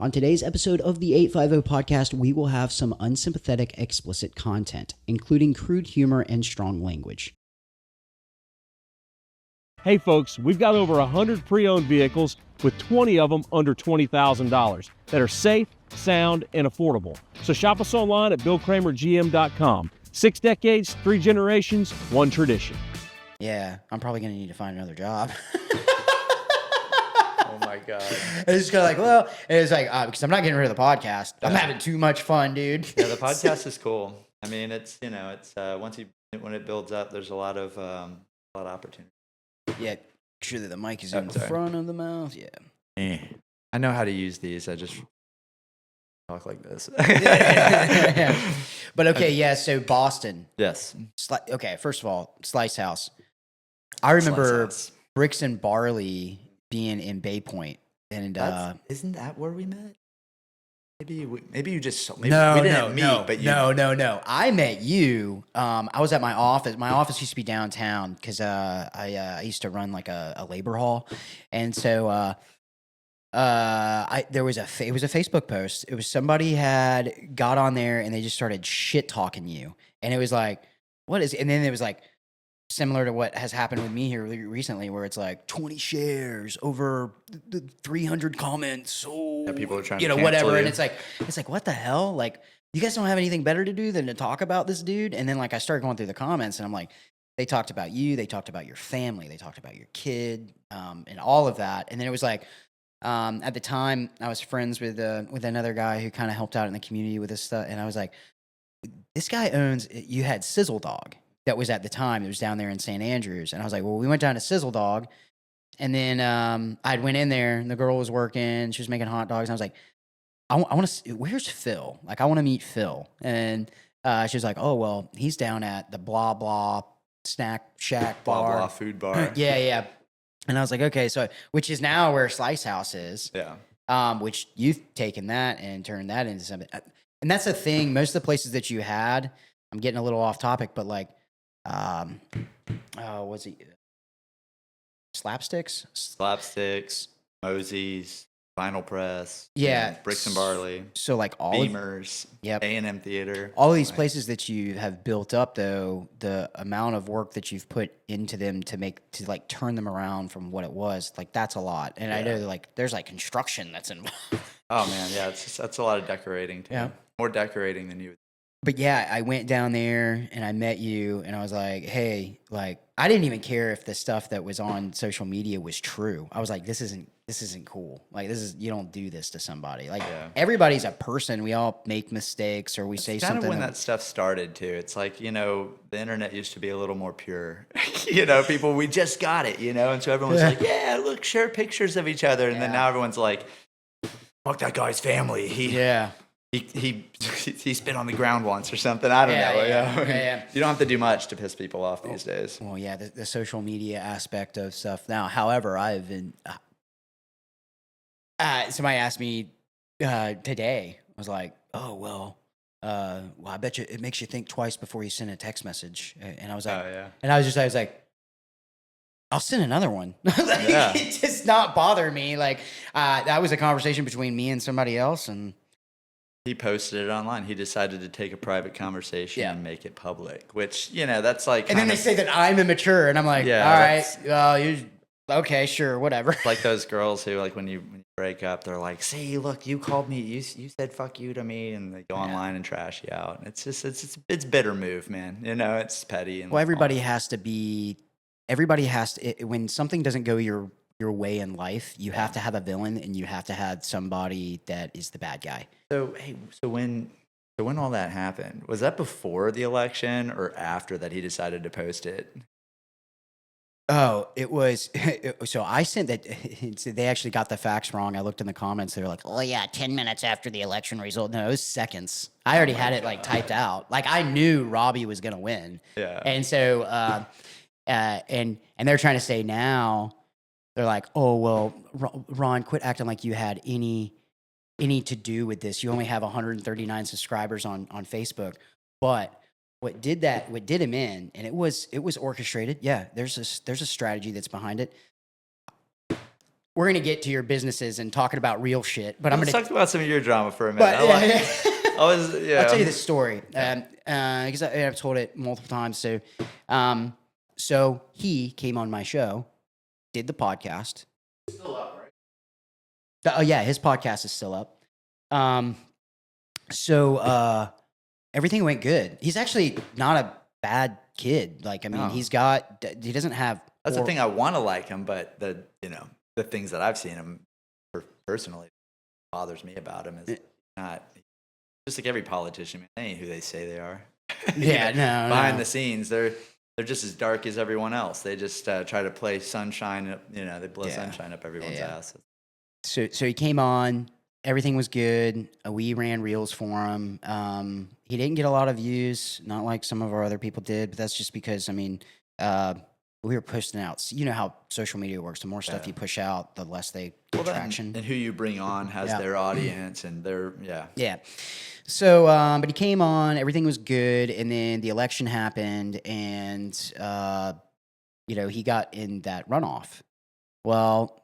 On today's episode of the 850 podcast, we will have some unsympathetic, explicit content, including crude humor and strong language. Hey folks, we've got over 100 pre-owned vehicles with 20 of them under $20,000 that are safe, sound, and affordable. So shop us online at BillKramerGM.com. 6 decades, 3 generations, 1 tradition. Yeah, I'm probably going to need to find another job. Oh my God. It's just kind of like, well, it's like, because I'm not getting rid of the podcast. I'm having too much fun, dude. Yeah, the podcast is cool. I mean, it's when it builds up, there's a lot of opportunity. Yeah, make sure that the mic is in front of the mouth. Yeah. I know how to use these. I just talk like this. But okay, yeah. So Boston. Yes. Okay, first of all, Slice House. I remember Bricks and Barley being in Bay Point, and isn't that where we met? Maybe you just we didn't meet, but you no. I met you. I was at my office. My office used to be downtown because I used to run like a labor hall, and so it was a Facebook post. It was somebody had got on there and they just started shit talking you, and it was like, what is? And then it was like, similar to what has happened with me here recently, where it's like 20 shares over 300 comments. Oh, yeah, people are trying to whatever. You. And it's like, what the hell? Like, you guys don't have anything better to do than to talk about this dude? And then like, I started going through the comments and I'm like, they talked about you. They talked about your family. They talked about your kid, and all of that. And then it was like, at the time I was friends with another guy who kind of helped out in the community with this stuff. And I was like, this guy you had Sizzle Dog. That was at the time. It was down there in St. Andrews. And I was like, well, we went down to Sizzle Dog. And then I went in there, and the girl was working. She was making hot dogs. And I was like, I want to, where's Phill? Like, I want to meet Phill. And she was like, oh, well, he's down at the blah, blah snack shack bar. Blah, blah food bar. Yeah. And I was like, okay, so, which is now where Slice House is. Yeah. Which you've taken that and turned that into something. And that's the thing. Most of the places that you had, I'm getting a little off topic, but like, was he slapsticks, Mosey's, Vinyl Press, yeah, Bricks and Barley, so like all Beamers, yep, A&M Theater, all of these places that you have built up, though, the amount of work that you've put into them to like turn them around from what it was, like, that's a lot. And I know like there's like construction that's involved. Oh man, yeah, that's a lot of decorating too. Yeah, more decorating than you would. But yeah, I went down there and I met you, and I was like, hey, like, I didn't even care if the stuff that was on social media was true. I was like, this isn't cool. Like, you don't do this to somebody. Like, everybody's a person. We all make mistakes, or we say something. Kind of when that stuff started too. It's like, the internet used to be a little more pure. People, we just got it, and so everyone's like, yeah, look, share pictures of each other. And then now everyone's like, fuck that guy's family. He spit on the ground once or something. I don't know. Yeah. You don't have to do much to piss people off these days. Well, yeah, the social media aspect of stuff. Now, however, I've been. Somebody asked me today. I was like, "Oh well, I bet you it makes you think twice before you send a text message." And I was like, and I was like, I'll send another one. It does not bother me. Like, that was a conversation between me and somebody else, and. He posted it online. He decided to take a private conversation and make it public, which, that's like... And then they say that I'm immature, and I'm like, all right, well, okay, sure, whatever. Like those girls who, like, when you break up, they're like, see, look, you called me, you said fuck you to me, and they go online and trash you out. It's just, it's bitter move, man. It's petty. And everybody has to, when something doesn't go your way in life, you have to have a villain, and you have to have somebody that is the bad guy. So when all that happened, was that before the election or after that he decided to post it? Oh, it was. So I sent that. They actually got the facts wrong. I looked in the comments. They were like, "Oh yeah, 10 minutes after the election result." No, it was seconds. I already had it like typed out. Like, I knew Robbie was gonna win. Yeah. And so, and they're trying to say now. They're like, "Oh well, Ron, quit acting like you had any to do with this. You only have 139 subscribers on Facebook." But what did him in, and it was orchestrated. Yeah, there's a strategy that's behind it. we're gonna get to your businesses and talking about real shit, but I'm Let's gonna. talk about some of your drama for a minute. But Yeah. I'll tell you this story because I've told it multiple times. So, so he came on my show, did the podcast. Still up, right? Oh yeah, his podcast is still up. So everything went good. He's actually not a bad kid. Like, I mean, No. he doesn't have. That's the thing. I want to like him, but the things that I've seen him personally bothers me about him is not just like every politician. Man, they ain't who they say they are. Yeah, no. Behind the scenes, they're just as dark as everyone else. They just try to play sunshine. They blow sunshine up everyone's ass. So he came on. Everything was good. We ran reels for him. He didn't get a lot of views, not like some of our other people did, but that's just because, I mean, we were pushing out. You know how social media works. The more stuff you push out, the less they get traction. And who you bring on has their audience and their, Yeah. So, but he came on, everything was good, and then the election happened, and, he got in that runoff. Well,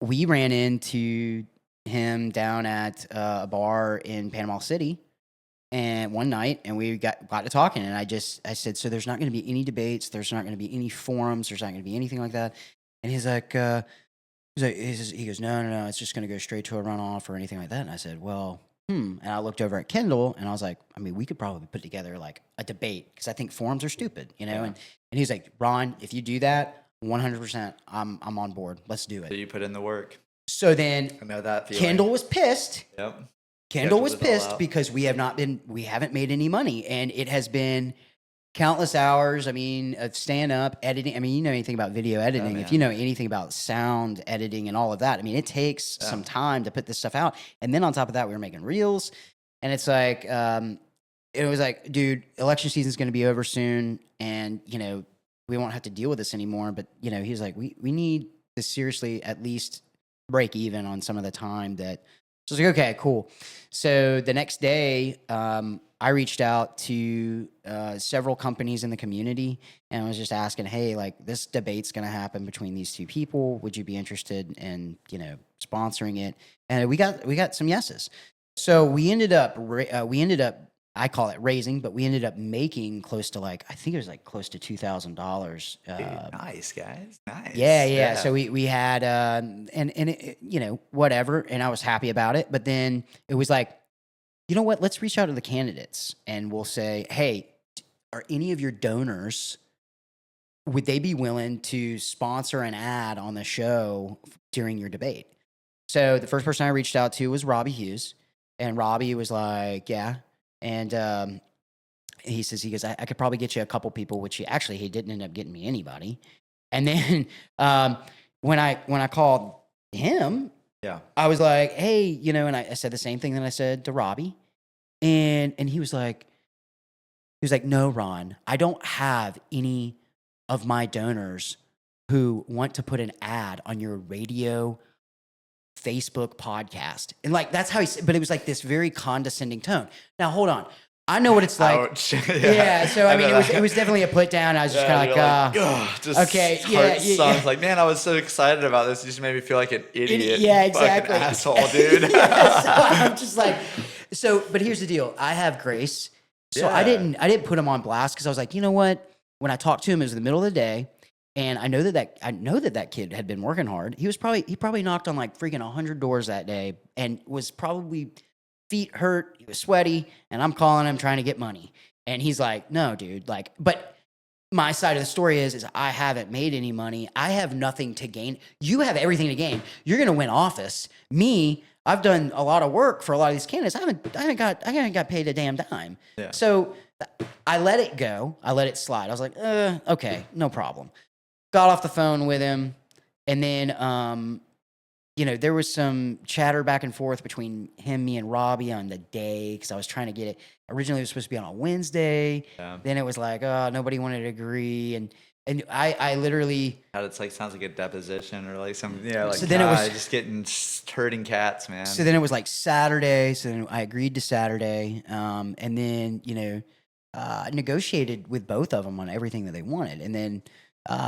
we ran into him down at a bar in Panama City and one night, and we got to talking, and I said, so there's not going to be any debates, there's not going to be any forums, there's not going to be anything like that. And he goes, no, it's just going to go straight to a runoff or anything like that. And I said, well, and I looked over at Kendall, and I was like, I mean, we could probably put together like a debate, because I think forums are stupid, and he's like, Ron, if you do that, 100%, I'm on board. Let's do it. So you put in the work. So then I know that feeling. Kendall was pissed. Yep. Kendall was pissed because we haven't made any money, and it has been countless hours. I mean, of stand up editing. I mean, you know anything about video editing? If you know anything about sound editing and all of that, I mean, it takes some time to put this stuff out. And then on top of that, we were making reels, and it's like, it was like, dude, election season's going to be over soon, and we won't have to deal with this anymore. But he's like, we need to seriously at least break even on some of the time that. So I was like, okay, cool. So the next day, I reached out to several companies in the community, and I was just asking, hey, like, this debate's going to happen between these two people. Would you be interested in, sponsoring it? And we got some yeses. So we ended up, I call it raising, but we ended up making close to I think it was close to $2,000. Nice, guys. Nice. Yeah. So we had, and it, whatever. And I was happy about it. But then it was like, you know what? Let's reach out to the candidates, and we'll say, hey, are any of your donors, would they be willing to sponsor an ad on the show during your debate? So the first person I reached out to was Robbie Hughes, and Robbie was like, yeah. And he goes, I could probably get you a couple people, which he didn't end up getting me anybody. And then when I called him, I was like, hey, and I said the same thing that I said to Robbie. And he was like, no, Ron, I don't have any of my donors who want to put an ad on your radio, Facebook podcast. And that's how he said, but it was this very condescending tone. Now, hold on. I know what it's like. Ouch. Yeah. So, I mean, it was definitely a put down. I was just kind of like, okay. Yeah. Like, man, I was so excited about this. You just made me feel like an idiot. Yeah, exactly. Fucking asshole, dude. So I'm just like, but here's the deal. I have grace. So I didn't put him on blast, because I was like, you know what? When I talked to him, it was in the middle of the day. And I know that kid had been working hard. He probably knocked on freaking 100 doors that day, and was probably feet hurt. He was sweaty, and I'm calling him trying to get money. And he's like, no, dude, but my side of the story is I haven't made any money. I have nothing to gain. You have everything to gain. You're going to win office. Me, I've done a lot of work for a lot of these candidates. I haven't got paid a damn dime. Yeah. So I let it go. I let it slide. I was like, okay, no problem. Got off the phone with him, and then, there was some chatter back and forth between him, me, and Robbie on the day, because I was trying to get it. Originally, it was supposed to be on a Wednesday. Yeah. Then it was like, oh, nobody wanted to agree, and I literally. It's sounds like a deposition or some So then it was just getting herding cats, man. So then it was Saturday. So then I agreed to Saturday, and then negotiated with both of them on everything that they wanted, and then.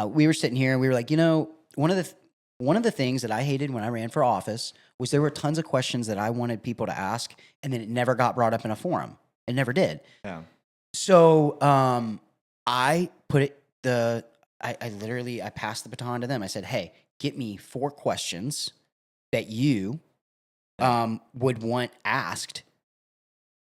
We were sitting here, and we were like, one of the one of the things that I hated when I ran for office was there were tons of questions that I wanted people to ask, and then it never got brought up in a forum. It never did. Yeah. So I put it I literally passed the baton to them. I said, "Hey, get me 4 questions that you would want asked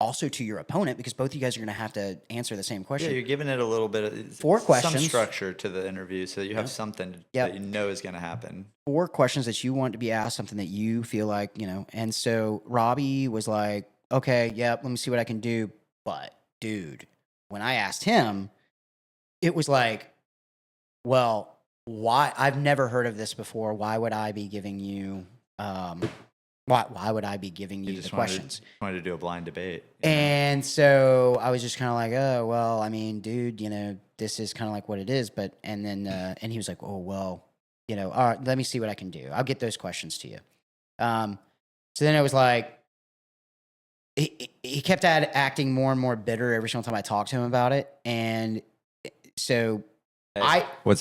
also to your opponent, because both of you guys are going to have to answer the same Yeah, question." you're giving it a little bit of 4 some questions. structure to the interview so you have something Yep. that you know is going to happen. 4 questions that you want to be asked, something that you feel like, And so Robbie was like, "Okay, yep, let me see what I can do." But dude, when I asked him, it was like, well, why? I've never heard of this before. Why would I be giving you, why would I be giving you the questions? Wanted to do a blind debate. And so I was just kind of like, oh, well, I mean, dude, this is kind of like what it is. But, and then, and he was like, oh, well, all right, let me see what I can do. I'll get those questions to you. So then it was like, he kept acting more and more bitter every single time I talked to him about it. And so was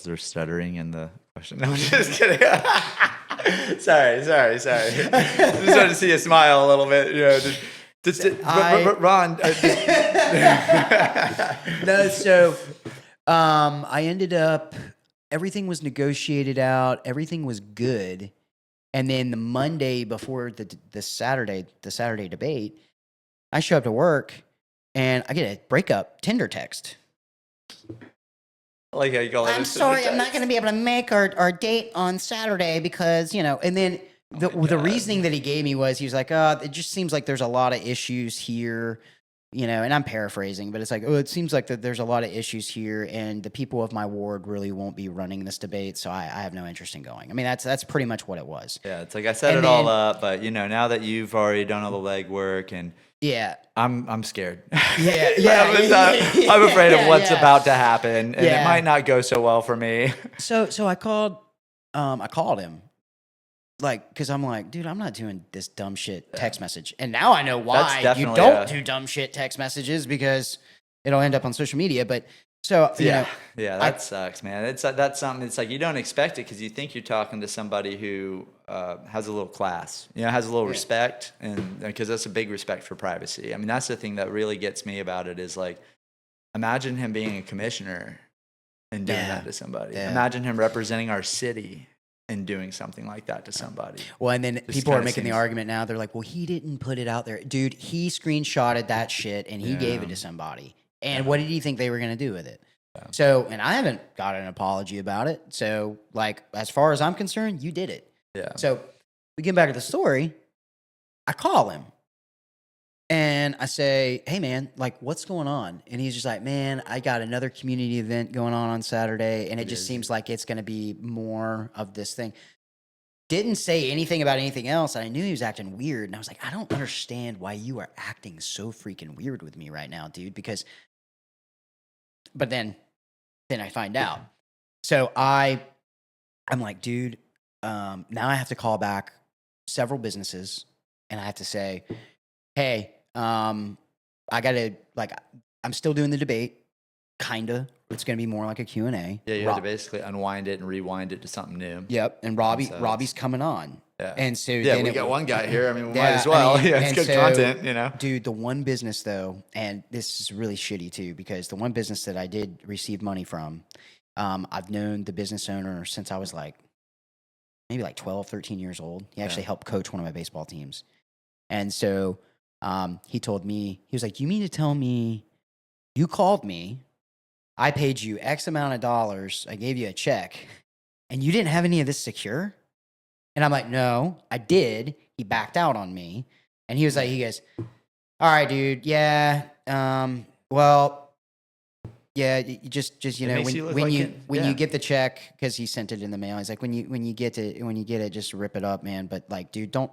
there stuttering in the question? No, I'm just kidding. sorry. Just wanted to see you smile a little bit. Ron. No, so I ended up. Everything was negotiated out. Everything was good. And then the Monday before the Saturday debate, I show up to work and I get a breakup Tinder text. I like how you call it. I'm sorry, I'm not going to be able to make our date on Saturday because, and then the reasoning that he gave me was, he was like, it just seems like there's a lot of issues here, and I'm paraphrasing, but it's like, it seems like that there's a lot of issues here and the people of my ward really won't be running this debate, so I have no interest in going. I mean, that's pretty much what it was. Yeah, it's like I set it all up, but now that you've already done all the legwork and yeah, I'm scared. Yeah. I'm afraid of what's about to happen, and it might not go so well for me. So I called him, like, because I'm like, dude, I'm not doing this dumb shit text message, and now I know why you don't do dumb shit text messages, because it'll end up on social media. But so that sucks, man. That's something. It's like you don't expect it because you think you're talking to somebody who has a little class, has a little respect, and because that's a big respect for privacy. I mean, that's the thing that really gets me about it is like, imagine him being a commissioner and doing that to somebody. Yeah. Imagine him representing our city and doing something like that to somebody. Well, and then people are making the argument now. They're like, well, he didn't put it out there. Dude, he screenshotted that shit and he gave it to somebody. And what did he think they were going to do with it? Yeah. So, and I haven't got an apology about it. So, like, as far as I'm concerned, you did it. Yeah. So, we get back to the story. I call him. And I say, hey, man, like, what's going on? And he's just like, man, I got another community event going on Saturday, and it just seems like it's going to be more of this thing. Didn't say anything about anything else, and I knew he was acting weird. And I was like, I don't understand why you are acting so freaking weird with me right now, dude, but then I find out. So I'm like, dude, now I have to call back several businesses, and I have to say, hey, I gotta, like, I'm still doing the debate, kinda. It's gonna be more like a Q&A. Yeah, you have to basically unwind it and rewind it to something new. Yep, and Robbie's coming on. Yeah. And so we got one guy here. I mean, we might as well. It's good content, Dude, the one business though, and this is really shitty too, because the one business that I did receive money from, I've known the business owner since I was maybe 12, 13 years old. He actually helped coach one of my baseball teams. And so he told me, he was like, you mean to tell me you called me, I paid you X amount of dollars, I gave you a check, and you didn't have any of this secure? And I'm like, no, I did. He backed out on me. And he goes, all right, dude, yeah, well, yeah, you just when you get the check, because he sent it in the mail, he's like, when you get it, just rip it up, man. But like, dude, don't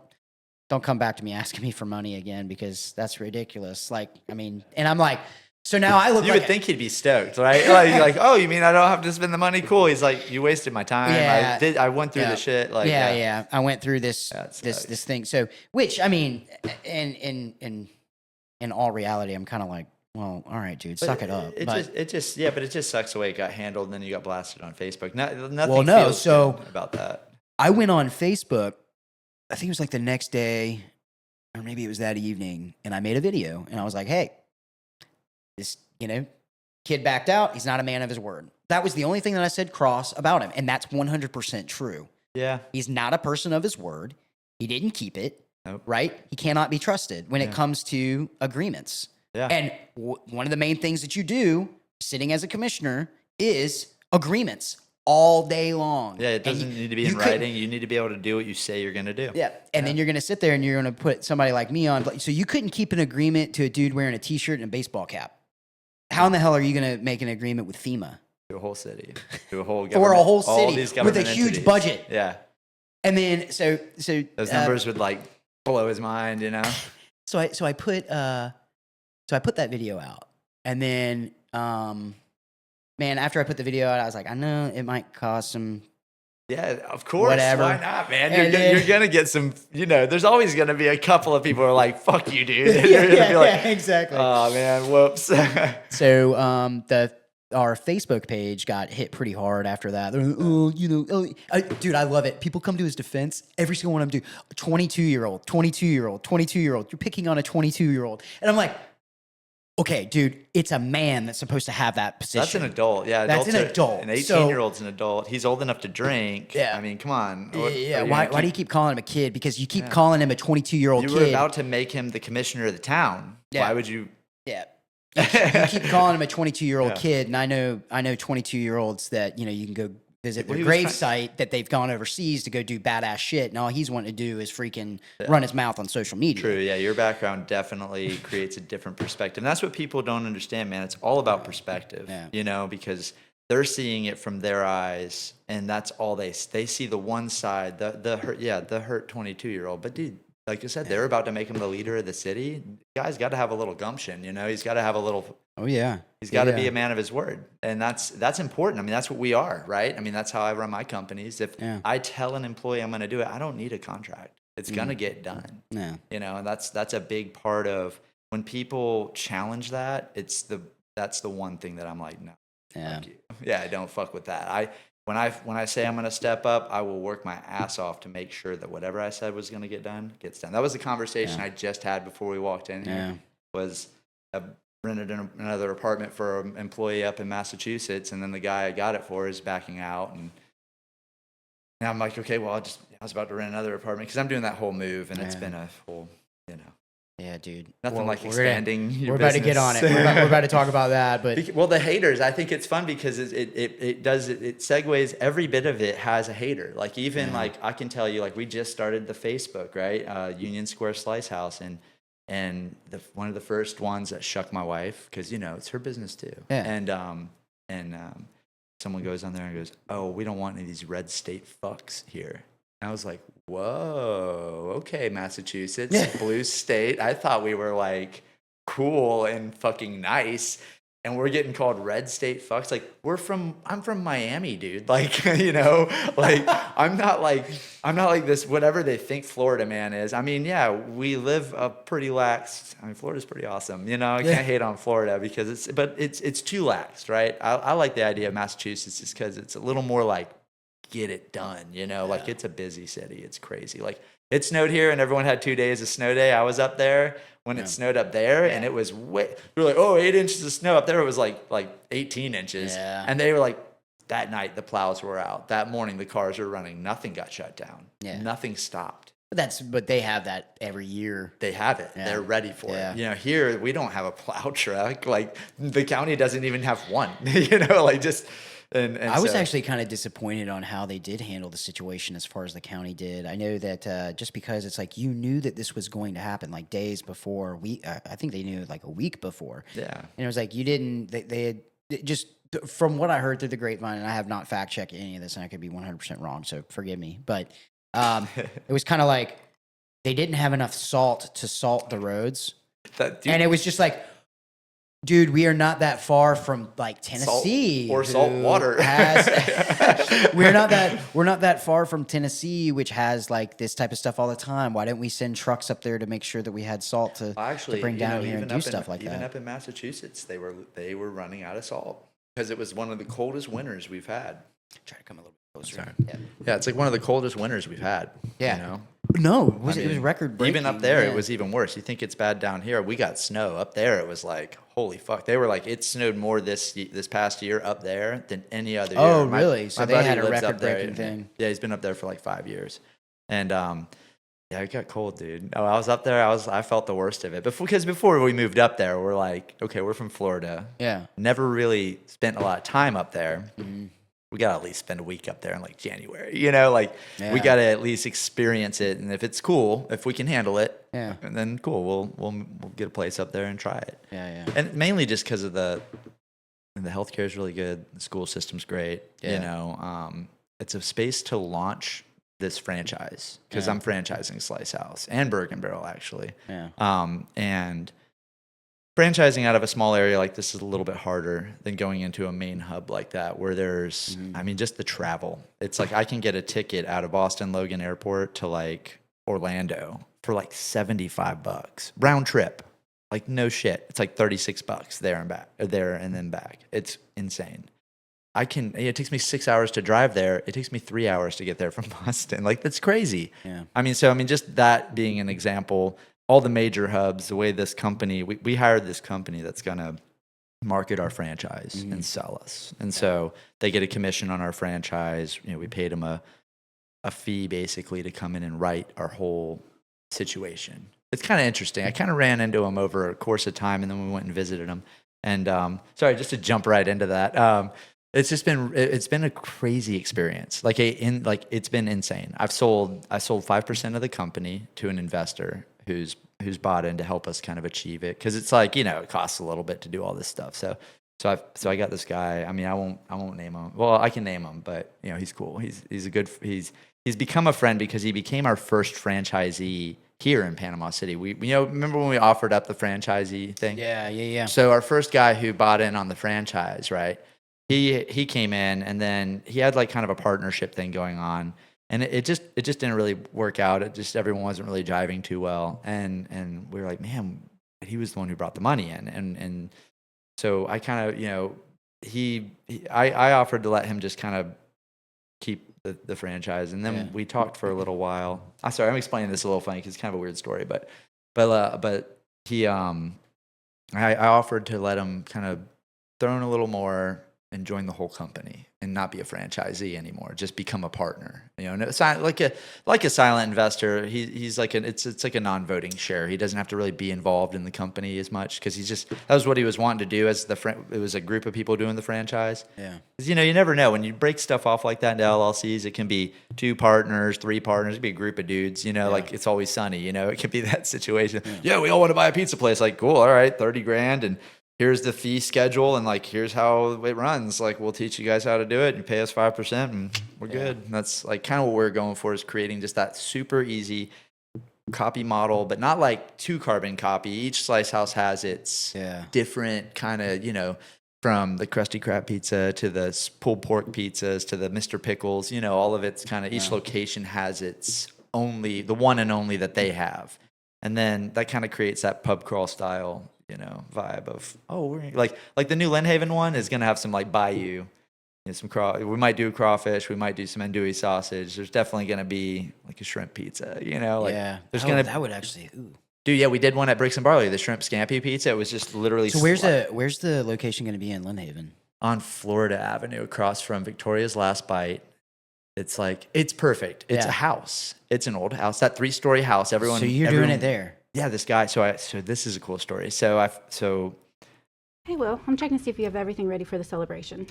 come back to me asking me for money again, because that's ridiculous. Like, I mean, and I'm like, so now I look. You would think he'd be stoked, right? Like, oh, you mean I don't have to spend the money? Cool. He's like, you wasted my time. Yeah. I went through the shit. Like, I went through this thing. So, which I mean, in all reality, I'm kind of like, Well, all right, dude, But suck it up. But it just but it just sucks the way it got handled, and then you got blasted on Facebook. Nothing well, no. feels So good about that. I went on Facebook. I think it was like the next day, or maybe it was that evening, and I made a video, and I was like, "Hey, this kid backed out. He's not a man of his word." That was the only thing that I said cross about him, and that's 100% true. Yeah. He's not a person of his word. He didn't keep it. Nope. Right? He cannot be trusted when it Yeah. comes to agreements. Yeah. And one of the main things that you do sitting as a commissioner is agreements all day long. Yeah, it doesn't need to be in writing. You need to be able to do what you say you're going to do. Yeah. And then you're going to sit there and you're going to put somebody like me on. So you couldn't keep an agreement to a dude wearing a t-shirt and a baseball cap. How in the hell are you going to make an agreement with FEMA? To a whole city. To a whole government. For a whole all city these with a government huge entities. budget. Yeah. And then, so Those numbers would like blow his mind, So I put that video out, and then man, after I put the video out, I was like, I know it might cause some. Yeah, of course. Whatever. Why not, man? And You're gonna get some. There's always gonna be a couple of people who are like, "Fuck you, dude." And yeah, you're gonna be like, yeah, exactly. "Oh man, whoops." So our Facebook page got hit pretty hard after that. They're like, dude, I love it. People come to his defense. Every single one of them do. 22-year-old, 22-year-old, 22-year-old. You're picking on a 22-year-old, and I'm like, okay, dude, it's a man that's supposed to have that position. That's an adult. Yeah, That's an adult. An 18-year-old's an adult. He's old enough to drink. Yeah. I mean, come on. Why do you keep calling him a kid? Because you keep calling him a 22-year-old You kid. were about to make him the commissioner of the town. Yeah. Why would you? Yeah. You keep calling him a 22-year-old Yeah. kid, and I know 22-year-olds that you can go visit Well, their he was grave site that they've gone overseas to go do badass shit, and all he's wanting to do is freaking run his mouth on social media. True. Yeah, your background definitely creates a different perspective. And that's what people don't understand, man. It's all about perspective. Yeah. Because they're seeing it from their eyes, and that's all they see the one side, the hurt 22-year-old. But dude, like I said, they're about to make him the leader of the city. The guy's got to have a little gumption, He's got to have a little. Oh yeah. He's got to be a man of his word, and that's important. I mean, that's what we are, right? I mean, that's how I run my companies. If I tell an employee I'm going to do it, I don't need a contract. It's going to get done. Yeah. And that's a big part of when people challenge that. That's the one thing that I'm like, no, Yeah. fuck you. Yeah, I don't fuck with that. When I say I'm going to step up, I will work my ass off to make sure that whatever I said was going to get done gets done. That was the conversation I just had before we walked in here. Was I rented another apartment for an employee up in Massachusetts, and then the guy I got it for is backing out, and I'm like, okay, well, I was about to rent another apartment because I'm doing that whole move, and it's been a whole, Yeah, dude. nothing like expanding your We're about to get on it. We're about to talk about that, but Well, the haters, I think it's fun because it segues. Every bit of it has a hater. Like even like I can tell you, like we just started the Facebook, right? Union Square Slice House, and one of the first ones that shook my wife because it's her business too. Yeah. And someone goes on there and goes, "Oh, we don't want any of these red state fucks here." And I was like, "Whoa, okay, Massachusetts, blue state. I thought we were like cool and fucking nice, and we're getting called red state fucks. Like I'm from Miami, dude. Like like I'm not like this whatever they think Florida man is. I mean, yeah, we live a pretty lax. I mean, Florida's pretty awesome. I can't hate on Florida because it's too lax, right? I like the idea of Massachusetts just because it's a little more like get it done, like it's a busy city. It's crazy. Like it snowed here and everyone had 2 days of snow day. I was up there when it snowed up there and it was we were like, 8 inches of snow. Up there it was like 18 inches. Yeah. And they were like, that night the plows were out. That morning the cars were running. Nothing got shut down. Yeah. Nothing stopped. but they have that every year. They have it. Yeah. They're ready for Yeah. it. Here we don't have a plow truck. Like the county doesn't even have one. Like just and I was so- actually kind of disappointed on how they did handle the situation as far as the county did. I know that just because it's like you knew that this was going to happen like days before. I think they knew like a week before. Yeah. And it was like you didn't. They had just from what I heard through the grapevine, and I have not fact checked any of this, and I could be 100% wrong, so forgive me. But it was kind of like they didn't have enough salt to salt the roads, That, dude, and it was just like Dude, we are not that far from like Tennessee Salt water. we're not that far from Tennessee, which has like this type of stuff all the time. Why didn't we send trucks up there to make sure that we had salt to bring down here and do stuff like that? Even up in Massachusetts, they were running out of salt because it was one of the coldest winters we've had. Try to come a little bit closer. Yeah, it's like one of the coldest winters we've had. Yeah. You know? No, it was record breaking. Even up there, it was even worse. You think it's bad down here? We got snow. Up there, it was like, holy fuck. They were like, it snowed more this past year up there than any other year. Oh, really? So my they buddy had a lives up record there, breaking thing. Yeah, he's been up there for like 5 years, and yeah, it got cold, dude. Oh, I was up there. I felt the worst of it, because before we moved up there, we're like, okay, we're from Florida. Yeah. Never really spent a lot of time up there. Mm-hmm. We got to at least spend a week up there in like January, we got to at least experience it. And if it's cool, if we can handle it, and then cool, we'll get a place up there and try it. Yeah. And mainly just because of the healthcare is really good. The school system's great. It's a space to launch this franchise because I'm franchising Slice House and Burgunbarrel actually. Yeah. And franchising out of a small area like this is a little bit harder than going into a main hub like that where there's, just the travel. It's like I can get a ticket out of Boston Logan Airport to like Orlando for like $75 round trip. Like no shit. It's like $36 there and then back. It's insane. It takes me 6 hours to drive there. It takes me 3 hours to get there from Boston. Like that's crazy. Yeah. Just that being an example, all the major hubs, the way this company, we hired this company that's going to market our franchise and sell us. And so they get a commission on our franchise. We paid them a fee basically to come in and write our whole situation. It's kind of interesting. I kind of ran into them over a course of time and then we went and visited them. And sorry, just to jump right into that. It's been a crazy experience. It's been insane. I sold 5% of the company to an investor who's bought in to help us kind of achieve it because it's like it costs a little bit to do all this stuff. So I got this guy. I won't name him. Well, I can name him, but he's cool. He's become a friend because he became our first franchisee here in Panama City. We remember when we offered up the franchisee thing? Yeah. So our first guy who bought in on the franchise, right? He came in and then he had like kind of a partnership thing going on. And it just didn't really work out. Everyone wasn't really jiving too well. And we were like, man, he was the one who brought the money in. And so I kind of, I offered to let him just kind of keep the franchise. And then we talked for a little while. I'm sorry, I'm explaining this a little funny because it's kind of a weird story. But he, I offered to let him kind of throw in a little more and join the whole company and not be a franchisee anymore, just become a partner. It's not like a silent investor. He's like it's like a non-voting share. He doesn't have to really be involved in the company as much because that was what he was wanting to do as it was a group of people doing the franchise. Yeah. Because you never know when you break stuff off like that into LLCs. It can be 2 partners, 3 partners. It could be a group of dudes. Like it's always sunny. It could be that situation. Yeah, we all want to buy a pizza place. Like cool, all right, $30,000 and here's the fee schedule and like here's how it runs. Like we'll teach you guys how to do it. You pay us 5% and we're good. And that's like kind of what we're going for is creating just that super easy copy model, but not like 2 carbon copy. Each Slice House has its different kind of, from the Krusty Krab pizza to the pulled pork pizzas to the Mr. Pickles, all of it's kind of each location has its only, the one and only that they have. And then that kind of creates that pub crawl style vibe of we're like the new Lynnhaven one is gonna have some like bayou, we might do crawfish, we might do some andouille sausage. There's definitely gonna be like a shrimp pizza, There's that would actually. Dude, yeah, we did one at Bricks and Barley, the shrimp scampi pizza. It was just literally. So where's the location gonna be in Lynnhaven? On Florida Avenue, across from Victoria's Last Bite. It's like it's perfect. It's a house. It's an old house. That 3-story house. So you're doing it there. Yeah, this guy. So this is a cool story. Hey, Will, I'm checking to see if you have everything ready for the celebration.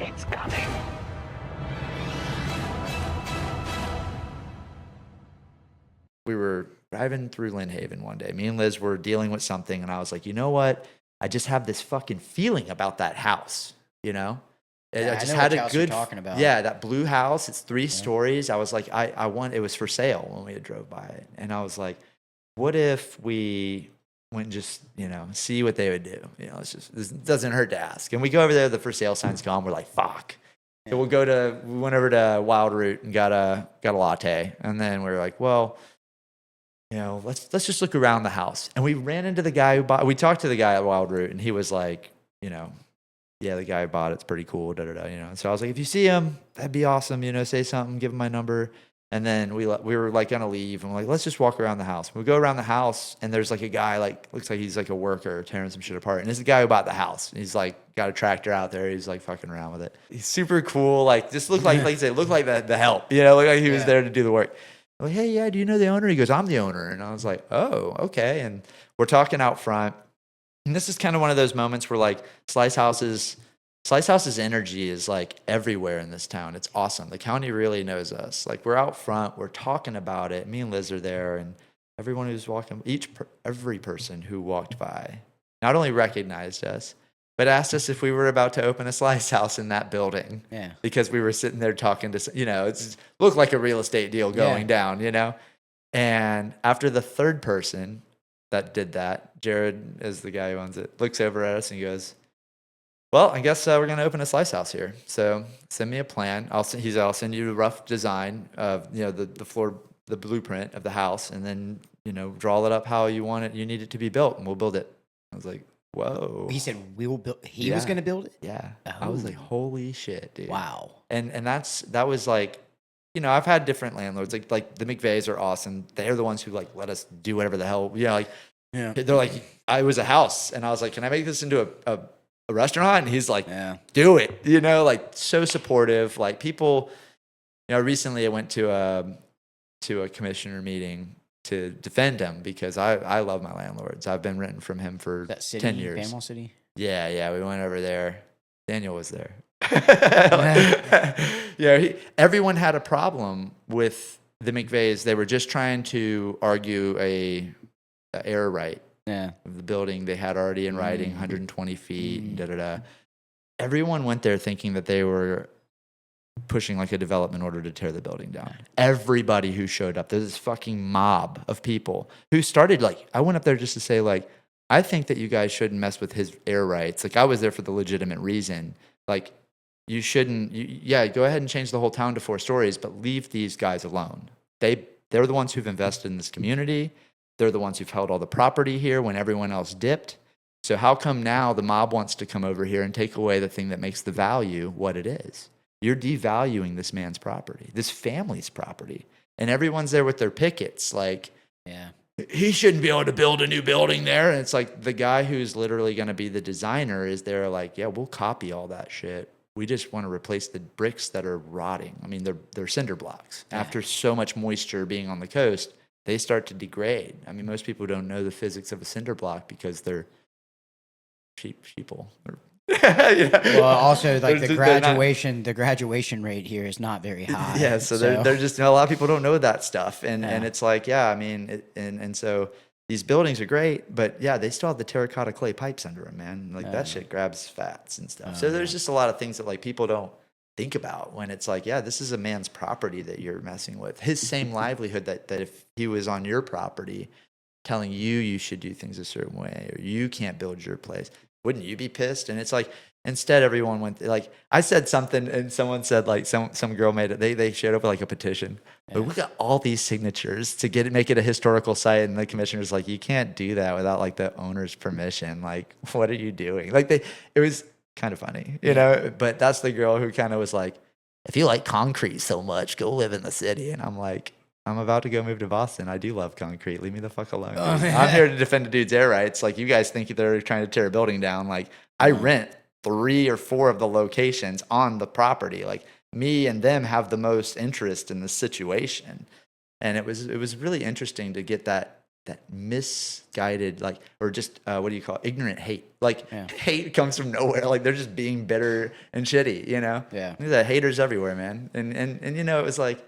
It's coming. we were driving through Lynn Haven one day. Me and Liz were dealing with something, and I was like, you know what? I just have this fucking feeling about that house, you know? Yeah, I I just know had which a house you're good, talking about. yeah, that blue house. It's 3 stories. I was like, I want, it was for sale when we had drove by it. And I was like, what if we went and just, you know, see what they would do? You know, this doesn't hurt to ask. And we go over there, the for sale sign's gone. We're like, fuck. So we went over to Wild Root and got a latte. And then we were like, well, you know, let's just look around the house. And we ran into the guy we talked to the guy at Wild Root, and he was like, you know, yeah, the guy who bought it's pretty cool, you know. So I was like, if you see him, that'd be awesome, you know, say something, give him my number. And then we were like gonna leave, and we're like, let's just walk around the house. We go around the house, and there's like a guy, like looks like he's like a worker tearing some shit apart. And it's the guy who bought the house. He's like got a tractor out there. He's like fucking around with it. He's super cool. Like just looked like you say, looked like the help, you know, looked like he was there to do the work. I'm like, hey, yeah, do you know the owner? He goes, I'm the owner. And I was like, oh, okay. And we're talking out front. And this is kind of one of those moments where like Slice House's energy is like everywhere in this town. It's awesome. The county really knows us. Like we're out front, we're talking about it. Me and Liz are there, and everyone who's walking, every person who walked by not only recognized us, but asked us if we were about to open a slice house in that building. Yeah. Because we were sitting there talking to, you know, it looked like a real estate deal going down, you know? And after the third person that did that, Jared is the guy who owns it, looks over at us and he goes, well, I guess we're going to open a slice house here. So send me a plan. I'll send you a rough design of, you know, the floor, the blueprint of the house, and then, you know, draw it up how you want it. You need it to be built, and we'll build it. I was like, whoa. He said we will build. He was going to build it. Yeah. I was like, holy shit, dude. Wow. And that was like, you know, I've had different landlords. Like the McVeighs are awesome. They're the ones who like let us do whatever the hell. You know, like they're like, I was a house, and I was like, can I make this into a restaurant? And he's like, do it. You know, like so supportive. Like people, you know, recently I went to a commissioner meeting to defend him because I love my landlords. I've been renting from him for 10 years. Panama City? Yeah, we went over there. Daniel was there. Everyone had a problem with the McVeighs. They were just trying to argue a air right of the building they had already in writing, 120 feet, and Everyone went there thinking that they were pushing like a development order to tear the building down. Everybody who showed up, there's this fucking mob of people who started like, I went up there just to say like, I think that you guys shouldn't mess with his air rights. Like I was there for the legitimate reason. Like you shouldn't, go ahead and change the whole town to 4 stories, but leave these guys alone. They're the ones who've invested in this community. They're the ones who've held all the property here when everyone else dipped. So how come now the mob wants to come over here and take away the thing that makes the value what it is? You're devaluing this man's property, this family's property. And everyone's there with their pickets. Like, he shouldn't be able to build a new building there. And it's like the guy who's literally going to be the designer is there like, yeah, we'll copy all that shit. We just want to replace the bricks that are rotting. I mean, they're cinder blocks. After so much moisture being on the coast, they start to degrade. I mean, most people don't know the physics of a cinder block because they're sheeple. Well, also like the graduation rate here is not very high. Yeah, so they're just, a lot of people don't know that stuff, and it's like, I mean, and so these buildings are great, but they still have the terracotta clay pipes under them, man. Like that shit grabs fats and stuff. So there's just a lot of things that like people don't think about when it's like, this is a man's property that you're messing with. His same livelihood that if he was on your property telling you should do things a certain way or you can't build your place, wouldn't you be pissed? And it's like, instead everyone went, like, I said something and someone said like some girl made it, they showed up with like a petition, but we got all these signatures to make it a historical site, and the commissioner's like, you can't do that without like the owner's permission. Like, what are you doing? Like it was kind of funny, you know, but that's the girl who kind of was like, if you like concrete so much, go live in the city. And I'm like, I'm about to go move to Boston. I do love concrete. Leave me the fuck alone. I'm here to defend a dude's air rights. Like, you guys think they're trying to tear a building down. Like, I rent 3 or 4 of the locations on the property. Like, me and them have the most interest in the situation. And it was really interesting to get that misguided, like, or just what do you call it? Ignorant hate. Like, hate comes from nowhere. Like, they're just being bitter and shitty, you know? Yeah. There's haters everywhere, man. And you know, it was like,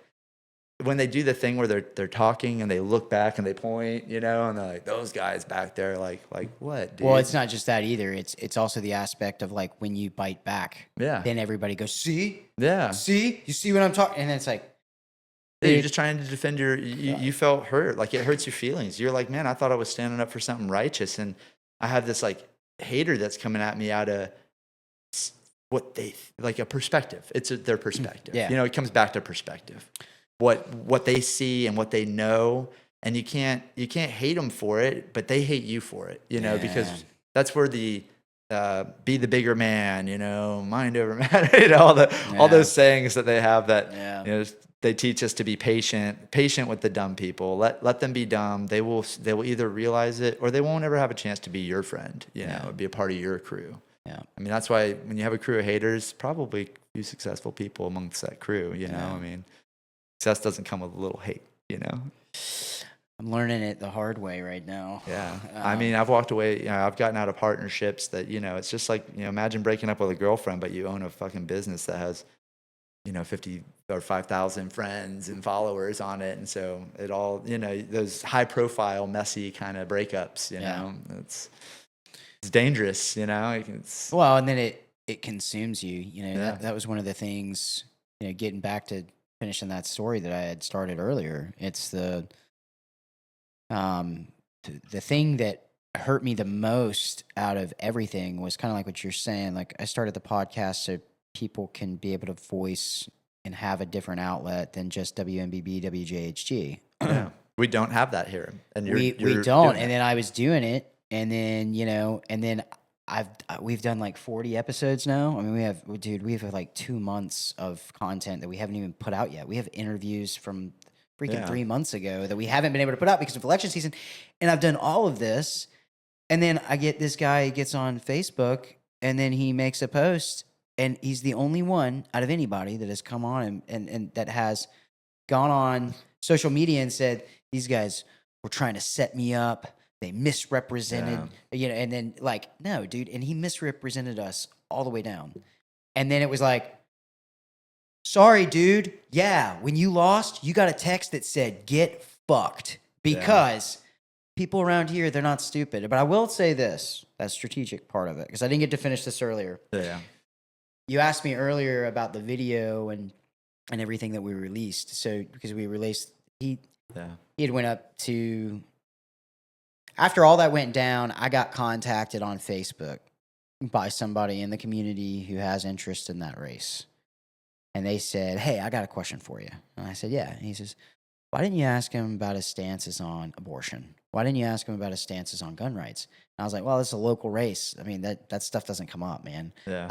when they do the thing where they're talking and they look back and they point, and they're like, those guys back there, like what, dude? Well, it's not just that either. It's also the aspect of like when you bite back. Yeah. Then everybody goes, see? Yeah. See? You see what I'm talking? And then it's like, Yeah, you're just trying to defend you felt hurt. Like it hurts your feelings. You're like, man, I thought I was standing up for something righteous. And I have this like hater that's coming at me out of what they, like a perspective. It's their perspective. Yeah. It comes back to perspective. What they see and what they know. And you can't hate them for it, but they hate you for it, because that's where the, be the bigger man, mind over matter, all those sayings that they have that, they teach us to be patient with the dumb people. Let them be dumb. They will either realize it or they won't ever have a chance to be your friend, or be a part of your crew. Yeah. I mean, that's why when you have a crew of haters, probably a few successful people amongst that crew, I mean, success doesn't come with a little hate, I'm learning it the hard way right now. Yeah. I mean, I've walked away, I've gotten out of partnerships that, it's just like, imagine breaking up with a girlfriend, but you own a fucking business that has, 50 or 5,000 friends and followers on it. And so it all, those high profile, messy kind of breakups, it's dangerous, Well, and then it consumes you, that was one of the things, getting back to finishing that story that I had started earlier. It's the thing that hurt me the most out of everything was kind of like what you're saying. Like I started the podcast so people can be able to voice and have a different outlet than just WMBB, WJHG. Yeah. We don't have that here. And we don't. And then I was doing it. And then, and then we've done like 40 episodes now. I mean, we have like 2 months of content that we haven't even put out yet. We have interviews from freaking 3 months ago that we haven't been able to put out because of election season. And I've done all of this. And then I get this guy gets on Facebook and then he makes a post. And he's the only one out of anybody that has come on and that has gone on social media and said, these guys were trying to set me up. They misrepresented, and then like, no, dude. And he misrepresented us all the way down. And then it was like, sorry, dude. Yeah, when you lost, you got a text that said, get fucked. Because people around here, they're not stupid. But I will say this, that strategic part of it, because I didn't get to finish this earlier. Yeah. You asked me earlier about the video and everything that we released. So because we released, he had went up to, after all that went down, I got contacted on Facebook by somebody in the community who has interest in that race. And they said, hey, I got a question for you. And I said, yeah. And he says, why didn't you ask him about his stances on abortion? Why didn't you ask him about his stances on gun rights? And I was like, well, it's a local race. I mean, that stuff doesn't come up, man. Yeah.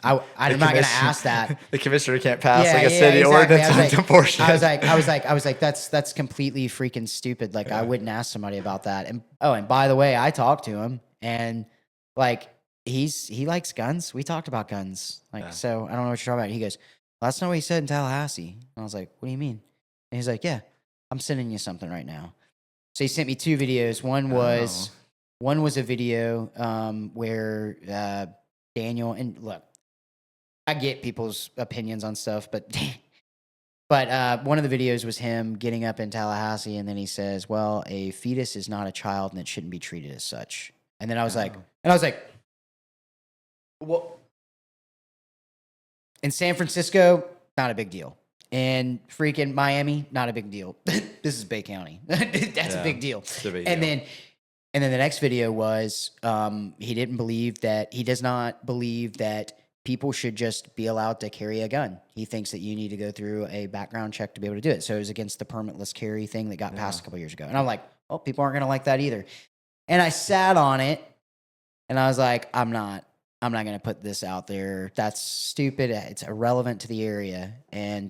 I'm not going to ask that. The commissioner can't pass a city ordinance on abortion. I was like, that's completely freaking stupid. Like, I wouldn't ask somebody about that. And by the way, I talked to him, and like, he likes guns. We talked about guns. So I don't know what you're talking about. He goes, well, that's not what he said in Tallahassee. And I was like, what do you mean? And he's like, yeah, I'm sending you something right now. So he sent me 2 videos. One was a video where Daniel, and look, I get people's opinions on stuff, but one of the videos was him getting up in Tallahassee, and then he says, well, a fetus is not a child and it shouldn't be treated as such. And then I was like, well, in San Francisco, not a big deal. In freaking Miami, not a big deal. This is Bay County. That's a big deal. And then the next video was he does not believe that people should just be allowed to carry a gun. He thinks that you need to go through a background check to be able to do it. So it was against the permitless carry thing that got passed a couple years ago. And I'm like, well, people aren't going to like that either. And I sat on it, and I was like, I'm not going to put this out there. That's stupid. It's irrelevant to the area. And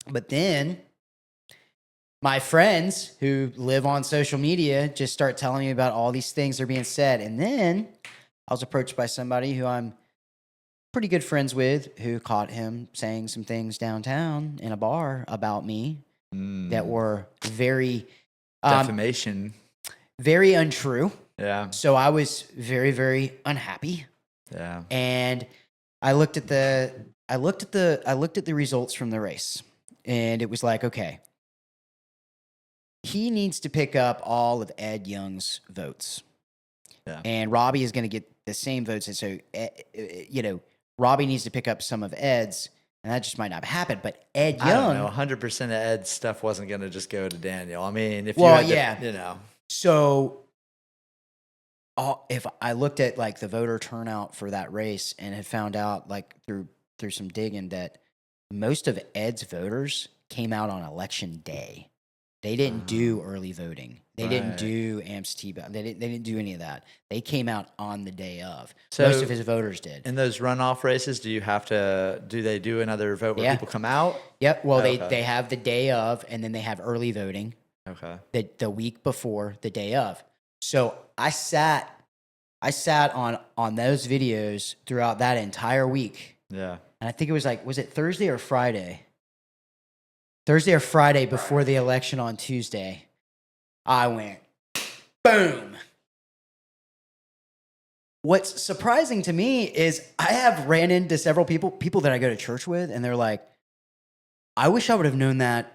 but then my friends who live on social media just start telling me about all these things that are being said. And then I was approached by somebody who I'm pretty good friends with, who caught him saying some things downtown in a bar about me that were very defamation, very untrue. Yeah. So I was very, very unhappy. Yeah. And I looked at the results from the race, and it was like, okay, he needs to pick up all of Ed Young's votes. Yeah. And Robbie is going to get the same votes. And so, Robbie needs to pick up some of Ed's, and that just might not happen. But Ed I don't Young. know. 100% of Ed's stuff wasn't going to just go to Daniel. I mean, if Well, you had yeah. to, So, if I looked at like the voter turnout for that race and had found out like through some digging that most of Ed's voters came out on election day. They didn't do early voting. They didn't Right. do absentee ballot. They didn't do any of that. They came out on the day of. So- Most of his voters did. in those runoff races, do they do another vote where Yeah. people come out? Yep. Well, Okay. they have the day of, and then they have early voting Okay. the week before the day of. So I sat on those videos throughout that entire week. Yeah. And I think it was was it Thursday or Friday? Thursday or Friday before the election on Tuesday. I went, boom. What's surprising to me is I have ran into several people that I go to church with, and they're like, I wish I would have known that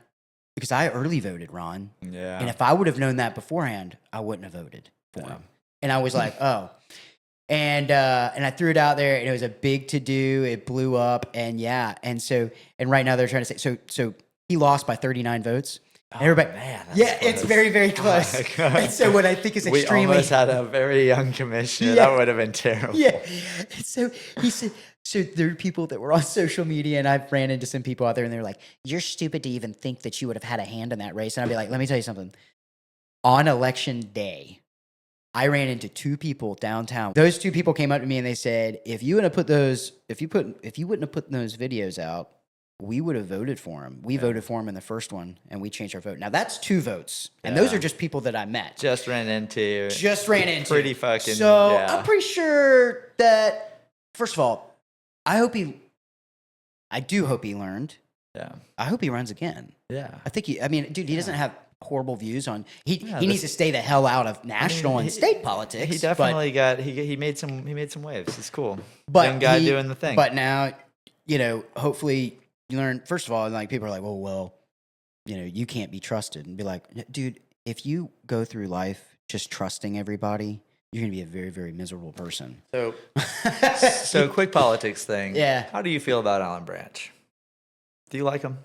because I early voted, Ron. Yeah. And if I would have known that beforehand, I wouldn't have voted for him. And I was like, oh. And I threw it out there, and it was a big to-do. It blew up, and yeah. And right now they're trying to say, so he lost by 39 votes. And everybody, man, that's yeah, it's close. very, very close. my God. And so what I think is We extremely, almost had a very young commissioner. Yeah. That would have been terrible. yeah. And so he said, so there are people that were on social media, and I've ran into some people out there, and they're like, you're stupid to even think that you would have had a hand in that race. And I'd be like, let me tell you something. On election day, I ran into two people downtown. Those two people came up to me and they said, if you wouldn't have put those videos out, we would have voted for him. We voted for him in the first one, and we changed our vote. Now that's 2 votes, and those Yeah. are just people that I met. Just ran into. Pretty fucking. So yeah. I'm pretty sure that, first of all, I do hope he learned. Yeah. I hope he runs again. Yeah. I think he doesn't have horrible views on. He Yeah, needs to stay the hell out of national and state politics. He definitely he made some waves. It's cool. But Young guy doing the thing. But now, hopefully you learn. First of all, like people are like, well, you can't be trusted, and be like, dude, if you go through life just trusting everybody, you're gonna be a very, very miserable person. So quick politics thing. Yeah. How do you feel about Alan Branch? Do you like him?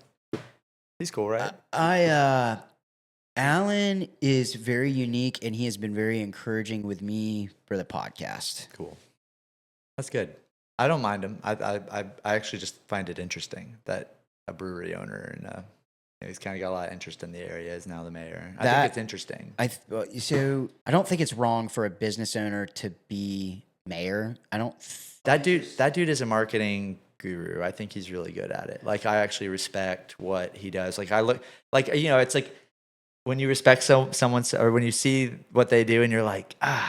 He's cool, right? Alan is very unique, and he has been very encouraging with me for the podcast. Cool. That's good. I don't mind him. I actually just find it interesting that a brewery owner and he's kind of got a lot of interest in the area, is now the mayor. I think it's interesting. So I don't think it's wrong for a business owner to be mayor. That dude is a marketing guru. I think he's really good at it. Like, I actually respect what he does. Like, I look like, it's like when you respect someone, or when you see what they do and you're like, a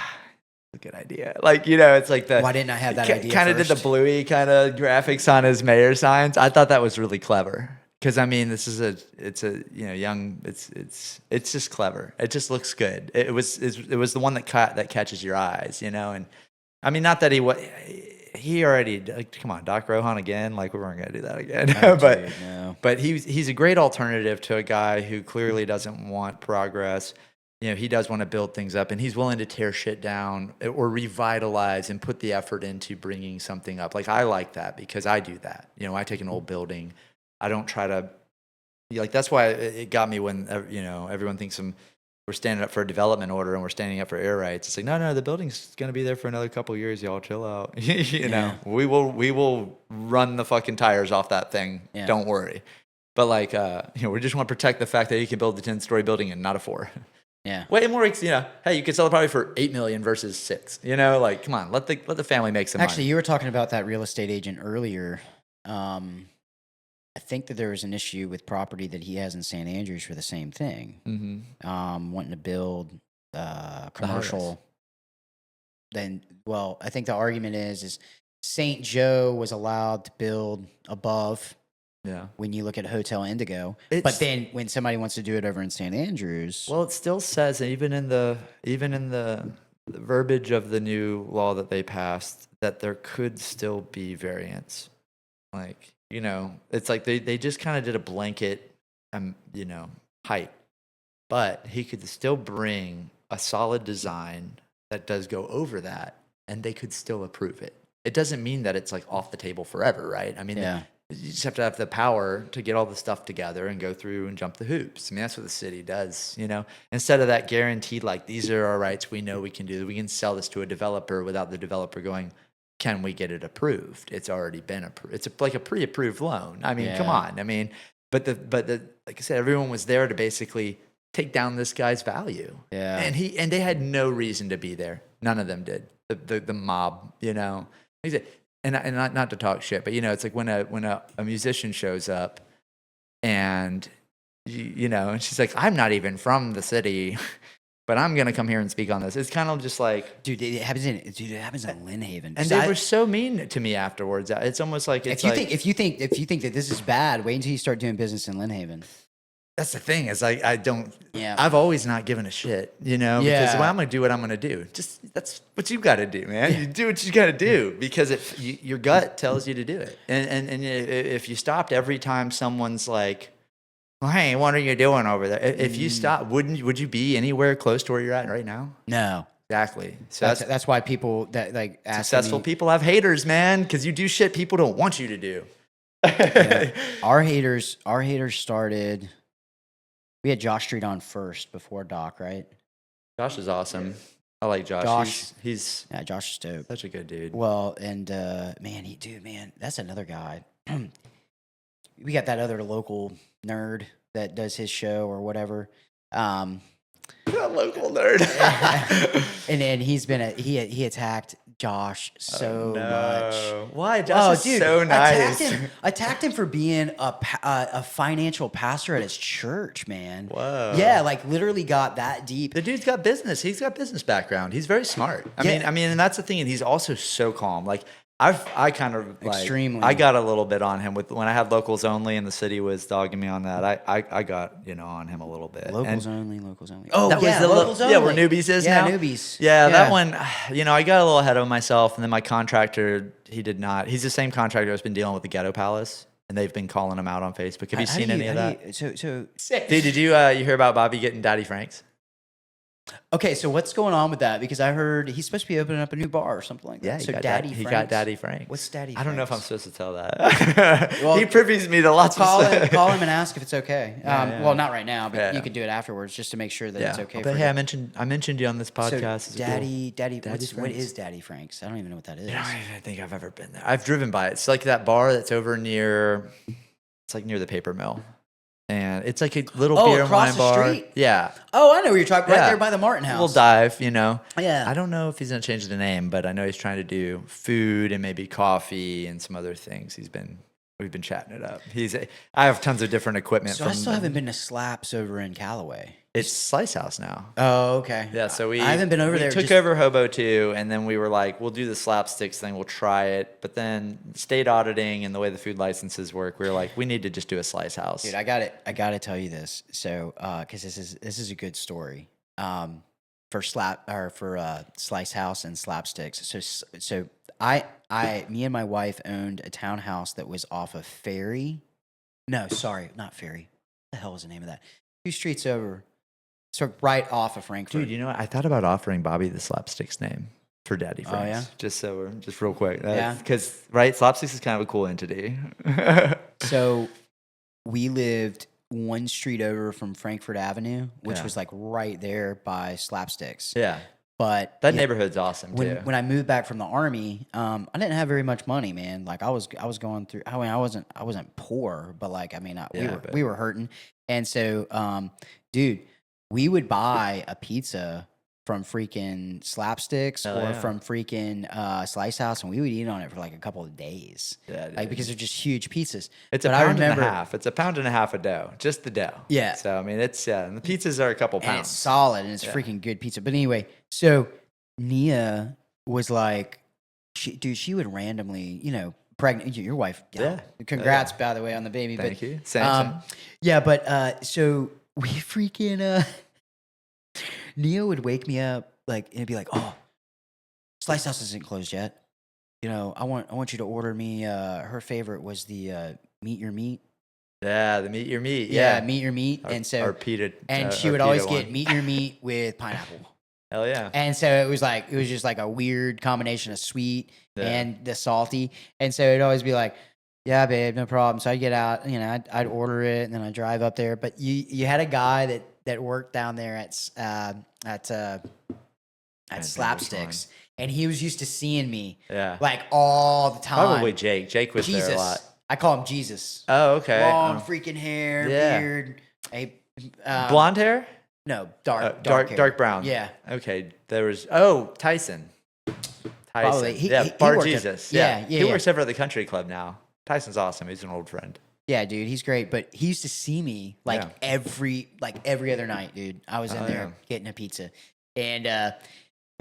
good idea. Like, it's like why didn't I have that idea? Kind of did the bluey kind of graphics on his mayor signs. I thought that was really clever. Because I mean, it's just clever. It just looks good. It was the one that catches your eyes, and I mean, not that he already, like, come on, Doc Rohan again. Like, we weren't gonna do that again. No. But he's a great alternative to a guy who clearly doesn't want progress. He does want to build things up, and he's willing to tear shit down or revitalize and put the effort into bringing something up. Like, I like that because I do that. I take an old building. I don't try to, that's why it got me when, everyone thinks we're standing up for a development order and we're standing up for air rights. It's like, no, the building's going to be there for another couple of years. Y'all chill out. We will run the fucking tires off that thing. Yeah. Don't worry. But we just want to protect the fact that you can build a 10-story building and not a 4. Yeah. Way more, hey, you could sell it probably for $8 million versus $6. Like, come on, let the family make some Actually, money. you were talking about that real estate agent earlier. I think that there was an issue with property that he has in St. Andrews for the same thing. Mm-hmm. Wanting to build commercial. I think the argument is St. Joe was allowed to build above. Yeah. When you look at Hotel Indigo, but then when somebody wants to do it over in St. Andrews, well, it still says, even in the verbiage of the new law that they passed, that there could still be variance. Like, it's like they just kind of did a blanket height, but he could still bring a solid design that does go over that, and they could still approve it. It doesn't mean that it's like off the table forever, right? I mean, Yeah. you just have to have the power to get all the stuff together and go through and jump the hoops. I mean, that's what the city does, Instead of that guaranteed, like, these are our rights, we know we can do, we can sell this to a developer without the developer going, can we get it approved? It's already been approved. It's like a pre-approved loan. I mean, come on. I mean, but the like I said, everyone was there to basically take down this guy's value. Yeah. And they had no reason to be there. None of them did. The mob, Like I said, and not to talk shit, but it's like when a musician shows up and and she's like, I'm not even from the city, but I'm gonna come here and speak on this. It's kind of just like, Dude, it happens in Lynn Haven. and they were so mean to me afterwards. It's almost like if you think that this is bad, wait until you start doing business in Lynn Haven. that's the thing is I don't. Yeah. I've always not given a shit, because Yeah. I'm gonna do what I'm gonna do. Just that's what you got to do, man. You do what you got to do because your gut tells you to do it. And if you stopped every time someone's like, well, hey, what are you doing over there? If you stop, would you be anywhere close to where you're at right now? No. Exactly. So That's why people that like ask successful me, people have haters, man, because you do shit people don't want you to do. our haters started. We had Josh Street on first before Doc, right? Josh is awesome. I like Josh. Josh. He's Yeah, Josh is dope. such a good dude. Well, and man, that's another guy. We got that other local nerd that does his show or whatever. A local nerd. And then he attacked Josh so much. Why? Josh is so nice. Attacked him for being a financial pastor at his church, man. Whoa. Yeah, like literally got that deep. The dude's got business. He's got business background. He's very smart. I Yeah. mean, and that's the thing. And he's also so calm. Like I kind of like, Extremely. I got a little bit on him with when I had locals only, and the city was dogging me on that. I got on him a little bit. Locals And only, locals only. Oh, that was yeah, the locals only. yeah, where newbies is yeah, now. newbies. Yeah, that one. I got a little ahead of myself, and then my contractor, he did not. He's the same contractor that's been dealing with the Ghetto Palace, and they've been calling him out on Facebook. Have you seen any of that? So Dude, did you hear about Bobby getting Daddy Frank's? okay, so what's going on with that? Because I heard he's supposed to be opening up a new bar or something like that. Yeah, so he got Daddy Frank's. What's Daddy I don't know if I'm Frank's? supposed to tell that. Well, he privies me to lots Call of him, stuff. call him and ask if it's okay. Yeah. Well, not right now, but Yeah. you can do it afterwards just to make sure that it's okay. But for hey, him. I mentioned you on this podcast. So Is it cool? Daddy, what Frank's? is Daddy Frank's? I don't even know what that is. I don't even think I've ever been there. I've driven by it. It's like that bar that's over near. It's like near the paper mill, and it's like a little beer and across wine the bar. street? Yeah, Oh, I know what you're talking. Right Yeah. there by the Martin House. we'll dive. Yeah. I don't know if he's gonna change the name, but I know he's trying to do food and maybe coffee and some other things. We've been chatting it up. I have tons of different equipment. So I still haven't been to Slaps over in Callaway. It's Slice House now. Oh, okay. Yeah, so I haven't been over we there. took over Hobo 2, and then we were like, we'll do the slapsticks thing, we'll try it. But then state auditing and the way the food licenses work, we were like, we need to just do a Slice House. Dude, I got to tell you this. So, because this is a good story. For Slice House and Slapsticks. So me and my wife owned a townhouse that was off of Ferry. No, sorry, not Ferry. What the hell was the name of that? 2 streets over. So right off of Frankfurt. Dude, you know what? I thought about offering Bobby the Slapsticks name for Daddy Oh, Frank's. yeah? Just real quick. Yeah. Because, right, Slapsticks is kind of a cool entity. So we lived 1 street over from Frankfurt Avenue, which Yeah. was like right there by Slapsticks. Yeah. But That yeah, neighborhood's awesome, too. when I moved back from the army, I didn't have very much money, man. Like I was going through. I mean, I wasn't poor, but like we were hurting. And so, dude, we would buy a pizza from freaking Slapsticks Hell or yeah. from freaking Slice House, and we would eat on it for like a couple of days. Yeah, Like because they're just huge pizzas. It's a But I pound and a remember- half. It's a pound and a half of dough, just the dough. Yeah. So I mean, and the pizzas are a couple And pounds. it's solid and it's Yeah. freaking good pizza. But anyway, so Nia was like, she would randomly, pregnant. Your wife, Yeah. Congrats, by the way, on the baby. Thank but, you. Same. Yeah, but so we freaking Nia would wake me up like and it'd be like, oh, Slice House isn't closed yet. I want you to order me. Her favorite was the meet your meat. Yeah, the meat your meat. Yeah, Yeah, meet your meat. And so, or pita. and she or would pita always one. get meet your meat with pineapple. Hell yeah. And so it was just like a weird combination of sweet and the salty. And so it'd always be like, yeah, babe, no problem. So I'd get out, I'd order it and then I'd drive up there. But you had a guy that worked down there at Slapsticks, and he was used to seeing me like all the time. Probably Jake. Jake was there a lot. I call him Jesus. Oh, okay. Long freaking hair, beard. Blonde hair? No, dark brown. Yeah. Okay. There was Tyson. Probably. He Bar Jesus. He works over at the country club now. Tyson's awesome. He's an old friend. Yeah, dude, he's great. But he used to see me every other night, dude. I was in there getting a pizza, and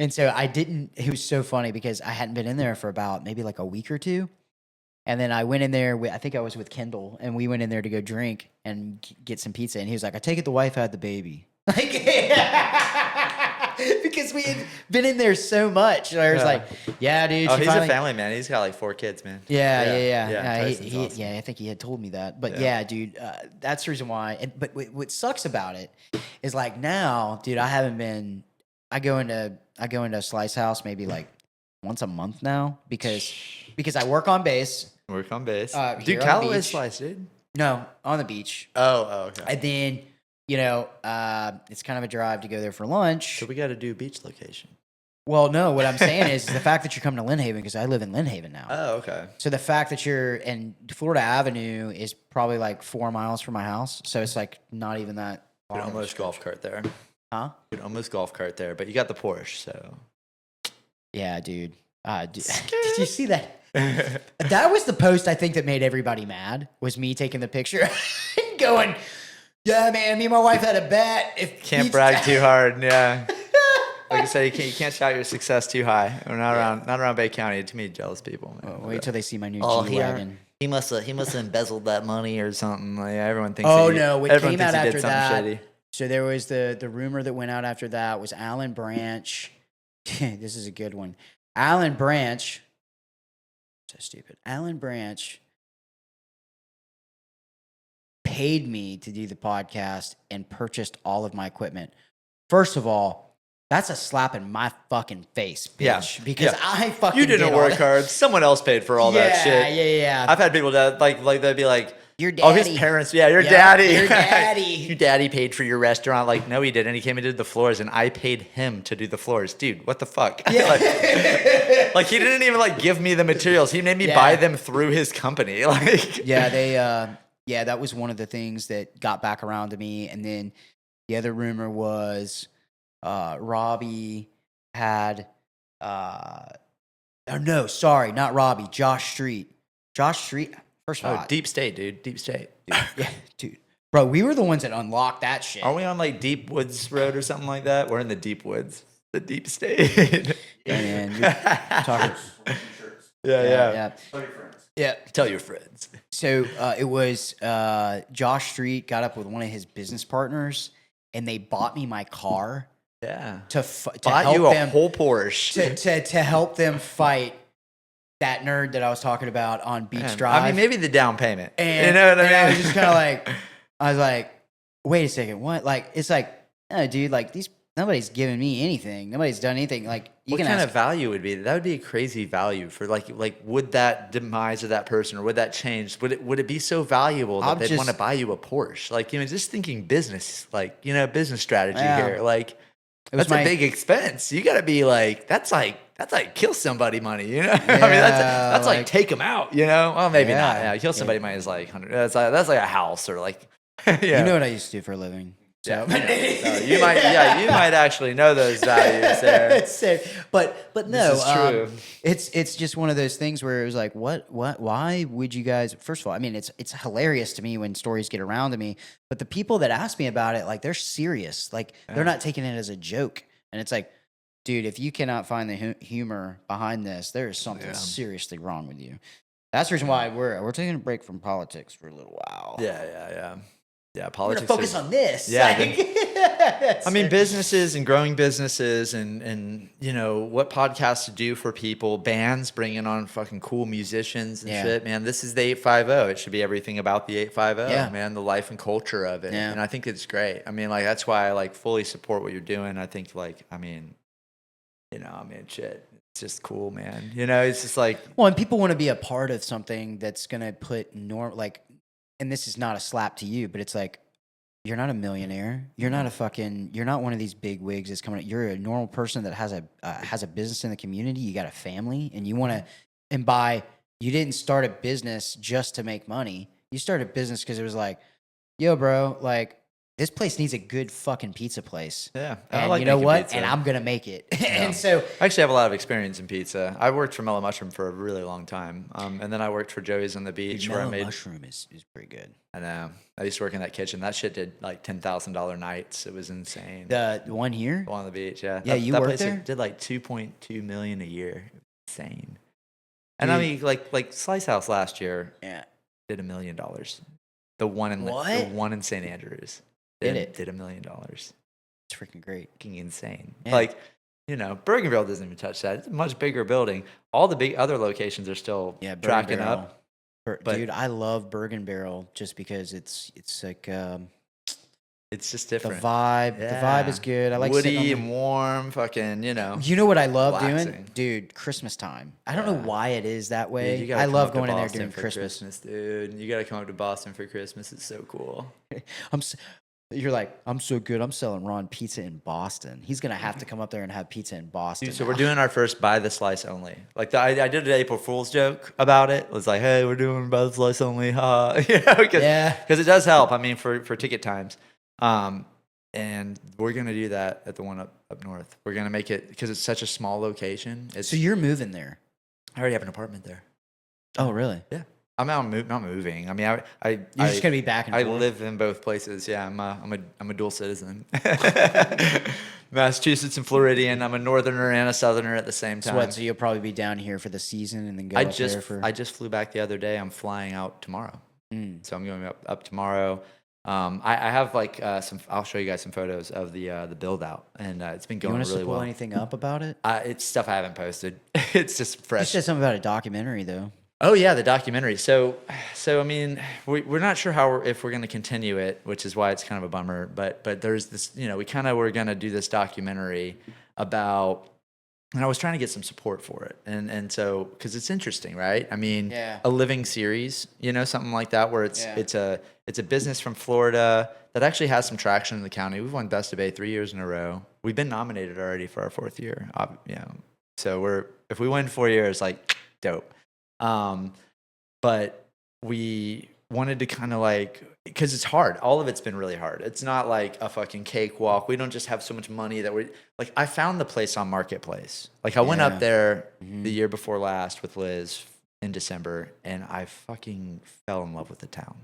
so I didn't. It was so funny because I hadn't been in there for about maybe like a week or two, and then I went in there. I think I was with Kendall, and we went in there to go drink and get some pizza. And he was like, "I take it the wife had the baby." Like, because we had been in there so much. I was like, yeah, dude. Oh, he's a family man. He's got like 4 kids, man. Yeah. Tyson's awesome. I think he had told me that. But yeah, dude, that's the reason why. But what sucks about it is like now, dude, I haven't been. I go into Slice House maybe like once a month now because I work on base. Work on base. here Dude, on the Callaway beach. Slice, dude. No, on the beach. Oh, okay. And then it's kind of a drive to go there for lunch. So we got to do beach location. Well, no, what I'm saying is the fact that you're coming to Lynn Haven, because I live in Lynn Haven now. Oh, okay. So the fact that you're in Florida Avenue is probably like 4 miles from my house. So it's like not even that You long. could almost golf cart there. Huh? You could almost golf cart there, but you got the Porsche, so. Yeah, dude. Did you see that? That was the post I think that made everybody mad, was me taking the picture and going, yeah, man, me and my wife had a bet. If Can't brag too hard, yeah. Like I said, you can't shout your success too high. We're not around Bay County. Too many jealous people. Man. Wait till they see my new G-Wagon. He must have embezzled that money or something. Like, everyone thinks. Oh, he, no, what everyone came thinks out he did after something that? shady. So there was the rumor that went out after that was Alan Branch. This is a good one. Alan Branch. So stupid. Alan Branch paid me to do the podcast and purchased all of my equipment. First of all, that's a slap in my fucking face, bitch. Yeah. Because I fucking You didn't did all work that. hard. Someone else paid for all that shit. Yeah. I've had people that like they'd be like, Your "Oh, his daddy. parents, yeah, your Yep, daddy, your daddy. your daddy paid for your restaurant." Like, no, he didn't. He came and did the floors, and I paid him to do the floors, dude. What the fuck? Yeah. like he didn't even like give me the materials. He made me buy them through his company. Like, Yeah, that was one of the things that got back around to me. And then the other rumor was Robbie had not Robbie, Josh Street. First of all, Deep State, dude. Deep State. yeah, dude. Bro, we were the ones that unlocked that shit. Aren't we on like Deep Woods Road or something like that? We're in the Deep Woods. The Deep State. Yeah, man. You're talking. Yeah. Yeah. Tell your friends. So it was Josh Street got up with one of his business partners, and they bought me my car. Yeah. To Bought help you a them, whole Porsche. to help them fight that nerd that I was talking about on Beach Drive. I mean, maybe the down payment. And, you know what I mean? I was just kind of like, wait a second, what? Like, it's like, no, dude, like nobody's giving me anything. Nobody's done anything. Like, what kind of value would be? That would be a crazy value for like would that demise of that person or would that change? Would it be so valuable that they'd want to buy you a Porsche? Like, just thinking business, like, business strategy here. Like, that's a big expense. You got to be like, that's like kill somebody money, Yeah, I mean, that's like take them out, Well, maybe not. Yeah, kill somebody money is like 100. That's like a house or like. You know what I used to do for a living. So. Yeah, you might actually know those values there. But no, This is true. It's just one of those things where it was like, why would you guys? First of all, I mean, it's hilarious to me when stories get around to me, but the people that ask me about it, like, they're serious, like they're not taking it as a joke, and it's like, dude, if you cannot find the humor behind this, there is something seriously wrong with you. That's the reason why we're taking a break from politics for a little while. Yeah. Yeah, We're politics. gonna focus on this. Yeah, I mean, businesses and growing businesses and you know, what podcasts to do for people, bands bringing on fucking cool musicians and shit, man. This is the 850. It should be everything about the 850, man, the life and culture of it. And I think it's great. I mean, like, that's why I, like, fully support what you're doing. I think, like, I mean, you know, I mean, shit. It's just cool, man. You know, it's just like... Well, and people want to be a part of something that's going to put like, and this is not a slap to you, but it's like, you're not a millionaire. You're not you're not one of these big wigs that's coming. You're a normal person that has a business in the community. You got a family, and you want to, you didn't start a business just to make money. You started a business because it was like, yo, bro, like, this place needs a good fucking pizza place. Yeah. And I like you know making what? pizza. And I'm going to make it. Yeah. And so... I actually have a lot of experience in pizza. I worked for Mellow Mushroom for a really long time. And then I worked for Joey's on the Beach where I made... Mushroom is pretty good. I know. I used to work in that kitchen. That shit did like $10,000 nights. It was insane. The one here? The one on the beach, yeah. Yeah, you that worked place there? did like $2.2 million a year. Insane. And I mean, like Slice House last year did $1 million. The one in St. Andrews did $1 million. It's freaking great. Fucking insane. Yeah. Like, you know, Burgunbarrel doesn't even touch that. It's a much bigger building. All the big other locations are still tracking up. But dude, I love Burgunbarrel just because it's like it's just different. The vibe. Yeah. The vibe is good. I like woody and warm, fucking, you know. You know what I love relaxing. doing? Dude, Christmas time. I don't know why it is that way. Dude, you gotta I come love up to going in there Boston during for Christmas. Dude. You got to come up to Boston for Christmas. It's so cool. You're like, I'm so good. I'm selling Ron pizza in Boston. He's going to have to come up there and have pizza in Boston. Dude, so we're doing our first buy the slice only. Like, I did an April Fool's joke about it. It was like, hey, we're doing buy the slice only. You know, because it does help. I mean, for ticket times. And we're going to do that at the one up north. We're going to make it, because it's such a small location. So you're moving there? I already have an apartment there. Oh, really? Yeah. I'm not moving. I mean, you're just gonna be back and forth. I live in both places. Yeah, I'm a dual citizen. Massachusetts and Floridian. I'm a northerner and a southerner at the same time. So you'll probably be down here for the season and then go up there for... I just flew back the other day. I'm flying out tomorrow. So I'm going up tomorrow. I have like I'll show you guys some photos of the build out, and it's been going really well. You want us to pull anything up about it? It's stuff I haven't posted. It's just fresh. You said something about a documentary though. Oh yeah, the documentary. So I mean, we're not sure if we're going to continue it, which is why it's kind of a bummer. But there's this, you know, we kind of were going to do this documentary about, and I was trying to get some support for it, and so because it's interesting, right? I mean, a living series, you know, something like that, where it's a business from Florida that actually has some traction in the county. We've won Best of Bay 3 years in a row. We've been nominated already for our 4th year. You know, so if we win 4 years, like, dope. But we wanted to kind of like, because it's hard. All of it's been really hard. It's not like a fucking cakewalk. We don't just have so much money that like, I found the place on Marketplace. Like, I went up there the year before last with Liz in December, and I fucking fell in love with the town.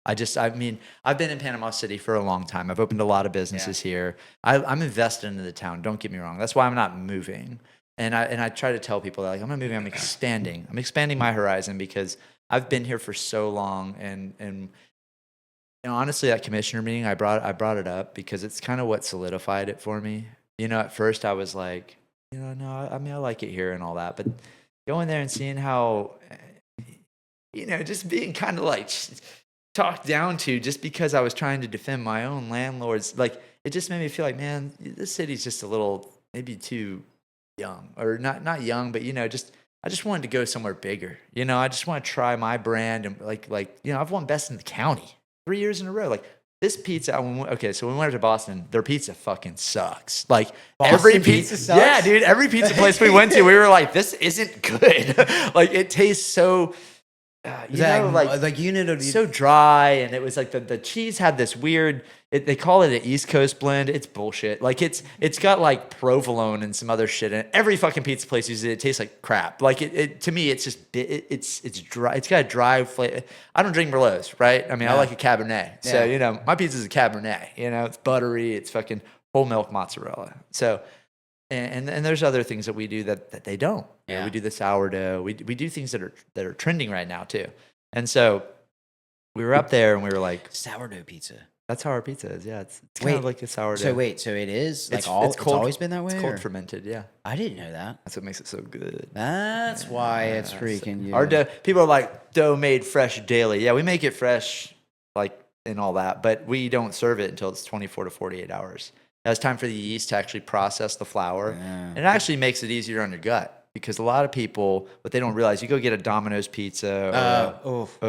I mean, I've been in Panama City for a long time. I've opened a lot of businesses here. I'm invested into the town. Don't get me wrong. That's why I'm not moving. And I try to tell people that, like, I'm not moving, I'm expanding. I'm expanding my horizon because I've been here for so long. And you know, honestly, that commissioner meeting, I brought it up because it's kind of what solidified it for me. You know, at first I was like, you know, no, I mean, I like it here and all that. But going there and seeing how, you know, just being kind of like talked down to just because I was trying to defend my own landlords, like, it just made me feel like, man, this city's just a little, maybe too young, or not young, but, you know, I just wanted to go somewhere bigger. You know, I just want to try my brand, and like, you know, I've won best in the county 3 years in a row. Like, this pizza, so when we went to Boston, their pizza fucking sucks. Like, every pizza sucks? Yeah, dude, every pizza place we went to, we were like, this isn't good. Like, it tastes so, you know, like so dry, and it was like the cheese had this weird, they call it an East Coast blend. It's bullshit. Like, it's got like provolone and some other shit in it. Every fucking pizza place uses it. It tastes like crap. Like, it to me, it's just it's dry. It's got a dry flavor. I don't drink Merlots, right? I mean, I like a Cabernet. So, you know, my pizza is a Cabernet. You know, it's buttery. It's fucking whole milk mozzarella. So, and there's other things that we do that they don't. You know, we do the sourdough. We do things that are trending right now too. And so we were up there and we were like, sourdough pizza. That's how our pizza is. Yeah, it's kind of like a sourdough. So wait, so it is like it's cold, always been that way? It's cold or- fermented. Yeah, I didn't know that. that's what makes it so good. That's why it's freaking Our good. dough. People are like dough made fresh daily. Yeah, we make it fresh, like and all that, but we don't serve it until it's 24 to 48 hours. It's time for the yeast to actually process the flour, and it actually makes it easier on your gut because a lot of people, what they don't realize, you go get a Domino's pizza.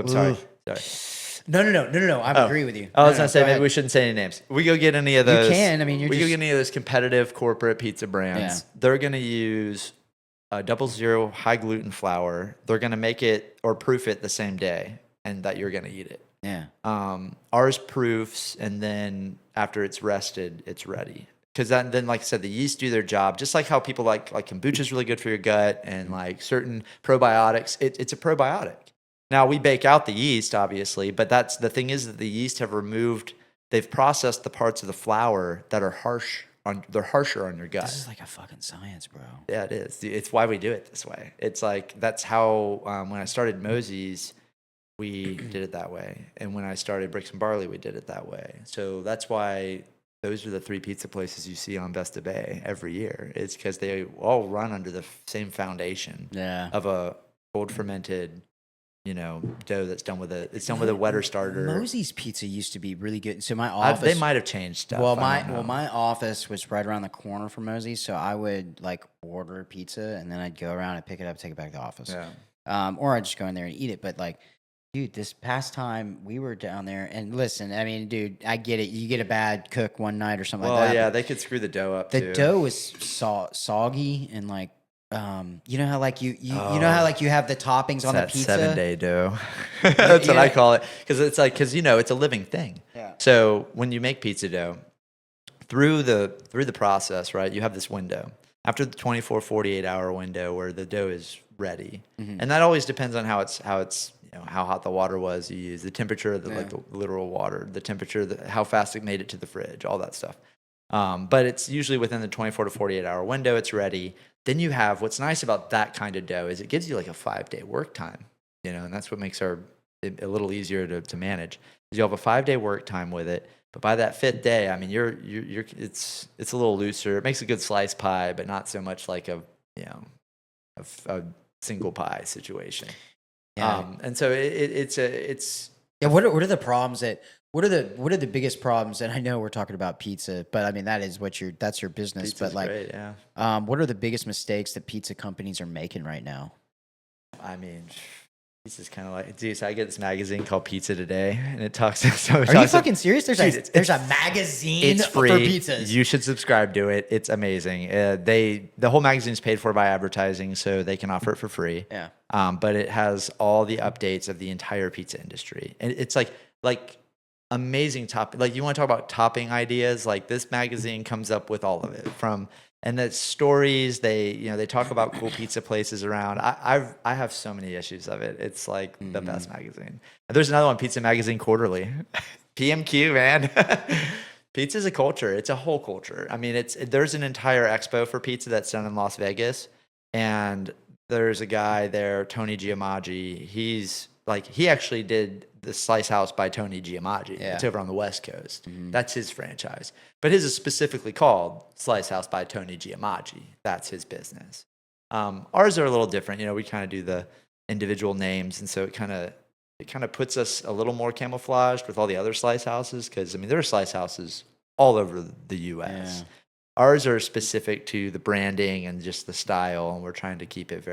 Sorry. No. I agree with you. I was No, gonna say go maybe ahead. we shouldn't say any names. We go get any of those. can, I mean, we go get any of those competitive corporate pizza brands. Yeah. They're gonna use a 00 high gluten flour. They're gonna make it or proof it the same day, and that you're gonna eat it. Yeah. Ours proofs, and then after it's rested, it's ready. Because then, like I said, the yeast do their job. Just like how people like kombucha is really good for your gut, and like certain probiotics, it's a probiotic. Now we bake out the yeast, obviously, but that's the thing is that the yeast they've processed the parts of the flour that are they're harsher on your gut. This is like a fucking science, bro. Yeah, it is. It's why we do it this way. It's like that's how when I started Mosey's, we did it that way, and when I started Bricks and Barley, we did it that way. So that's why those are the 3 pizza places you see on Best of Bay every year. It's because they all run under the same foundation of a cold fermented, dough that's done with a wetter starter. Mosey's Pizza used to be really good. So my office, They might have changed stuff. Well, my office was right around the corner from Mosey's, so I would like order pizza and then I'd go around and pick it up, take it back to the office. Yeah. Or I'd just go in there and eat it. But like, dude, this past time we were down there, and listen, I mean, dude, I get it. You get a bad cook one night or something like that. Well, yeah, they could screw the dough up The too. dough was soggy and like. You know how like you know how like you have the toppings on the that pizza. 7-day dough. That's what I call it, because it's like it's a living thing. Yeah. So when you make pizza dough, through the process, right, you have this window after the 24, 48 hour window where the dough is ready, and that always depends on how it's how hot the water was you use, the temperature of the literal water, the temperature, how fast it made it to the fridge, all that stuff. But it's usually within the 24 to 48 hour window. It's ready. Then you have what's nice about that kind of dough is it gives you like a 5-day work time, and that's what makes it a little easier to manage. You'll have a 5-day work time with it, but by that 5th day, I mean it's a little looser. It makes a good slice pie, but not so much like a single pie situation. Yeah. And so it's Yeah, what are the problems what are the biggest problems? And I know we're talking about pizza, but I mean that's your business. Pizza's but like, great, yeah. what are the biggest mistakes that pizza companies are making right now? I mean, pizza's kind of like, dude. So I get this magazine called Pizza Today, and it talks. Are you fucking serious? There's a magazine It's free. for pizzas. You should subscribe to it. It's amazing. The whole magazine is paid for by advertising, so they can offer it for free. Yeah. But it has all the updates of the entire pizza industry, and it's like amazing topic. Like you want to talk about topping ideas? Like this magazine comes up with all of it and the stories. They talk about cool pizza places around. I have so many issues of it. It's like the best magazine. And there's another one, Pizza Magazine Quarterly, PMQ, man. Pizza is a culture. It's a whole culture. I mean, there's an entire expo for pizza that's done in Las Vegas, and there's a guy there, Tony Giamaggi. He actually did the Slice House by Tony Giamaggi. Yeah. It's over on the West Coast. That's his franchise. But his is specifically called Slice House by Tony Giamaggi. That's his business. Ours are a little different. We kind of do the individual names, and so it kind of puts us a little more camouflaged with all the other slice houses, because I mean there are slice houses all over the U.S. Yeah. Ours are specific to the branding and just the style, and we're trying to keep it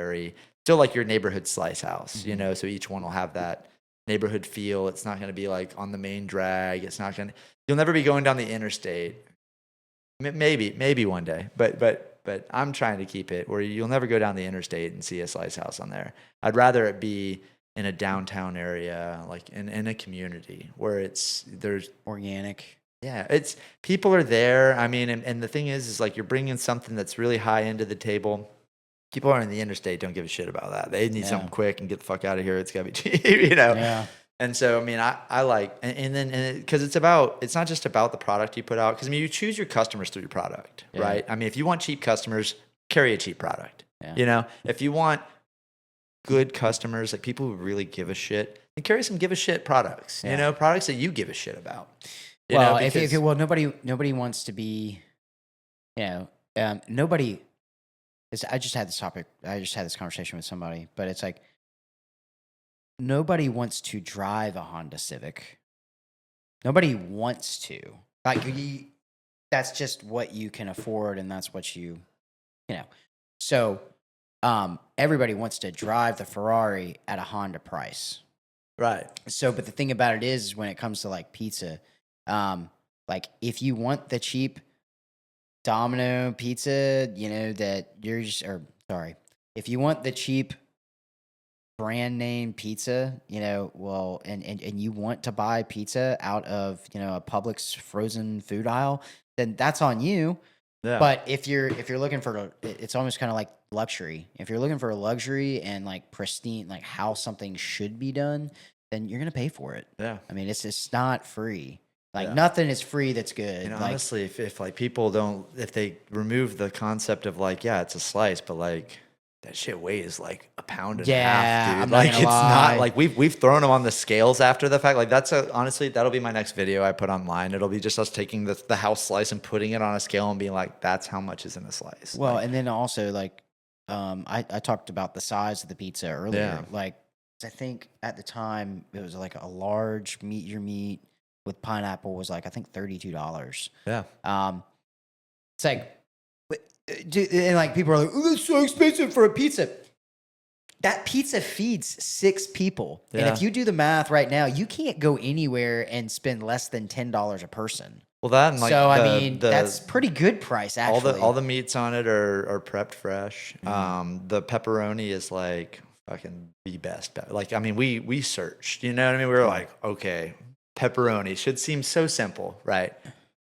still like your neighborhood slice house, so each one will have that neighborhood feel. It's not going to be like on the main drag. You'll never be going down the interstate. Maybe one day, but I'm trying to keep it where you'll never go down the interstate and see a slice house on there. I'd rather it be in a downtown area, like in a community where there's Organic. Yeah, people are there. I mean, and the thing is like you're bringing something that's really high end to the table. People on the interstate don't give a shit about that. They need something quick and get the fuck out of here. It's gotta be cheap, Yeah. And so, I mean, I like, because it's not just about the product you put out. Because I mean, you choose your customers through your product, right? I mean, if you want cheap customers, carry a cheap product. Yeah. If you want good customers, like people who really give a shit, then carry some give a shit products. Products that you give a shit about. You well, know, because well, nobody wants to be, you know, nobody. I just had this topic. I just had this conversation with somebody, but it's like nobody wants to drive a Honda Civic. Nobody wants to. Like, that's just what you can afford, and that's what you know. So, everybody wants to drive the Ferrari at a Honda price. right. So, but the thing about it is when it comes to like pizza, like if you want the cheap Domino pizza, you know, that if you want the cheap brand name pizza, you know, well, and you want to buy pizza out of, you know, a Publix frozen food aisle, then that's on you. Yeah. But if you're looking for, it's almost kind of like luxury. If you're looking for a luxury and like pristine, like how something should be done, then you're gonna pay for it. Yeah. I mean, it's just not free. Like Yeah. nothing is free that's good. And Like, honestly, if like people don't, if they remove the concept of like, yeah, it's a slice, but like that shit weighs like a pound and a half, Yeah, dude. I'm not Like gonna it's lie. not like we've thrown them on the scales after the fact. Like honestly, that'll be my next video I put online. It'll be just us taking the house slice and putting it on a scale and being like, that's how much is in a slice. well, Like, and then also like, I talked about the size of the pizza earlier. Yeah. Like, I think at the time it was like a large your meat with pineapple was like I think $32. yeah. It's like, dude, and like people are like, oh, that's so expensive for a pizza. That pizza feeds 6 people, and Yeah. if you do the math right now, you can't go anywhere and spend less than $10 a person. Well, that and like So I the- mean, the- that's pretty good price actually. all the meats on it are prepped fresh. Mm-hmm. The pepperoni is like fucking the best. Like, I mean, we searched, you know what I mean? We were like, okay, pepperoni should seem so simple, right?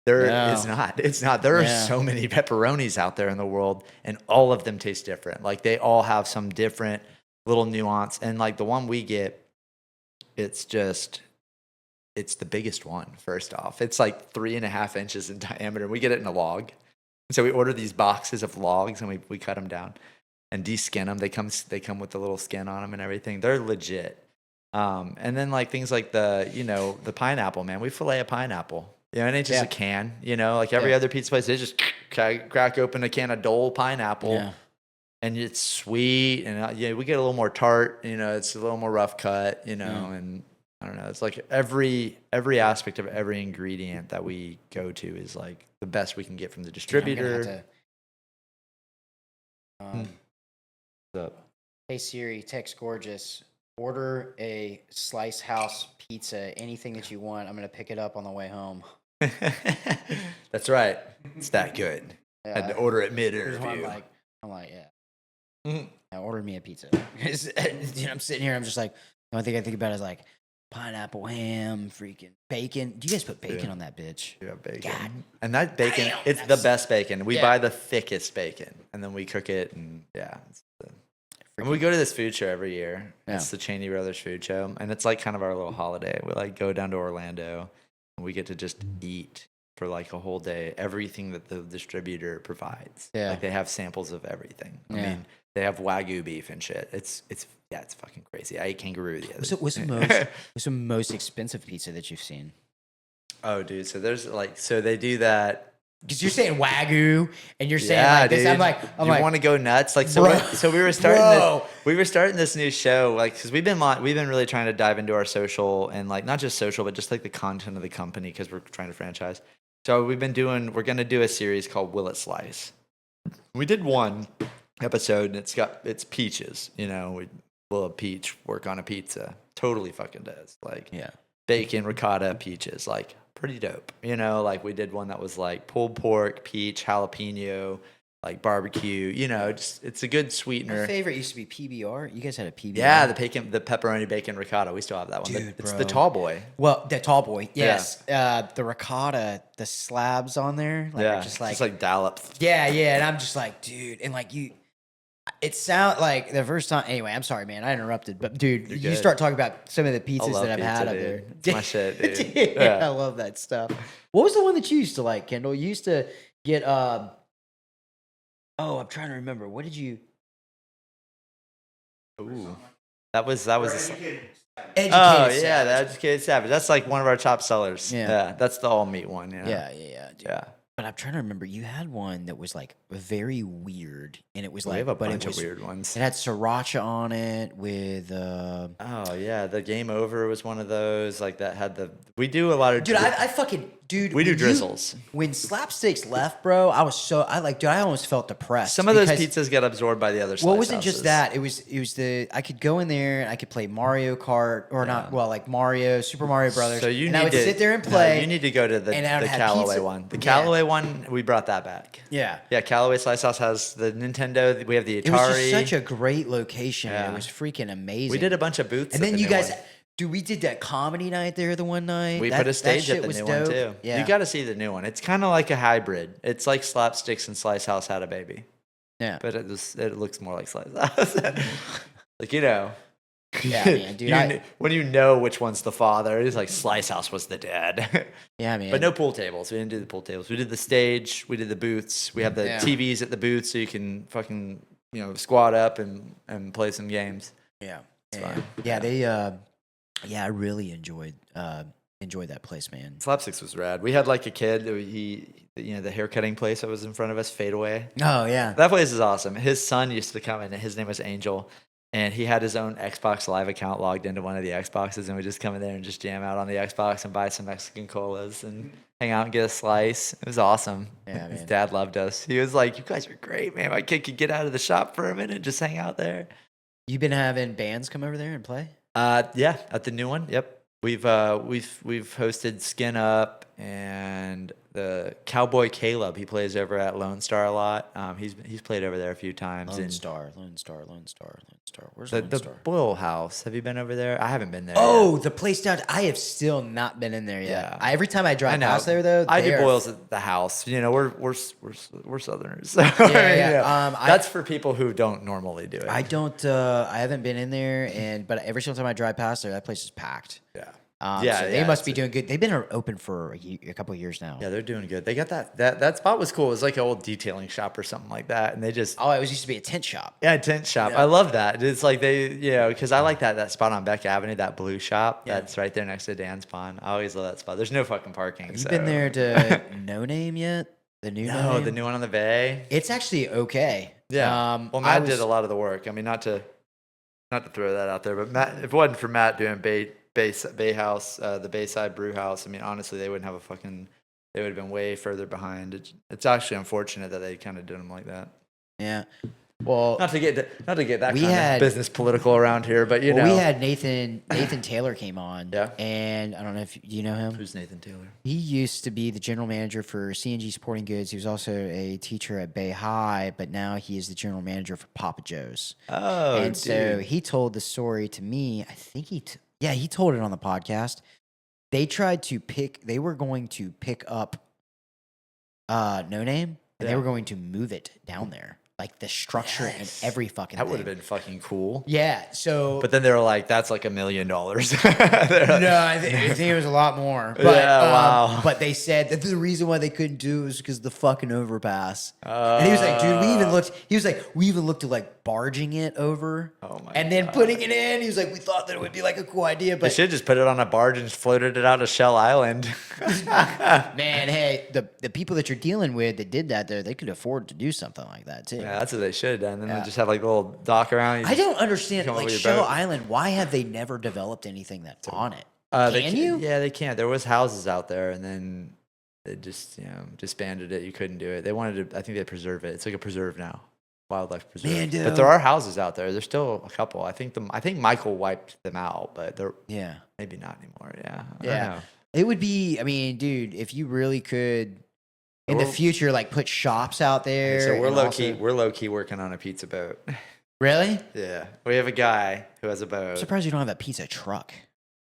There is No. not. It's not. There are Yeah. so many pepperonis out there in the world, and all of them taste different. Like they all have some different little nuance. And like the one we get, it's the biggest one. First off, it's like 3.5 inches in diameter. We get it in a log, so we order these boxes of logs and we cut them down and de-skin them. They come with the little skin on them and everything. They're legit. And then like things like the pineapple, man. We fillet a pineapple. You know, it ain't just a can. You know, like every other pizza place, they just crack open a can of Dole pineapple. Yeah. And it's sweet, and we get a little more tart. You know, it's a little more rough cut. You know, and I don't know. It's like every aspect of every ingredient that we go to is like the best we can get from the distributor. Hey Siri, text Gorgeous. Order a Slice House pizza. Anything that you want. I'm gonna pick it up on the way home. That's right. It's that good. Yeah. Had to order it Here's what mid-interview. I'm like, yeah. Mhm. Now order me a pizza. You know, I'm sitting here. I'm just like, the only thing I think about is like pineapple, ham, freaking bacon. Do you guys put bacon on that bitch? Yeah, bacon. God. And that bacon, Damn, it's the that's- best bacon. We Yeah. buy the thickest bacon, and then we cook it, and and we go to this food show every year. Yeah. It's the Cheney Brothers Food Show, and it's like kind of our little holiday. We like go down to Orlando, and we get to just eat for like a whole day everything that the distributor provides. Yeah. Like they have samples of everything. I Yeah. mean, they have Wagyu beef and shit. It's fucking crazy. I ate kangaroo the other What's the most expensive pizza that you've seen? Oh, dude. So there's like, so they do that. Because you're saying Wagyu and you're saying Yeah, like this. dude. I'm you like, want to go nuts? Like, so, Bro. so we were starting Bro. this new show, like, because we've been really trying to dive into our social and like not just social, but just like the content of the company because we're trying to franchise. So we're going to do a series called Will It Slice. We did one episode and it's peaches. You know, will a peach work on a pizza? Totally fucking does. Like, yeah. bacon, ricotta, peaches, like pretty dope. You know, like we did one that was like pulled pork, peach, jalapeno, like barbecue. You know, just it's a good My sweetener. favorite used to be PBR. You guys had a PBR. Yeah, the pepperoni bacon ricotta. We still have that one. Dude, It's bro. the tall boy. Well, the tall boy. Yes. The ricotta, the slabs on there. Like, are just like dollop. yeah. And I'm just like, dude. And like it sound like the first time. Anyway, I'm sorry, man. I interrupted. But dude, You're you good. start talking about some of the pizzas love that I've pizza, had up dude. there. It's my shit, dude. Yeah, Yeah. I love that stuff. What was the one that you used to like, Kendall? You used to get oh, I'm trying to remember. What did you? Ooh, that was. Educated Oh yeah, Savage. the Educated Savage. That's like one of our top sellers. Yeah. That's the all meat one. You know? Yeah, dude. Yeah. But I'm trying to remember. You had one that was like very weird, and it was We like, have a but bunch it was of weird ones. It had sriracha on it with. Oh yeah, the Game Over was one of those. Like that had the. We do a lot of. Dude, I fucking dude. We do when drizzles. When Slapsticks left, bro, I was so dude, I almost felt depressed. Some of those because- pizzas get absorbed by the other. Well, it slice wasn't just houses. that. It was the I could go in there and I could play Mario Kart or not. Well, like Mario, Super Mario Brothers. So you and need I would to sit there and no, play. you need to go to the and I would have Callaway pizza. one. The Yeah. Callaway one, we brought that back. Yeah. Yeah, Callaway Slice House has the Nintendo. We have the Atari. It was just such a great location. Yeah. It was freaking amazing. We did a bunch of booths. And at then the you new guys, one. dude, we did that comedy night there the one night. We That- put a that stage shit at the was new one dope. too. Yeah. You got to see the new one. It's kind of like a hybrid. It's like Slapsticks and Slice House had a baby, Yeah. but it looks more like Slice House. Like Yeah, man, dude, when you know which one's the father, it's like Slice House was the dad. Yeah, man. But no pool tables. We didn't do the pool tables. We did the stage. We did the booths. We have the Yeah. TVs at the booths, so you can fucking squat up and play some games. Yeah. It's Yeah. fine. Yeah, they I really enjoyed that place, man. Slapsticks was rad. We had like a kid. The haircutting place that was in front of us, Fade Away. Oh, yeah. That place is awesome. His son used to come in. His name was Angel, and he had his own Xbox Live account logged into one of the Xboxes, and we just come in there and just jam out on the Xbox and buy some Mexican colas and hang out and get a slice. It was awesome. Yeah, His man. dad loved us. He was like, "You guys are great, man. My kid could get out of the shop for a minute and just hang out there." You've been having bands come over there and play? Yeah, at the new one. Yep. We've hosted Skin Up and the Cowboy Caleb. He plays over at Lone Star a lot. He's played over there a few times. Lone and Star. Where's the Lone Star? Boyle House. Have you been over there? I haven't been there. Oh, yet. the place down. I have still not been in there yet. Yeah. Every time I I drive know. past there, though, I do they are- Boyles at the house. We're Southerners. So, yeah. That's for people who don't normally do it. I don't. I haven't been in there, but every single time I drive past there, that place is packed. yeah. So they must be doing good. They've been open for a couple of years now. Yeah, they're doing good. They got that spot was cool. It was like an old detailing shop or something like that, and they just Oh, it used to be a tent shop. yeah, tent shop. Yeah. I love that. It's like because I like that spot on Beck Avenue, that blue shop that's right there next to Dan's Pond. I always love that spot. There's no fucking parking. Have you been there to No Name yet? The new No No, Name? the new one on the bay. It's actually okay. Yeah. Well, Matt did a lot of the work. I mean, not to throw that out there, but Matt, if it wasn't for Matt doing Bay House, the Bayside Brew House, I mean, honestly, they wouldn't have they would have been way further behind. It's actually unfortunate that they kind of did them like that. Yeah. Well, Not to get that We kind had- of business political around here, but we had Nathan Taylor came on. Yeah. And I don't know if you know him. Who's Nathan Taylor? He used to be the general manager for C&G Sporting Goods. He was also a teacher at Bay High, but now he is the general manager for Papa Joe's. Oh, And so dude. he told the story to me. I think he told it on the podcast. They were going to pick up No Name, and they Yeah. were going to move it down there. Like the structure Yes. and every fucking That thing. would have been fucking cool. Yeah, so But then they were like, "That's like $1 million." no, I think it was a lot more. But, Yeah, wow. But they said that the reason why they couldn't do it was because of the fucking overpass. And he was like, dude, we even looked at like barging it over. Oh my and then putting it in. He was like, we thought that it would be like a cool idea, They but should just put it on a barge and floated it out to Shell Island. man, hey, the people that you're dealing with that did that there, they could afford to do something like that too. Yeah, that's what they should have done. Then Yeah. they just have like a little dock around. I don't understand, come like over your Shell boat. Island, why have they never developed anything that's on it? They Can you? Yeah, they can. There was houses out there, and then they just disbanded it. You couldn't do it. They wanted to. I think they preserve it. It's like a preserve now, wildlife preserve. Man, but dude. there are houses out there. There's still a couple. I think Michael wiped them out, but they're Yeah. maybe not anymore. Yeah. I don't Yeah. know. It would be, I mean, dude, if you really could in the Well- future, like put shops out there. So we're and low key. also- We're low key working on a pizza boat. Really? Yeah, we have a guy who has a I'm boat. surprised you don't have a pizza truck.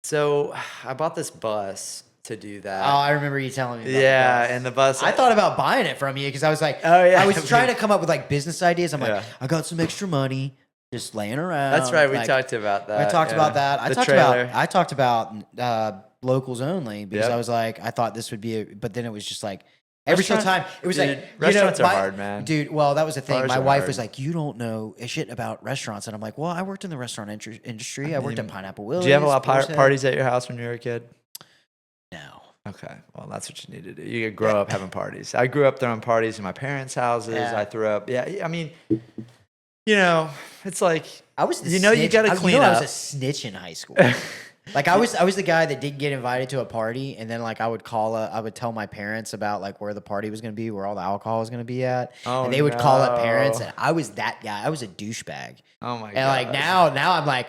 So I bought this bus to do Oh, that. I remember you telling me about yeah, the bus. and the bus. I thought about buying it from you because I was like, Oh, yeah. I was trying to come up with like business ideas. I'm Yeah. like, I got some extra money just laying around. That's right. We Like, talked about that. I talked yeah. about that. I The talked trailer. about locals only because Yep. I was like, I thought this would be but then it was just like, Every single time, it was Dude, like restaurants are hard, man. Dude, well, that was the thing. Bars My are wife was hard. like, "You don't know shit about restaurants," and I'm like, "Well, I worked in the restaurant industry. I worked at Pineapple Willie's." Do you have a lot Boar's of Head." parties at your house when you were a kid? No. Okay, well, that's what you need to do. You could grow up having parties. I grew up throwing parties in my parents' houses. Yeah. I threw up. Yeah, I mean, it's like I was the you snitch. got to clean I up. was a snitch in high school. Like I was the guy that didn't get invited to a party, and then like I would tell my parents about like where the party was going to be, where all the alcohol was going to be at, Oh, and they would call up parents, no. and I was that guy. I was a douchebag. Oh my And god! like now I'm like,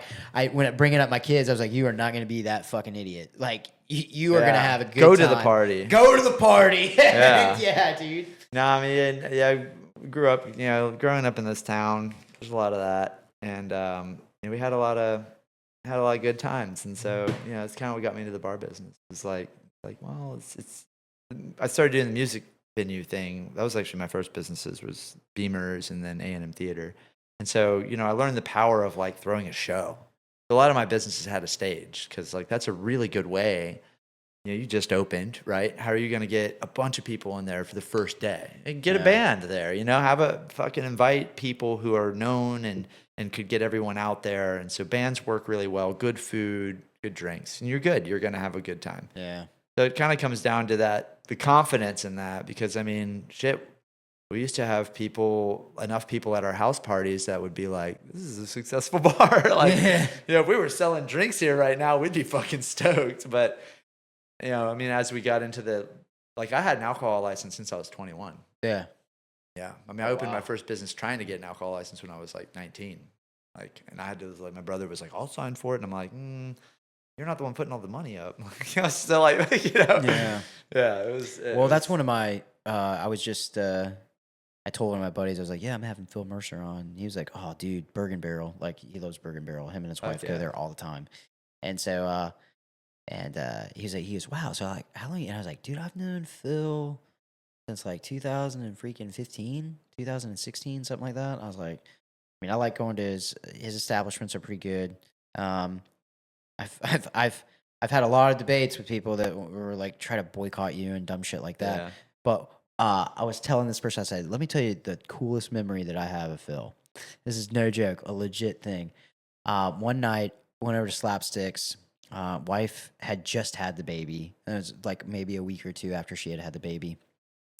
when I'm bringing up my kids, I was like, you are not going to be that fucking idiot. Like you are going to have a good Go time. to the party. Go to the party. Yeah. Yeah, dude. No, I mean, I grew up. Growing up in this town, there's a lot of that, and we had a lot of good times, and so it's kind of what got me into the bar business. It's like well, it's. I started doing the music venue thing. That was actually my first businesses was Beamers and then A&M Theater, and so I learned the power of like throwing a show. A lot of my businesses had a stage because like that's a really good way. You just opened, right? How are you going to get a bunch of people in there for the first day and get a band there? Have a fucking invite people who are known and could get everyone out there. And so bands work really well. Good food, good drinks, and you're good. You're going to have a good time. Yeah. So it kind of comes down to the confidence in that, because I mean, shit. We used to have enough people at our house parties that would be like, "This is a successful bar." Like, if we were selling drinks here right now, we'd be fucking stoked. But I mean, as we got into I had an alcohol license since I was 21. Yeah. Yeah. I mean, I opened my first business trying to get an alcohol license when I was like 19. And I had to, my brother was like, "I'll sign for it." And I'm like, "You're not the one putting all the money up." So Yeah. Yeah. It was. Well, that's one of my, I was just, I told one of my buddies, I was like, "Yeah, I'm having Phill Mercer on." He was like, "Oh, dude, Burgunbarrel. Like, he loves Burgunbarrel. Him and his wife go there all the time." And so, he goes, "Wow." So like, how long? And I was like, "Dude, I've known Phill since like 2015, 2016, something like that." I was like, I mean, I like going to his establishments are pretty good. I've had a lot of debates with people that were like try to boycott you and dumb shit like that. Yeah. But I was telling this person, I said, "Let me tell you the coolest memory that I have of Phill. This is no joke, a legit thing." One night, went over to Slapsticks. Wife had just had the baby. It was like maybe a week or two after she had had the baby.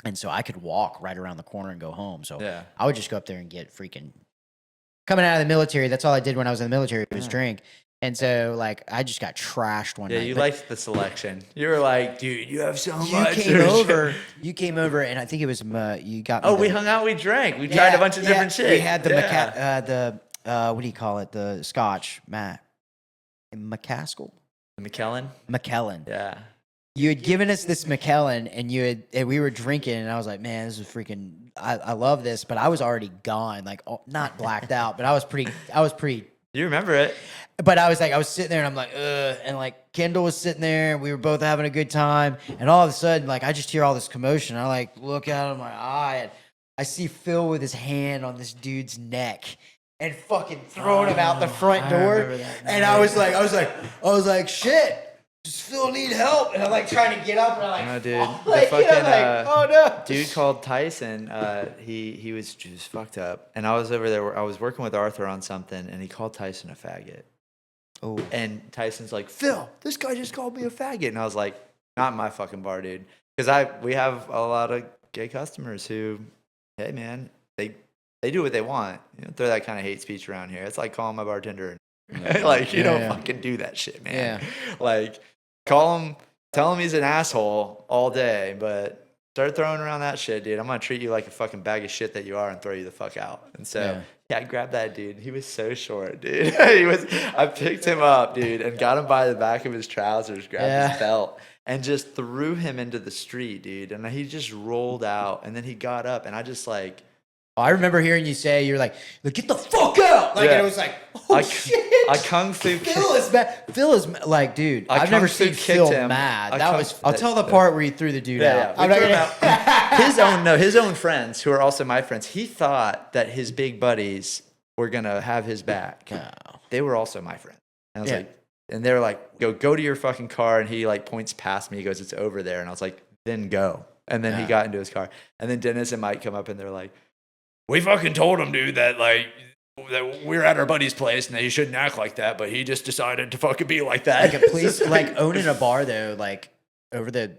And so I could walk right around the corner and go home. So I would just go up there and get freaking coming out of the military. That's all I did when I was in the military was drink. And so, like, I just got trashed one night. Yeah, you liked the selection. You were like, "Dude, you have so much." You came over, and I think it was you got. Me we hung out, we drank, we tried a bunch of different shit. We had the what do you call it? The Scotch, McCaskill, McKellen. Yeah. You had given us this McKellen, and we were drinking, and I was like, "Man, this is freaking. I love this," but I was already gone, like not blacked out, but I was pretty. You remember it? But I was sitting there and I'm like, ugh. And like Kendall was sitting there and we were both having a good time. And all of a sudden, like I just hear all this commotion. I like look out of my eye and I see Phill with his hand on this dude's neck and fucking throwing him out the front door. And I was like, shit. Does Phill need help? And I'm like trying to get up and I'm like, No, dude. like, The fucking oh no. dude called Tyson. He was just fucked up. And I was over there. I was working with Arthur on something, and he called Tyson a faggot. Oh. And Tyson's like, "Phill, this guy just called me a faggot." And I was like, "Not in my fucking bar, dude." Because we have a lot of gay customers who, hey man, they do what they want. Throw that kind of hate speech around here. It's like calling my bartender. Like you don't fucking do that shit, man. Yeah. Like call him, tell him he's an asshole all day, but start throwing around that shit, dude. I'm gonna treat you like a fucking bag of shit that you are and throw you the fuck out. And so I grabbed that dude. He was so short, dude. I picked him up, dude, and got him by the back of his trousers, grabbed his belt, and just threw him into the street, dude. And he just rolled out, and then he got up, and I just like. I remember hearing you say, you're like, "Get the fuck out!" Like, and it was like, "Oh shit!" I kung fu. Phill is mad. Phill is like, dude. I've never seen Phill mad. I'll tell the part where he threw the dude out. I'm not gonna. His own friends, who are also my friends. He thought that his big buddies were gonna have his back. No. They were also my friends. And I was like, and they were like, go to your fucking car. And he like points past me. He goes, "It's over there." And I was like, "Then go." And then he got into his car. And then Dennis and Mike come up and they're like, we fucking told him, dude, that we're at our buddy's place and that he shouldn't act like that, but he just decided to fucking be like that. Like a police, like owning a bar though, like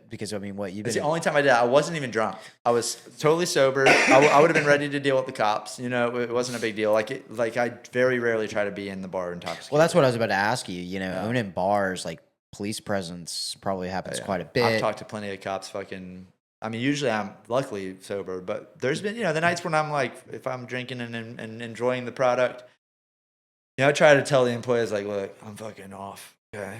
because I mean, what you've been. It's the only time I did that. I wasn't even drunk. I was totally sober. I would have been ready to deal with the cops. You know, it wasn't a big deal. Like I very rarely try to be in the bar intoxicated. Well, that's what I was about to ask you. You know, owning bars, like police presence probably happens quite a bit. I've talked to plenty of cops. I mean, usually I'm luckily sober, but there's been, the nights when I'm like, if I'm drinking and enjoying the product, I try to tell the employees, like, look, I'm fucking off. Okay.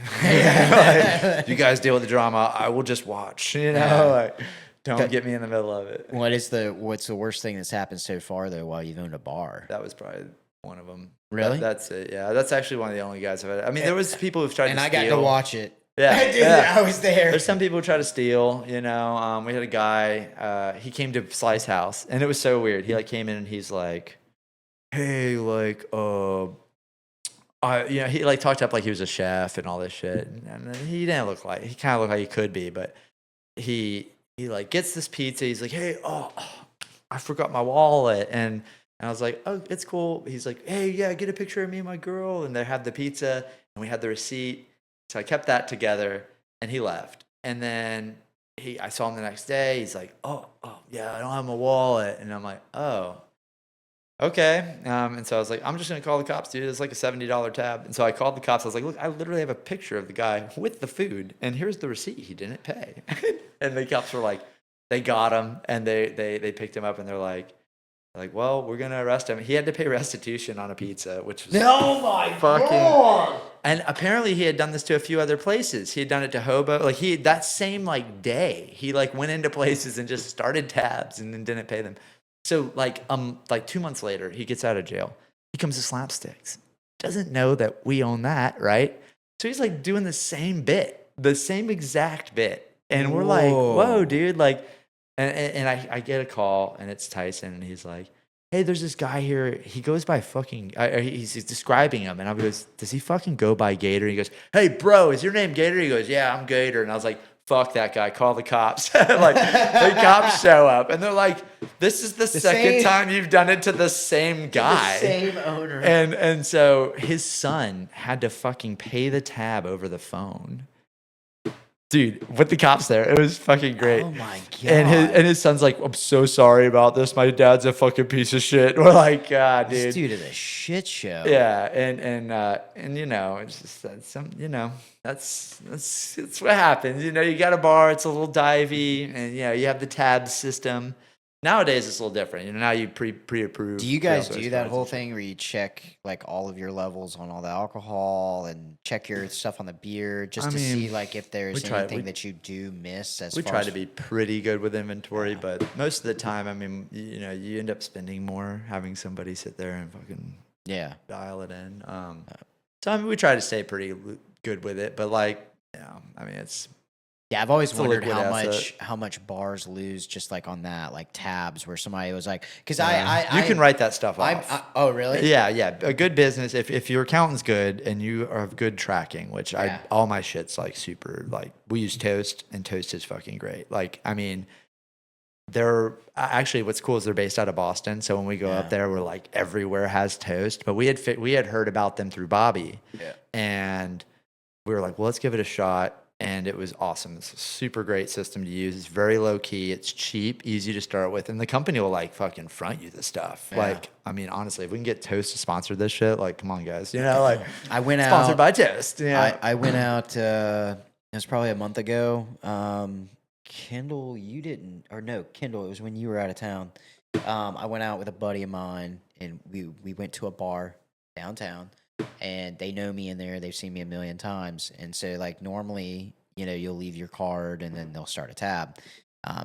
Like, you guys deal with the drama. I will just watch, like, don't get me in the middle of it. What's the worst thing that's happened so far though while you've owned a bar? That was probably one of them. Really? That's it. Yeah. That's actually one of the only guys I've had. I mean, there was people who've tried to steal. And I got to watch it. Yeah, Dude, I was there. There's some people who try to steal, we had a guy, he came to Slice House, and it was so weird. He, came in, and he's like, hey, he, talked up like he was a chef and all this shit, and he kind of looked like he could be, but he gets this pizza, he's like, hey, I forgot my wallet, and I was like, oh, it's cool. He's like, hey, yeah, get a picture of me and my girl, and they had the pizza, and we had the receipt. So I kept that together, and he left. And then I saw him the next day. He's like, oh, yeah, I don't have my wallet. And I'm like, oh, okay. And so I was like, I'm just going to call the cops, dude. It's like a $70 tab. And so I called the cops. I was like, look, I literally have a picture of the guy with the food, and here's the receipt. He didn't pay. And the cops were like, they got him, and they picked him up, and they're like, well, we're going to arrest him. He had to pay restitution on a pizza, which was oh my God. And apparently he had done this to a few other places. He had done it to Hobo. That same day, he went into places and just started tabs and then didn't pay them. So 2 months later, he gets out of jail. He comes to Slapsticks. Doesn't know that we own that, right? So he's doing the same bit, the same exact bit. And we're like, whoa, dude, and I get a call, and it's Tyson, and he's like, hey, there's this guy here. He goes by he's describing him. And I goes, does he fucking go by Gator? He goes, hey, bro, is your name Gator? He goes, yeah, I'm Gator. And I was like, fuck that guy. Call the cops. The cops show up, and they're like, this is the second time you've done it to the same guy. The same owner. And so his son had to fucking pay the tab over the phone. Dude, with the cops there, it was fucking great. Oh my God. And his son's like, I'm so sorry about this. My dad's a fucking piece of shit. We're like, God, dude. This dude is a shit show. Yeah, and it's just that's what happens. You got a bar, it's a little divey, and you have the tab system. Nowadays, it's a little different. Now you pre-approve. Do you guys do that whole thing where you check all of your levels on all the alcohol and check your stuff on the beer just to see if there's anything that you do miss? We try to be pretty good with inventory, but most of the time, I mean, you end up spending more having somebody sit there and fucking dial it in. So I mean, we try to stay pretty good with it, but I mean, it's. Yeah, I've always wondered how much bars lose just on that, tabs where somebody was because you can write that stuff off. Oh, really? Yeah. A good business, if your accountant's good and you have good tracking, which all my shit's super, we use Toast, and Toast is fucking great. I mean, they're actually, what's cool is they're based out of Boston. So when we go up there, we're everywhere has Toast, but we had heard about them through Bobby, and we were like, well, let's give it a shot. And it was awesome. It's a super great system to use. It's very low key. It's cheap, easy to start with. And the company will fucking front you the stuff. Yeah. I mean, honestly, if we can get Toast to sponsor this shit, come on, guys. I went out. Sponsored by Toast. Yeah. I went out, it was probably a month ago. Kendall, you didn't, or no, Kendall, it was when you were out of town. I went out with a buddy of mine, and we went to a bar downtown. And they know me in there. They've seen me a million times. And so, normally, you'll leave your card and then they'll start a tab.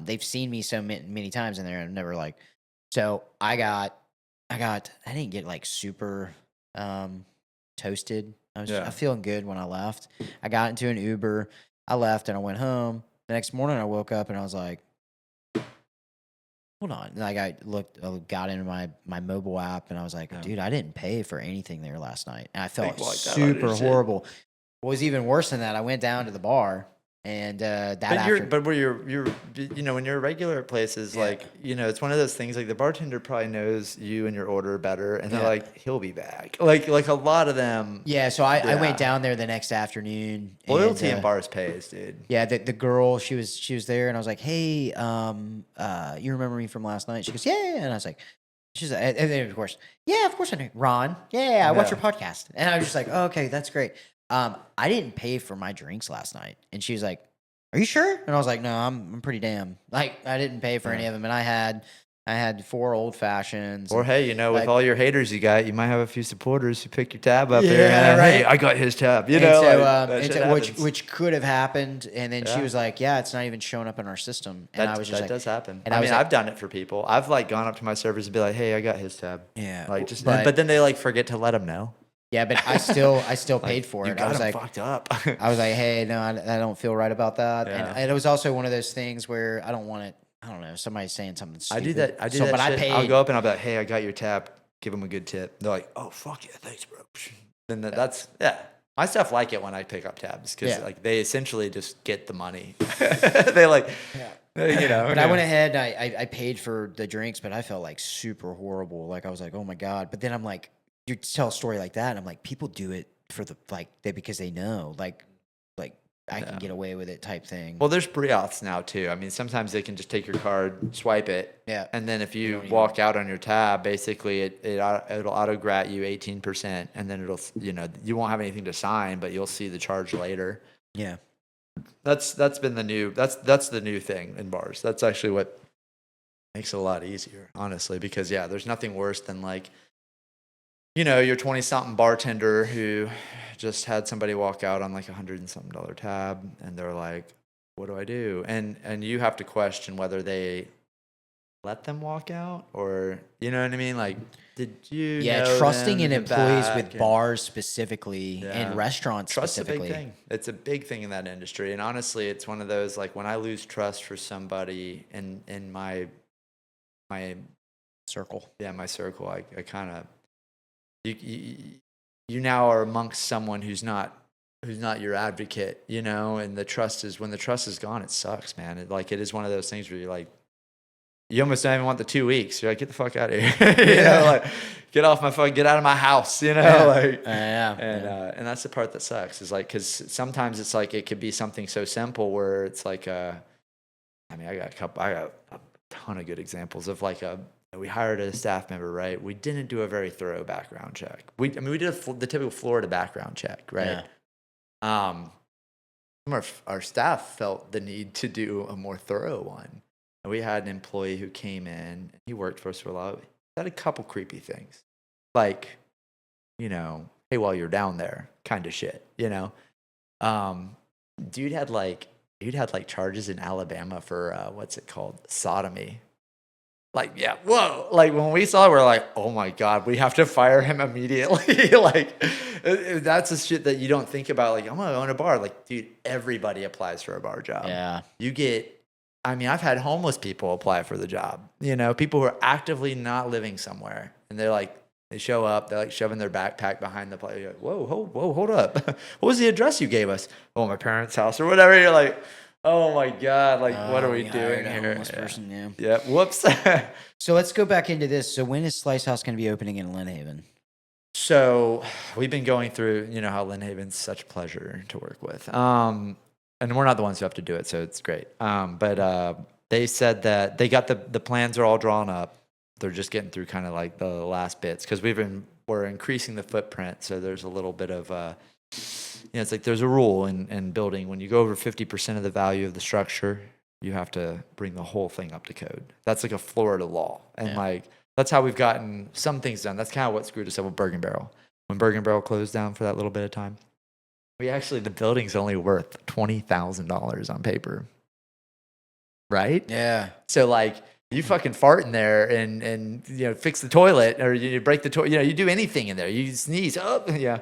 They've seen me so many times in there, and I'm never so I didn't get super toasted. I was feeling good when I left. I got into an Uber. I left and I went home. The next morning I woke up and I was like, hold on. And I got into my mobile app, and I was like, dude, I didn't pay for anything there last night. And I felt super horrible. What was even worse than that, I went down to the bar, And that But after, where you're when you're regular at places, like, it's one of those things, like the bartender probably knows you and your order better, and they're like, he'll be back. Like a lot of them. yeah. So I went down there the next afternoon. Loyalty and, in bars pays, dude. Yeah, the girl, she was there, and I was like, "Hey, you remember me from last night?" She goes, "Yeah," and I was like, "She's like," and then of course, "Yeah, of course I do." Ron, yeah, I watch your podcast, and I was just like, oh, "Okay, that's great." I didn't pay for my drinks last night, and she was like, "Are you sure?" And I was like, "No, I'm pretty damn like I didn't pay for any of them, and I had 4 old fashions." Or hey, with all your haters you got, you might have a few supporters who pick your tab up Yeah, there. And, right. Hey, I got his tab. and that shit which could have happened, and then she Yeah. was like, "Yeah, it's not even showing up in our system," and I was just that like, does happen. and I I mean, was like- I've done it for people. I've like gone up to my servers and be like, "Hey, I got his tab." Yeah, Like just, but- but then they like forget to let them know. "Yeah," but I still paid for You it. got I was him like, fucked up. I was like, "Hey, no, I don't feel right about that," Yeah. and it was also one of those things where I don't want it. I don't know. Somebody's saying something I stupid. do that. I do So, that. but I shit. paid. I'll go up and I'll be like, "Hey, I got your tab. Give them a good tip." They're like, "Oh fuck yeah, thanks, bro." Then that's My stuff like it when I pick up tabs because Yeah. like they essentially just get the money. They like, But I went ahead and I paid for the drinks, but I felt like super horrible. Like I was like, oh my God. But then I'm like, you tell a story like that, and I'm like, people do it for because they know. Like I can get away with it type thing. Well, there's pre-auths now too. I mean, sometimes they can just take your card, swipe it, Yeah. and then if you don't walk out on your tab, basically it'll auto-grat you 18%, and then it'll you won't have anything to sign, but you'll see the charge later. Yeah. That's been the new the new thing in bars. That's actually what makes it a lot easier, honestly, because there's nothing worse than like your 20-something bartender who just had somebody walk out on like $100 and something tab, and they're like, "What do I do?" And you have to question whether they let them walk out, or you know what I mean? Like, did you? Yeah, know trusting them in in the employees back with and- bars specifically Yeah. and restaurants Trust's a specifically. big thing. It's a big thing in that industry, and honestly, it's one of those like when I lose trust for somebody in my Circle. my circle, I kind of you now are amongst someone who's not your advocate, and the trust is when the trust is gone, it sucks, man. It is one of those things where you're like, you almost don't even want the 2 weeks. You're like, get the fuck out of here. Like, get off my phone, get out of my house, like, and that's the part that sucks is like, cause sometimes it's like, it could be something so simple where it's like, I got a ton of good examples of like we hired a staff member, right? We didn't do a very thorough background check. We did the typical Florida background check, right? Yeah. Our staff felt the need to do a more thorough one. And we had an employee who came in, he worked for us for a lot. He had a couple creepy things. Like, hey, while you're down there, kind of shit, Dude had like charges in Alabama for what's it called? Sodomy. Like, yeah, whoa. Like, when we saw it, we're like, oh my God, we have to fire him immediately. Like, that's the shit that you don't think about. Like, I'm going to own a bar. Like, dude, everybody applies for a bar job. Yeah. I've had homeless people apply for the job. People who are actively not living somewhere. And they're like, they show up, they're like shoving their backpack behind the place. You're like, whoa, hold up. What was the address you gave us? Oh, my parents' house or whatever. You're like, oh my God, like, what are we doing here? Homeless person, Yeah, whoops. So let's go back into this. So when is Slice House going to be opening in Lynn Haven? So we've been going through, how Lynn Haven's such a pleasure to work with. And we're not the ones who have to do it, so it's great. But they said that they got the plans are all drawn up. They're just getting through kind of like the last bits because we're increasing the footprint. So there's a little bit of it's like there's a rule in building when you go over 50% of the value of the structure, you have to bring the whole thing up to code. That's like a Florida law, and like that's how we've gotten some things done. That's kind of what screwed us up with Burgunbarrel. When Burgunbarrel closed down for that little bit of time, the building's only worth $20,000 on paper, right? Yeah. So like you fucking fart in there and fix the toilet or you break the toilet, you do anything in there, you sneeze, you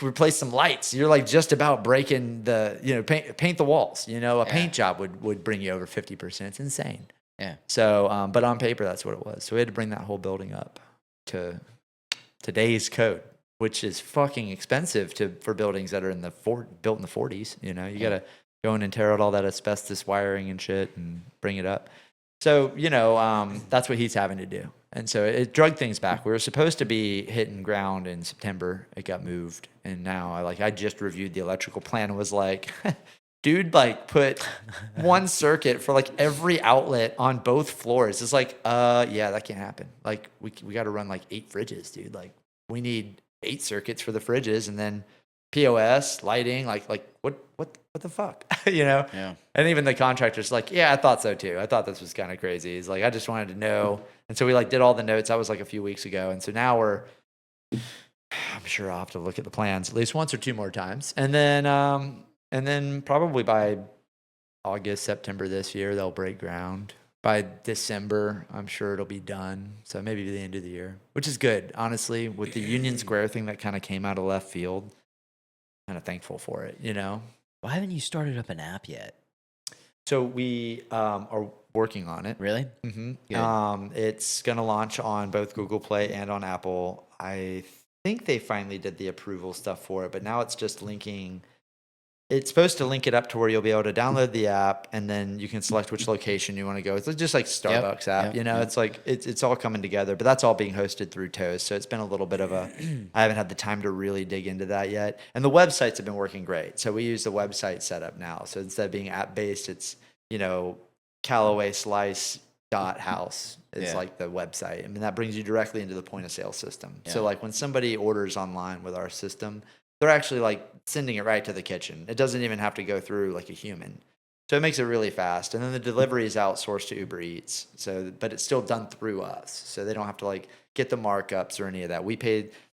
replace some lights, you're like just about breaking the paint the walls. A paint job would bring you over 50%. It's insane. Yeah. So but on paper that's what it was. So we had to bring that whole building up to today's code, which is fucking expensive for buildings that are built in the 40s. You gotta go in and tear out all that asbestos wiring and shit and bring it up. So, that's what he's having to do. And so it drug things back. We were supposed to be hitting ground in September. It got moved. And now I just reviewed the electrical plan and was like, dude, put one circuit for every outlet on both floors. It's yeah, that can't happen. We got to run 8 fridges, dude. We need 8 circuits for the fridges, and then POS, lighting, what the fuck, Yeah. And even the contractor's yeah, I thought so too. I thought this was kind of crazy. He's I just wanted to know. And so we did all the notes. That was a few weeks ago. And so now I'm sure I'll have to look at the plans at least once or 2 more times. And then probably by August, September this year, they'll break ground. By December, I'm sure it'll be done. So maybe the end of the year, which is good, honestly, with the Union Square thing that kind of came out of left field. Kind of thankful for it, Why haven't you started up an app yet? So we are working on it. Really? Mm-hmm. Good. It's going to launch on both Google Play and on Apple. I think they finally did the approval stuff for it, but now it's just linking. It's supposed to link it up to where you'll be able to download the app, and then you can select which location you want to go. It's just like Starbucks app, It's it's all coming together, but that's all being hosted through Toast. So it's been a little bit of I haven't had the time to really dig into that yet. And the websites have been working great. So we use the website setup now. So instead of being app based, it's, Callaway Slice House is the website. I mean, that brings you directly into the point of sale system. Yeah. So when somebody orders online with our system, they're actually sending it right to the kitchen. It doesn't even have to go through a human. So it makes it really fast. And then the delivery is outsourced to Uber Eats. But it's still done through us. So they don't have to get the markups or any of that. They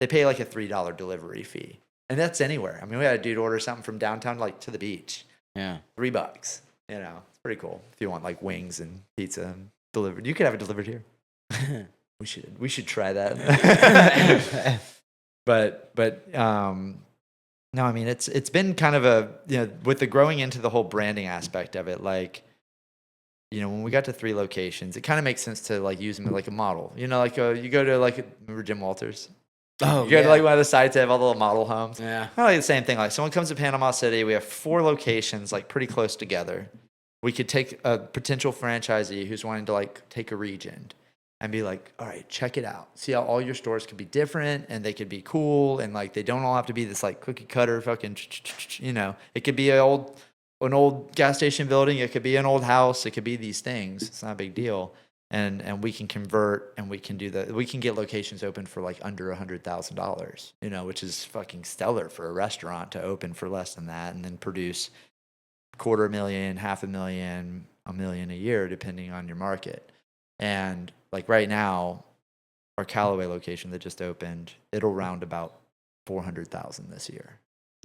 pay a $3 delivery fee. And that's anywhere. I mean, we had a dude order something from downtown to the beach. Yeah. $3. It's pretty cool. If you want wings and pizza delivered, you could have it delivered here. We should try that. But no, I mean, it's been kind of with the growing into the whole branding aspect of it, when we got to 3 locations, it kind of makes sense to use them as a model. You go to remember Jim Walters? Oh, you go to one of the sites that have all the little model homes. Yeah. Kind of the same thing. Someone comes to Panama City, we have 4 locations pretty close together. We could take a potential franchisee who's wanting to take a region and be all right, check it out. See how all your stores could be different and they could be cool and they don't all have to be this cookie cutter fucking, it could be an old gas station building. It could be an old house. It could be these things. It's not a big deal. And we can convert and we can do that. We can get locations open for under $100,000, which is fucking stellar for a restaurant to open for less than that and then produce $250,000, $500,000, $1 million a year, depending on your market. And right now, our Callaway location that just opened, it'll round about $400,000 this year.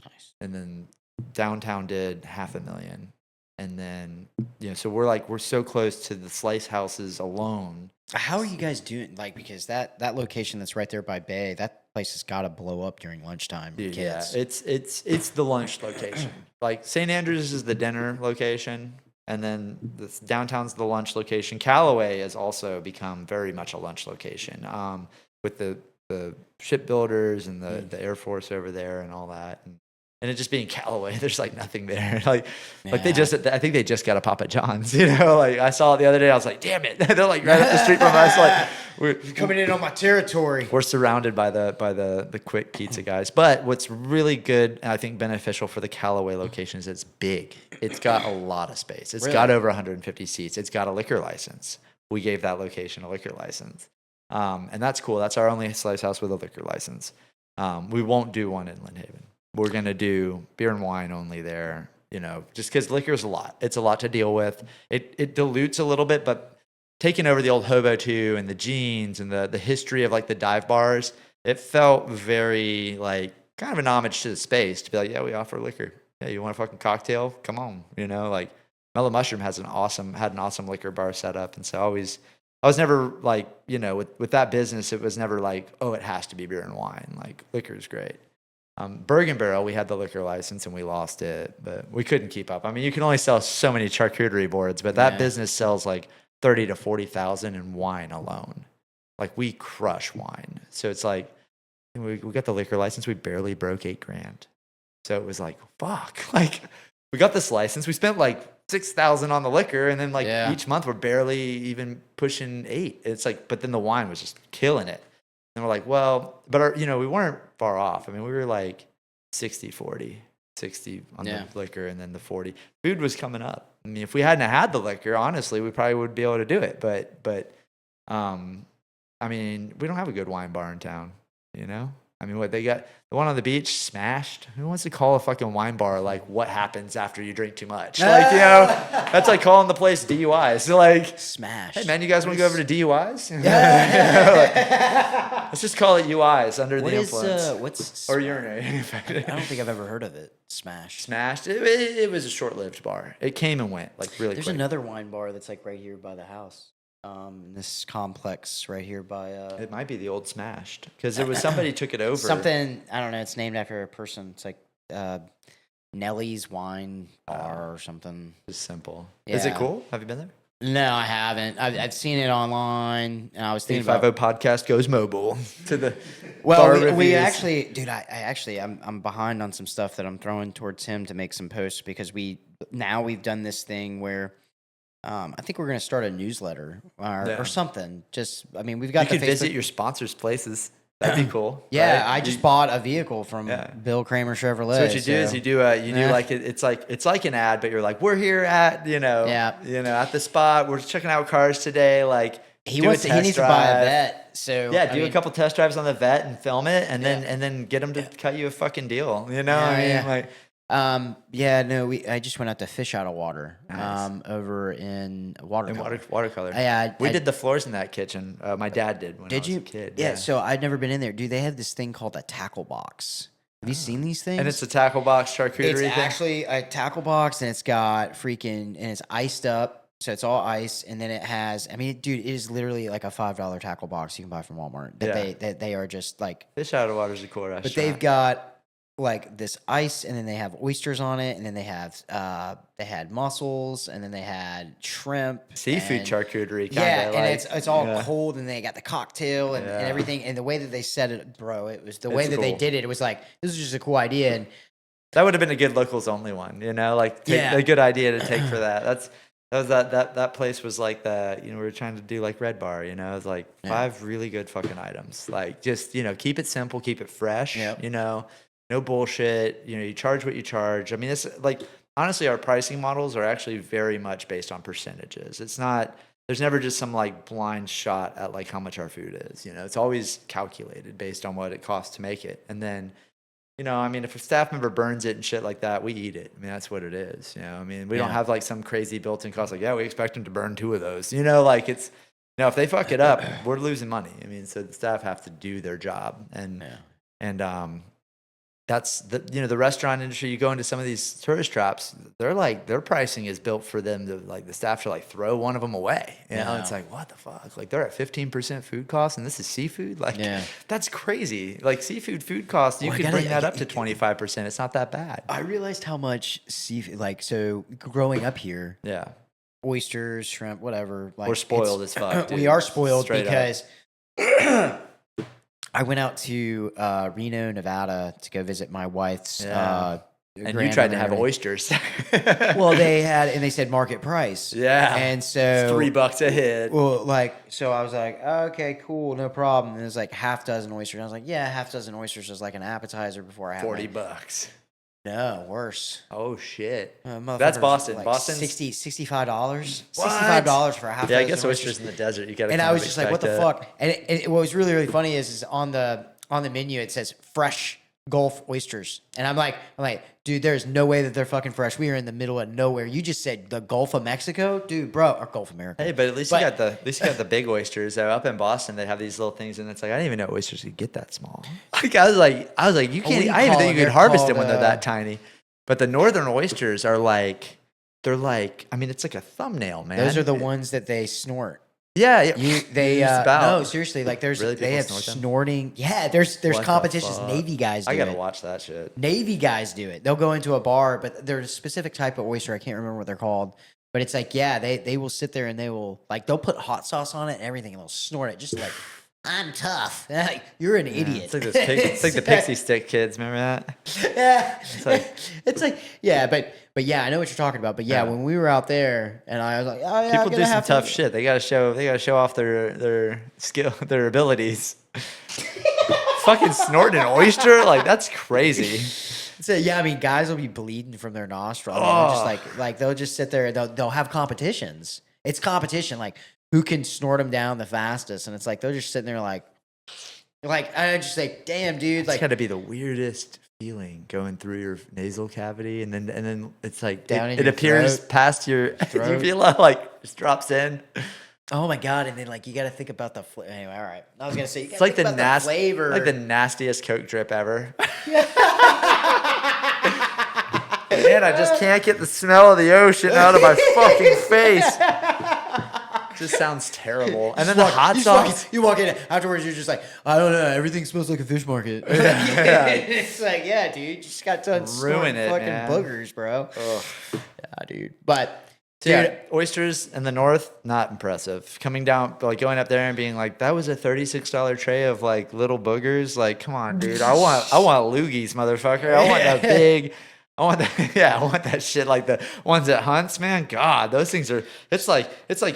Nice. And then downtown did $500,000. And then, so we're so close to the slice houses alone. How are you guys doing? Because that location that's right there by Bay, that place has got to blow up during lunchtime. Dude, Kids. yeah, it's the lunch location. St. Andrews is the dinner location. And then the downtown's the lunch location. Callaway has also become very much a lunch location with the shipbuilders and the Air Force over there and all that. And it just being Callaway, there's nothing there. I think they just got a Papa John's, I saw it the other day. I was damn it. They're right up the street from us. We're coming in on my territory. We're surrounded by the quick pizza guys. But what's really good, and I think beneficial for the Callaway location is it's big. It's got a lot of space. It's got over 150 seats. It's got a liquor license. We gave that location a liquor license. And that's cool. That's our only slice house with a liquor license. We won't do one in Lynn Haven. We're going to do beer and wine only there, just because liquor is a lot. It's a lot to deal with. It dilutes a little bit, but taking over the old Hobo 2 and the jeans and the history of the dive bars, it felt very kind of an homage to the space to be yeah, we offer liquor. Yeah, you want a fucking cocktail? Come on, Mellow Mushroom had an awesome liquor bar set up, and so I was never with that business, it was never oh, it has to be beer and wine. Liquor is great. Burgunbarrel, we had the liquor license and we lost it, but we couldn't keep up. I mean, you can only sell so many charcuterie boards, but that business sells 30 to 40,000 in wine alone. We crush wine. So it's we got the liquor license, we barely broke $8,000. So it was fuck. we got this license. We spent like $6,000 on the liquor, and then like Yeah. each month we're barely even pushing $8,000. It's like, but then the wine was just killing it. And we're like, well, but our, we weren't far off. I mean, we were like 60-40, 60 on the liquor, and then the 40. Food was coming up. I mean, if we hadn't had the liquor, honestly, we probably would be able to do it. But I mean, we don't have a good wine bar in town, I mean, what they got, the one on the beach, smashed. Who wants to call a fucking wine bar like what happens after you drink too much? Like, that's like calling the place DUIs. So like, Smash. hey man, you guys want to go over to DUIs? Yeah. Let's just call it UIs, under What the is, influence. what's Or urinary. I don't think I've ever heard of it. Smash. Smashed. It was a short-lived bar. It came and went like really There's quick. another wine bar that's like right here by the house. This complex right here by It might be the old Smashed, because it was somebody took it over. something, I don't know, it's named after a person. It's like Nellie's Wine Bar or something. It's simple. Is it Yeah. cool? Have you been there? No, I haven't. I've seen it online, and I was thinking 850 about. podcast goes mobile to the Well, bar we reviews. actually, dude, I'm behind on some stuff that I'm throwing towards him to make some posts, because we've done this thing where I think we're gonna start a newsletter or something. Just, I mean, we've got You the could Facebook. visit your sponsors' places. That'd be cool. Yeah, right? I just bought a vehicle from Yeah. Bill Kramer Chevrolet. So what you do is you do like it's like an ad, but you're like, we're here at at the spot. We're checking out cars today. Like he do a needs test to buy a drive. vet. So Yeah, I do a mean, couple test drives on the vet and film it, and then get them to cut you a fucking deal. I mean, like I just went out to fish out of water. Nice. Over in watercolor. watercolor. Yeah, we did the floors in that kitchen. My dad did when I was a kid. Yeah. So I'd never been in there. Dude, they have this thing called a tackle box. Have you seen these things? And it's a tackle box charcuterie It's thing. actually a tackle box, and it's got and it's iced up. So it's all ice, and then it has. I mean, dude, it is literally like a $5 tackle box you can buy from Walmart. That they are just like. Fish out of water is a cool restaurant. But they've got like this ice, and then they have oysters on it, and then they have they had mussels, and then they had shrimp, seafood and, charcuterie. Kinda and like, it's all cold, and they got the cocktail and everything, and the way that they said it, bro, it was the way that they cool. did it. It was like, this is just a cool idea, and that would have been a good locals only one. A good idea to take for that. That place was like we were trying to do like Red Bar. It was like 5 really good fucking items. Like just keep it simple, keep it fresh. Yep. No bullshit. You charge what you charge. I mean, it's like honestly, our pricing models are actually very much based on percentages. It's not. There's never just some like blind shot at like how much our food is. It's always calculated based on what it costs to make it, and then. I mean, if a staff member burns it and shit like that, we eat it. I mean, that's what it is. I mean, we don't have like some crazy built-in cost. Like, we expect them to burn 2 of those. Like it's, if they fuck it up, we're losing money. I mean, so the staff have to do their job, and that's the restaurant industry. You go into some of these tourist traps, they're like their pricing is built for them to like the staff to like throw one of them away. It's like what the fuck? Like they're at 15% food costs, and this is seafood. Like that's crazy. Like seafood food costs, you could bring that up to 25%. It's not that bad. I realized how much seafood. Like so, growing up here, oysters, shrimp, whatever. Like we're spoiled as fuck. Dude. We are spoiled Straight because. I went out to Reno, Nevada to go visit my wife's. And you tried to have oysters. Well, they said market price. Yeah. And so it's $3 a head. Well, so I was like, okay, cool, no problem. And it was like half dozen oysters. And I was like, yeah, half dozen oysters was like an appetizer before I had $40. No, worse. Oh shit. Motherfuckers That's Boston. like Boston. $65. $65 for a half. Yeah, I dozen guess oysters in the desert. You got. And I was just like, what the fuck? And what was really, really funny is on the menu it says fresh Gulf oysters, and I'm like, dude, there's no way that they're fucking fresh. We are in the middle of nowhere. You just said the Gulf of Mexico, dude, bro, or Gulf of America. Hey, but at least you got the big oysters. Up in Boston, they have these little things, and it's like I didn't even know oysters could get that small. Like I was like, you can't. I didn't even think you could harvest them when they're that tiny. But the northern oysters are like, they're like, I mean, it's like a thumbnail, man. Those are the ones that they snort. Yeah, no, seriously, like they have snorting. Yeah, there's competitions. Navy guys do it. I gotta watch that shit. Navy guys do it. They'll go into a bar, but there's a specific type of oyster. I can't remember what they're called. But it's like, they will sit there and they will they'll put hot sauce on it and everything, and they'll snort it just like I'm tough. You're an idiot. It's like those it's like the pixie stick kids. Remember that? Yeah. It's like yeah, but yeah, I know what you're talking about. But yeah, when we were out there, and I was like, oh yeah, people do some tough shit. They gotta show off their skill, their abilities. Fucking snorting an oyster, like that's crazy. So yeah, I mean, guys will be bleeding from their nostril. I mean, just like they'll just sit there. They'll have competitions. It's competition, like who can snort them down the fastest, and it's like they're just sitting there like I just like, damn, dude, It's like gotta be the weirdest feeling going through your nasal cavity, and then it's like Down in it your appears throat. past your you feel it, like just drops in. oh my god, and then like you got to think about the anyway. All right, I was gonna say you It's gotta like think the about flavor, like the nastiest Coke drip ever. Man, I just can't get the smell of the ocean out of my fucking face. Just sounds terrible. And then the hot sauce. You walk in afterwards, you're just like, I don't know, everything smells like a fish market. It's like, yeah, dude, you just got done Ruin snorting it, fucking man. boogers, bro. Ugh. Yeah, dude. But Dude, dude, oysters in the north, not impressive. Coming down, like going up there and being like, that was a $36 tray of like little boogers. Like, come on, dude. I want loogies, motherfucker. I want that big. I want that. Yeah, I want that shit like the ones at Hunt's, man. God, those things are. It's like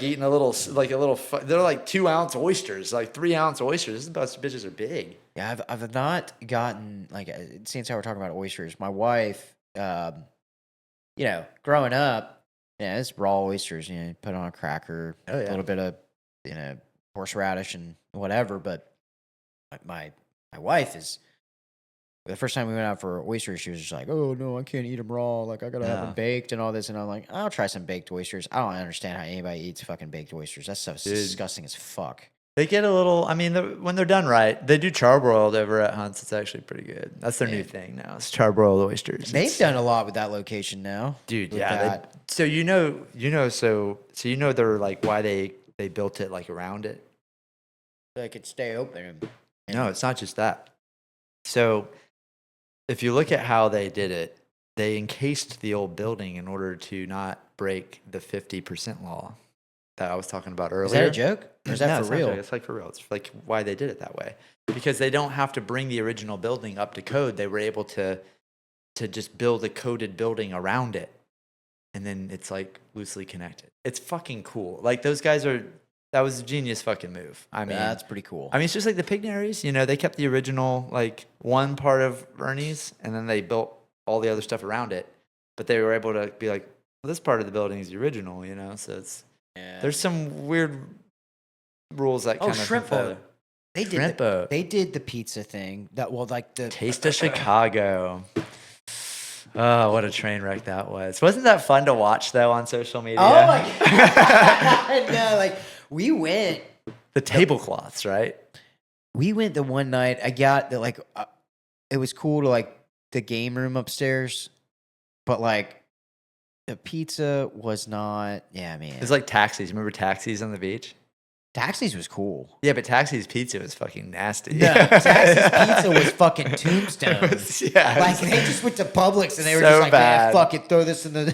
eating a little. They're like 2-ounce oysters, like 3-ounce oysters. Those bitches are big. yeah, I've not gotten like since how we're talking about oysters. My wife, growing up, yeah, it's raw oysters. You know, put on a cracker, Oh, yeah. a little bit of horseradish and whatever. But my wife is. The first time we went out for oysters, she was just like, "Oh no, I can't eat them raw. Like I gotta have them baked and all this." And I'm like, "I'll try some baked oysters." I don't understand how anybody eats fucking baked oysters. That stuff's disgusting as fuck. They get a little. I mean, when they're done right, they do charbroiled over at Hunt's. It's actually pretty good. That's their new thing now. It's charbroiled oysters. They've done a lot with that location now, Dude, with yeah. that. So they're like why they built it like around it. They could stay open. No, it's not just that. So if you look at how they did it, they encased the old building in order to not break the 50% law that I was talking about earlier. Is that a joke? Or is that No, for it's not a real? joke. It's like for real. It's like why they did it that way. Because they don't have to bring the original building up to code. They were able to just build a coded building around it. And then it's like loosely connected. It's fucking cool. Like those guys that was a genius fucking move. I mean, That's pretty cool. it's just like the Pignaries, they kept the original, like, one part of Ernie's, and then they built all the other stuff around it. But they were able to be like, well, this part of the building is the original, so there's some weird rules that kind of Shrimp follow. Boat. They did the pizza thing. The Taste of Chicago. Oh, what a train wreck that was. Wasn't that fun to watch, though, on social media? Oh my god! No, like we went. The tablecloths, right? We went the one night. I got it was cool to like the game room upstairs, but like the pizza was not. Yeah, man. It's like Taxis. Remember Taxis on the beach? Taxis was cool. Yeah, but Taxi's pizza was fucking nasty. No, Taxis pizza was fucking tombstone. Like they just went to Publix and they were so just like, bad. "Man, fuck it, throw this in the."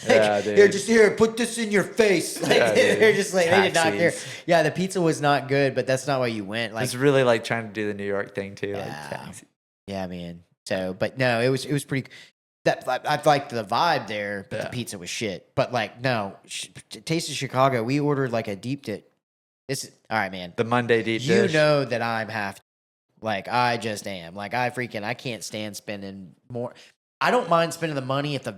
Yeah, dude. Here, put this in your face. Like Yeah, they're dude. just like they did not care. Taxis. Yeah, the pizza was not good, but that's not why you went. Like, It's really like trying to do the New York thing too. Like Yeah. Taxi. yeah, man. So, but no, it was pretty. I liked the vibe there, but the Yeah. pizza was shit. But like, no, Taste of Chicago. We ordered like a deep dish. All right, man. The Monday deep You dish. know that I'm half. Like I just am. Like I can't stand spending more. I don't mind spending the money if the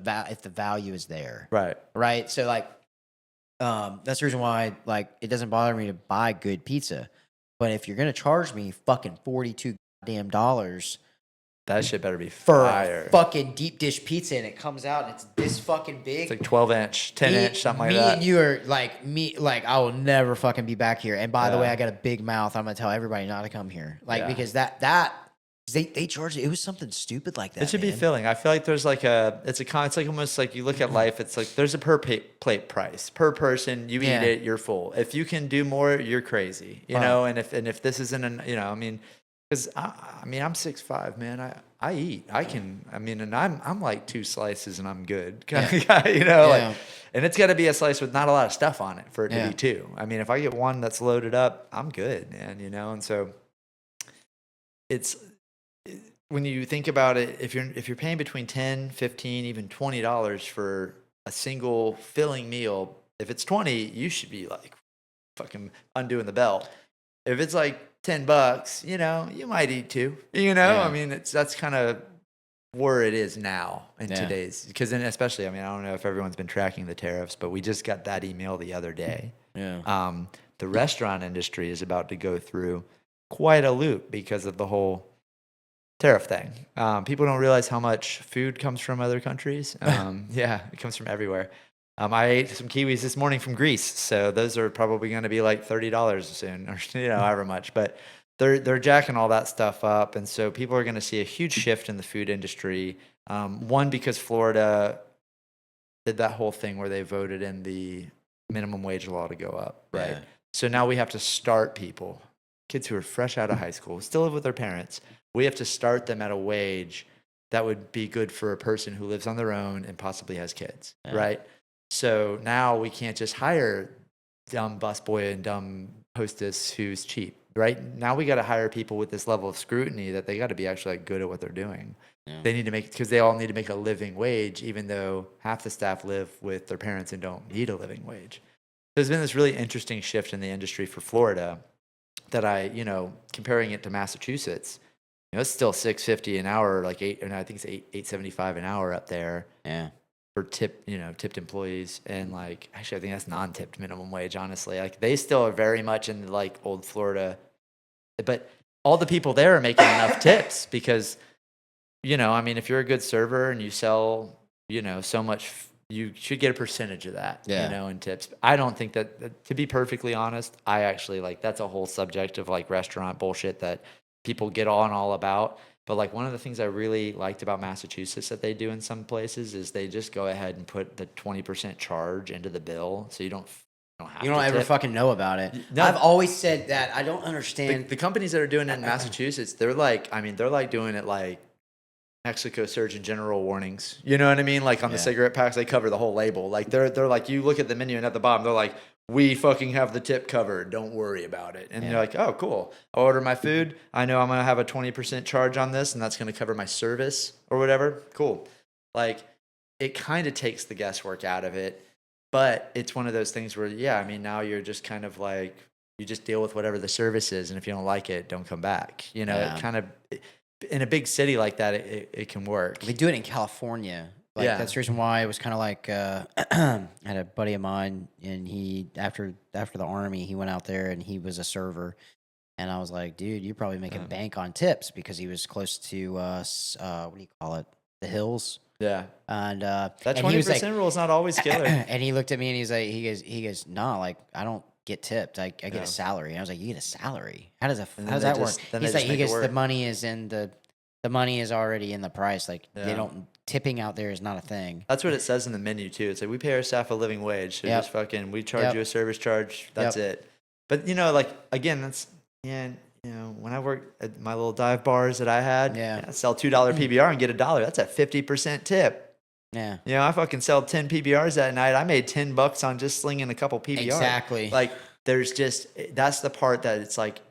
value is there. Right. Right. So like, that's the reason why like it doesn't bother me to buy good pizza. But if you're gonna charge me fucking $42 damn That shit better be for fire. a fucking deep dish pizza and it comes out and it's this fucking big. It's like 12-inch, 10-inch, something like me that. and you are like I will never fucking be back here. And by the Yeah. way, I got a big mouth. I'm gonna tell everybody not to come here. Like Yeah. because they charged it. It was something stupid like that. It should be man. filling. I feel like there's like it's like almost like you look at life. It's like there's a per plate price per person. You Yeah. eat it, you're full. If you can do more, you're crazy. You know. And if this isn't I mean, Because I mean, I'm 6'5", man. I eat. And I'm like 2 slices and I'm good. Kind of guy, Yeah. and it's got to be a slice with not a lot of stuff on it for it to Yeah. be 2. I mean, if I get one that's loaded up, I'm good, man. And so it's when you think about it, if you're paying between 10, 15, even $20 for a single filling meal, if it's 20, you should be like fucking undoing the belt. If it's like $10, you might eat 2. Yeah. I mean, that's kind of where it is now in Yeah. today's, because then especially, I mean, I don't know if everyone's been tracking the tariffs, but we just got that email the other day. Yeah. The restaurant industry is about to go through quite a loop because of the whole tariff thing. People don't realize how much food comes from other countries. Yeah, it comes from everywhere. I ate some kiwis this morning from Greece, so those are probably going to be like $30 soon, or however much. But they're jacking all that stuff up, and so people are going to see a huge shift in the food industry. One, because Florida did that whole thing where they voted in the minimum wage law to go up, right? Yeah. So now we have to start people, kids who are fresh out of high school, still live with their parents. We have to start them at a wage that would be good for a person who lives on their own and possibly has kids, right? So now we can't just hire dumb busboy and dumb hostess who's cheap, right? Now we got to hire people with this level of scrutiny that they got to be actually like good at what they're doing. Yeah. They need to make, because they all need to make a living wage, even though half the staff live with their parents and don't need a living wage. There's been this really interesting shift in the industry for Florida that comparing it to Massachusetts, it's still $6.50 an hour, like I think it's $8.75 an hour up there. Yeah. For tipped employees, and like actually I think that's non-tipped minimum wage, honestly. Like they still are very much in like old Florida, but all the people there are making enough tips because I mean, if you're a good server and you sell so much, you should get a percentage of that, in tips. I don't think that, to be perfectly honest, I actually like, that's a whole subject of like restaurant bullshit that people get on all about. But like one of the things I really liked about Massachusetts that they do in some places is they just go ahead and put the 20% charge into the bill, so you don't have You don't to ever tip. fucking know about it. No. I've always said that. I don't understand. The companies that are doing it in Massachusetts, they're like doing it like Mexico Surgeon General warnings. You know what I mean? Like on the cigarette packs, they cover the whole label. Like they're like, you look at the menu and at the bottom, they're like, we fucking have the tip covered. Don't worry about it. And you're like, oh, cool. I'll order my food. I know I'm going to have a 20% charge on this, and that's going to cover my service or whatever. Cool. Like, it kind of takes the guesswork out of it. But it's one of those things where, I mean, now you're just kind of like, you just deal with whatever the service is. And if you don't like it, don't come back. It kind of, in a big city like that, it can work. They do it in California. Like, that's the reason why it was kind of like I had a buddy of mine, and he after the army, he went out there and he was a server, and I was like, dude, you're probably making bank on tips, because he was close to what do you call it, the hills. Yeah, and that and he was 20% like, rule is not always killer. And he looked at me and he's like, he goes, nah, like I don't get tipped. I get a salary. And I was like, you get a salary? How does that work? He's like, the money is in the money is already in the price. Like they don't, tipping out there is not a thing. That's what it says in the menu too. It's like, we pay our staff a living wage. So just fucking, we charge you a service charge. That's it. But like, again, that's, when I worked at my little dive bars that I had, I sell $2 PBR and get $1. That's a 50% tip. Yeah. I fucking sell 10 PBRs that night. I made $10 on just slinging a couple PBRs. Exactly. Like there's just, that's the part that it's like,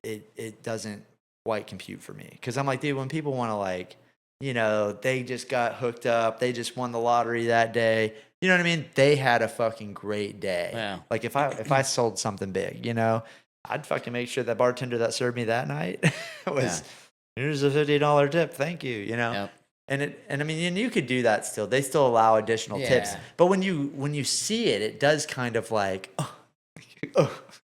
it doesn't quite compute for me. Cause I'm like, dude, when people want to like, they just got hooked up, they just won the lottery that day. You know what I mean? They had a fucking great day. Yeah. Like if I sold something big, I'd fucking make sure that bartender that served me that night was, here's a $50 tip. Thank you. Yep. And I mean, and you could do that still. They still allow additional tips. But when you see it, it does kind of like,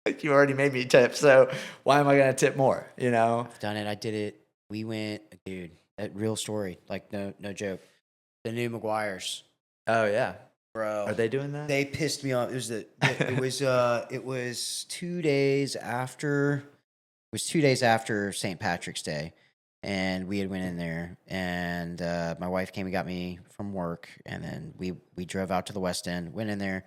like you already made me tip, so why am I going to tip more? I've done it. I did it. We went, dude, that real story. Like no joke. The new McGuire's. Oh yeah. Bro, are they doing that? They pissed me off. It was 2 days after. It was 2 days after St. Patrick's Day, and we had went in there, and my wife came and got me from work, and then we drove out to the West End, went in there.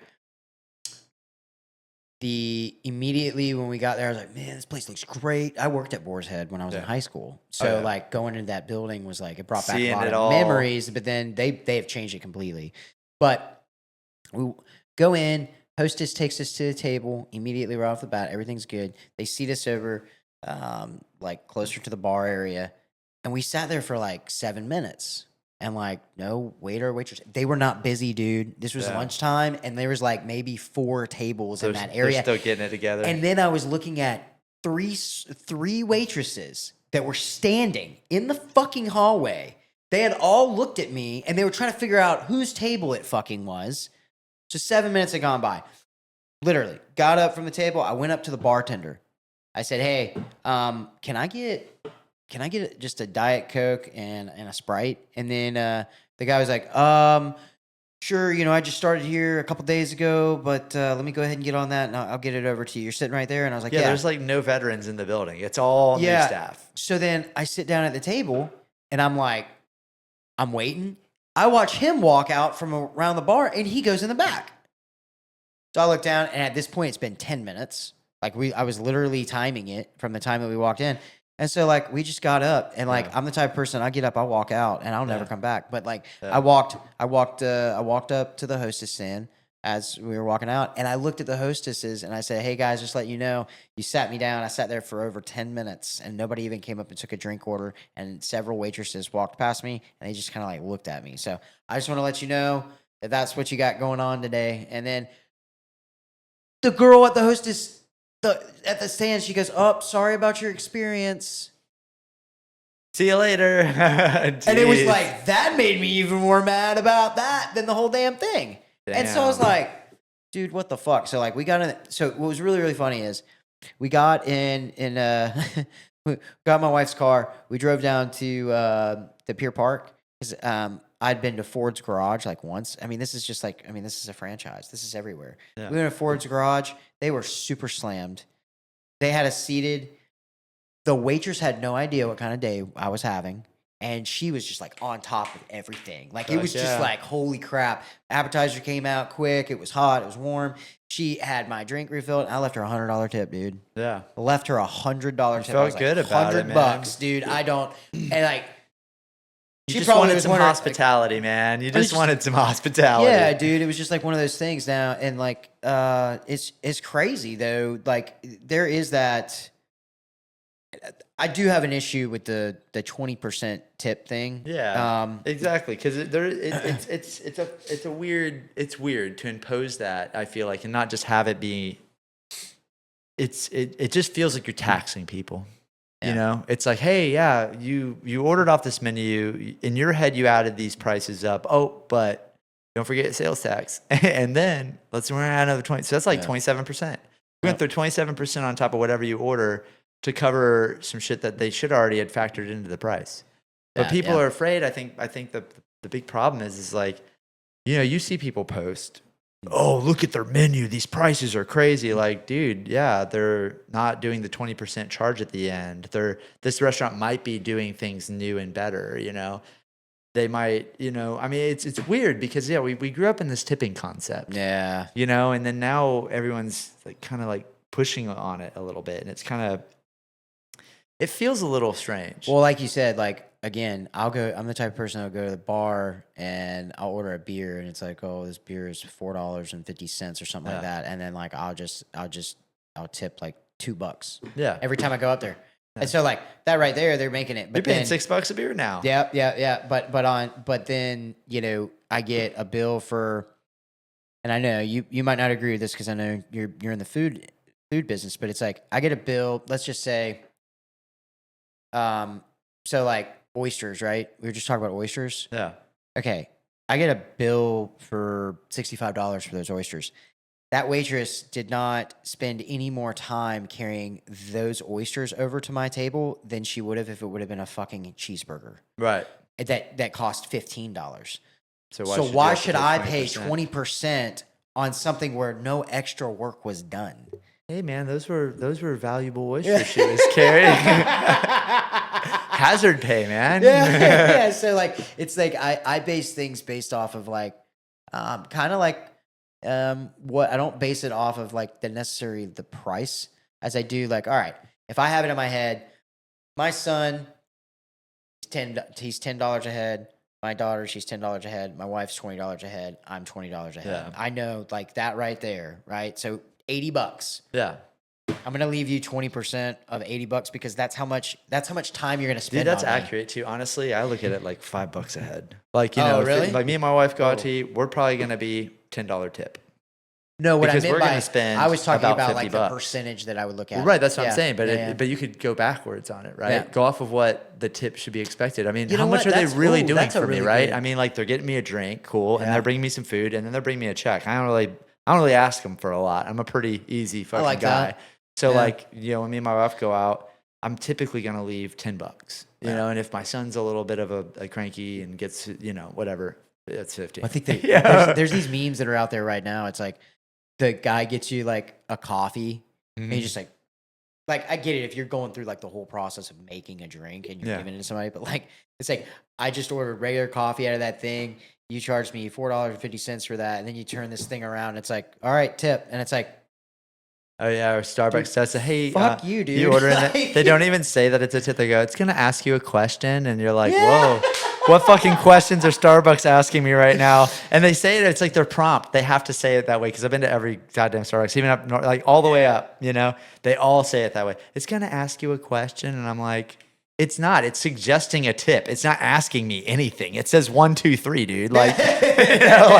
immediately when we got there, I was like, man, this place looks great. I worked at Boar's Head when I was in high school. So like going into that building was like, it brought back Seeing a lot it of all. memories, but then they have changed it completely. But we go in, hostess takes us to the table immediately right off the bat. Everything's good. They seat us over like closer to the bar area. And we sat there for like 7 minutes. And like no waiter or waitress, they were not busy, dude. This was lunchtime, and there was like maybe 4 tables in that area. They're still getting it together. And then I was looking at three waitresses that were standing in the fucking hallway. They had all looked at me, and they were trying to figure out whose table it fucking was. So 7 minutes had gone by. Literally, got up from the table. I went up to the bartender. I said, "Hey, can I get just a Diet Coke and a Sprite?" And then the guy was like, sure, I just started here a couple days ago, but let me go ahead and get on that, and I'll get it over to you. You're sitting right there. And I was like, yeah. There's like no veterans in the building. It's all new staff. So then I sit down at the table, and I'm like, I'm waiting. I watch him walk out from around the bar, and he goes in the back. So I look down, and at this point, it's been 10 minutes. Like I was literally timing it from the time that we walked in. And so, like, we just got up, and like, I'm the type of person, I get up, I'll walk out, and I'll never come back. But like, I walked up to the hostess stand as we were walking out, and I looked at the hostesses, and I said, "Hey guys, just let you know, you sat me down. I sat there for over 10 minutes, and nobody even came up and took a drink order. And several waitresses walked past me, and they just kind of like looked at me. So I just want to let you know that that's what you got going on today." And then the girl at the hostess. At the stand, she goes, "Oh, sorry about your experience. See you later." And it was like, that made me even more mad about that than the whole damn thing. And so I was like, dude, what the fuck? So like we got in. So what was really, really funny is we got in got my wife's car. We drove down to the Pier Park. I'd been to Ford's Garage like once. I mean, this is a franchise. This is everywhere. Yeah. We went to Ford's Garage. They were super slammed. They had us seated. The waitress had no idea what kind of day I was having. And she was just like on top of everything. Like it was just like, holy crap. Appetizer came out quick. It was hot. It was warm. She had my drink refilled. I left her $100 tip, dude. Yeah. Left her $100 tip. Felt good about it, man. $100, dude. I don't. And like, you just wanted some hospitality, man. You just wanted some hospitality. Yeah, dude. It was just like one of those things now. And like, it's crazy though. Like there is that. I do have an issue with the 20% tip thing. Yeah, exactly. Because it's weird to impose that. I feel like, and not just have it be. It just feels like you're taxing people. Yeah. You know, it's like, hey, yeah, you ordered off this menu. In your head, you added these prices up. Oh, but don't forget sales tax, and then let's add another 20. So that's like 27%. We went through 27% on top of whatever you order to cover some shit that they should already had factored into the price. But people are afraid. I think the big problem is like, you see people post, "Oh, look at their menu. These prices are crazy." Like, dude, yeah, they're not doing the 20% charge at the end. This restaurant might be doing things new and better, They might, I mean, it's weird because we grew up in this tipping concept. Yeah. And then now everyone's like kind of like pushing on it a little bit, and it's kind of, it feels a little strange. Well, like you said, like, again, I'm the type of person that'll go to the bar and I'll order a beer and it's like, oh, this beer is $4.50 or something like that. And then like, I'll tip like $2. Yeah. Every time I go up there. Yeah. And so like that right there, they're making it. But you're paying $6 a beer now. Yeah. But then, I get a bill for, and I know you might not agree with this because I know you're in the food business, but it's like, I get a bill, let's just say, so like oysters, right? We were just talking about oysters. Yeah. Okay. I get a bill for $65 for those oysters. That waitress did not spend any more time carrying those oysters over to my table than she would have if it would have been a fucking cheeseburger. Right. That cost $15. So why should I pay 20% on something where no extra work was done? Hey man, those were valuable oysters she was carrying. Hazard pay, man. Yeah. So like, it's like I base things based off of like, kind of like what I don't base it off of like the price as I do like, all right, if I have it in my head, my son, he's $10 ahead. My daughter, she's $10 ahead. My wife's $20 ahead. I'm $20 ahead. Yeah. I know like that right there, right? So $80. Yeah. I'm gonna leave you 20% of $80 because that's how much time you're gonna spend. Dude, that's on me. accurate too. Honestly, I look at it like $5 ahead. Like, you Oh, know, if really? like me and my wife go out to eat, we're probably going to be $10 tip. No, what Because I meant we're by gonna spend I was talking about about like the $50. percentage that I would look at. Well, right, that's what Yeah, I'm saying. But yeah, but you could go backwards on it, right? Yeah. Go off of what the tip should be expected. I mean, You how know much what? are they That's- really ooh, doing that's a for me, really right? good- I mean, like they're getting me a drink, cool, and Yeah. they're bringing me some food, and then they're bringing me a check. I don't really ask them for a lot. I'm a pretty easy fucking like guy. that. So Yeah. like, you know, when me and my wife go out, I'm typically gonna leave $10. You know, and if my son's a little bit of a cranky and gets, you know, whatever, that's 50. I think that Yeah. there's these memes that are out there right now. It's like the guy gets you like a coffee and Mm-hmm. he's just like I get it if you're going through like the whole process of making a drink and you're Yeah. giving it to somebody, but like it's like I just ordered regular coffee out of that thing. You charged me $4.50 for that, and then you turn this thing around. It's like, all right, tip, and it's like, Oh yeah, or Starbucks says, "Hey, fuck you, dude." You order Like- it. They don't even say that it's a tip. They go, "It's gonna ask you a question," and you're like, Yeah. "Whoa, what fucking questions are Starbucks asking me right now?" And they say it. It's like their prompt. They have to say it that way because I've been to every goddamn Starbucks, even up like all the way up. You know, they all say it that way. It's gonna ask you a question, and I'm like. It's not. It's suggesting a tip. It's not asking me anything. It says 1, 2, 3, dude. Like, you know,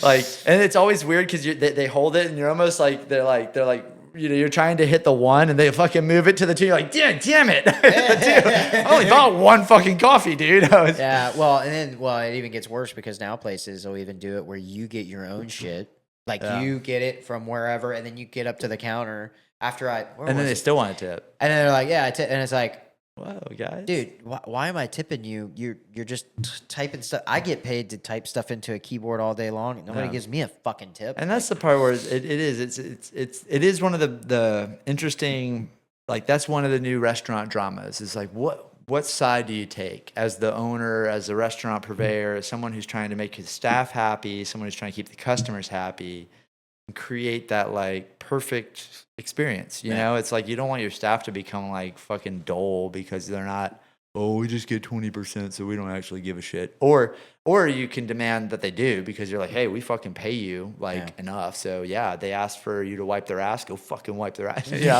like, and it's always weird because they hold it and you're almost like they're like you know you're trying to hit the 1 and they fucking move it to the 2. You're like, damn it, dude, I only bought 1 fucking coffee, dude. Yeah, well, and then it even gets worse because now places will even do it where you get your own shit. Like Yeah. you get it from wherever, and then you get up to the counter after And then they still want a tip. and then they're like, yeah, and it's like, Whoa, guys. dude, why am I tipping you? You're just typing stuff. I get paid to type stuff into a keyboard all day long, and nobody Yeah. gives me a fucking tip. And that's the part where it is one of the interesting, like that's one of the new restaurant dramas is like what side do you take as the owner, as the restaurant purveyor, as someone who's trying to make his staff happy, someone who's trying to keep the customers happy and create that like perfect experience, you know? It's like you don't want your staff to become like fucking dull because they're not, oh, we just get 20% so we don't actually give a shit. Or you can demand that they do because you're like, hey, we fucking pay you like enough. So yeah, they asked for you to wipe their ass, go fucking wipe their ass. Yeah.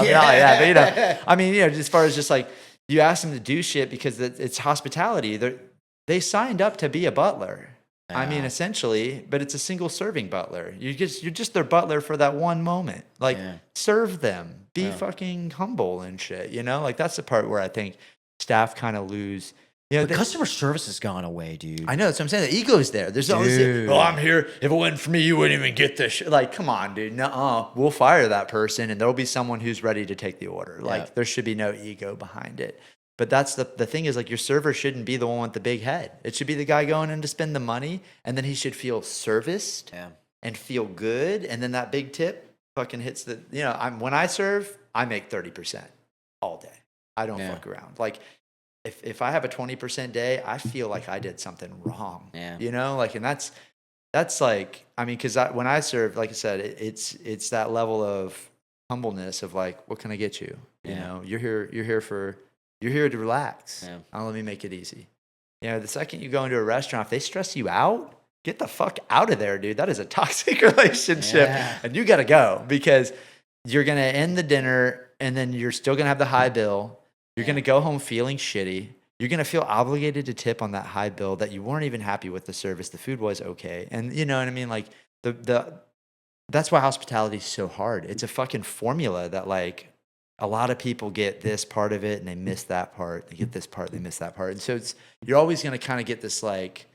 But, you know, I mean, you know, as far as just like you ask them to do shit because it's hospitality. They signed up to be a butler. I mean, essentially, but it's a single serving butler. You're just their butler for that one moment. Like, serve them. Be fucking humble and shit. You know, like that's the part where I think staff kind of lose. You know, But customer service has gone away, dude. I know that's what I'm saying. The ego's there. There's always, oh, I'm here. If it wasn't for me, you wouldn't even get this shit. Like, come on, dude. Nuh-uh. We'll fire that person, and there'll be someone who's ready to take the order. Like, there should be no ego behind it. But that's the thing is like your server shouldn't be the one with the big head. It should be the guy going in to spend the money, and then he should feel serviced and feel good. And then that big tip fucking hits the, you know, when I serve, I make 30% all day. I don't fuck around. Like if I have a 20% day, I feel like I did something wrong. Yeah. You know, like, and that's like, I mean, cause when I serve, like I said, it's that level of humbleness of like, what can I get you? You know, you're here to relax. Now let me make it easy. You know, the second you go into a restaurant, if they stress you out, get the fuck out of there, dude. That is a toxic relationship. And you got to go because you're going to end the dinner and then you're still going to have the high bill. You're going to go home feeling shitty. You're going to feel obligated to tip on that high bill that you weren't even happy with the service. The food was okay. And you know what I mean? Like that's why hospitality is so hard. It's a fucking formula that like, a lot of people get this part of it and they miss that part. They get this part, they miss that part. And so you're always going to kind of get this like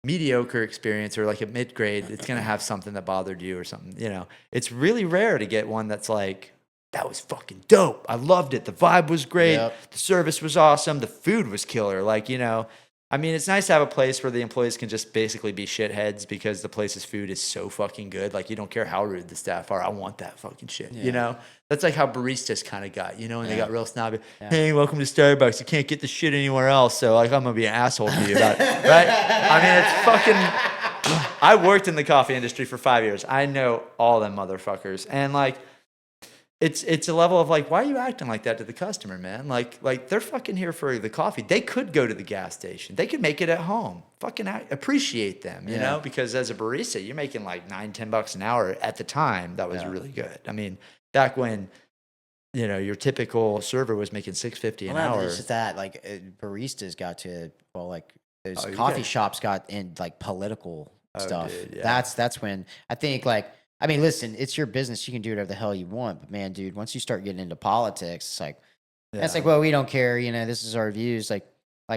mediocre experience or like a mid-grade. It's going to have something that bothered you or something, you know. It's really rare to get one that's like, that was fucking dope. I loved it. The vibe was great. The service was awesome. The food was killer. Like, you know, I mean, it's nice to have a place where the employees can just basically be shitheads because the place's food is so fucking good. Like, you don't care how rude the staff are. I want that fucking shit, you know? That's like how baristas kind of got, you know, and they got real snobby. Hey, welcome to Starbucks. You can't get this shit anywhere else, so, like, I'm going to be an asshole to you about it, right? I mean, it's fucking... I worked in the coffee industry for 5 years. I know all them motherfuckers. And like, it's a level of like, why are you acting like that to the customer, man? Like they're fucking here for the coffee. They could go to the gas station. They could make it at home. Fucking appreciate them, you know? Because as a barista, you're making like $9-10 an hour at the time. That was really good. I mean, back when, you know, your typical server was making $6.50 an hour. It's just that, like, baristas got to, well, like, those you coffee gotta- shops got in, like, political stuff. dude, yeah. That's when I think, like, I mean, listen, it's your business. You can do whatever the hell you want. But, man, dude, once you start getting into politics, it's like, it's like, well, we don't care. You know, this is our views. Like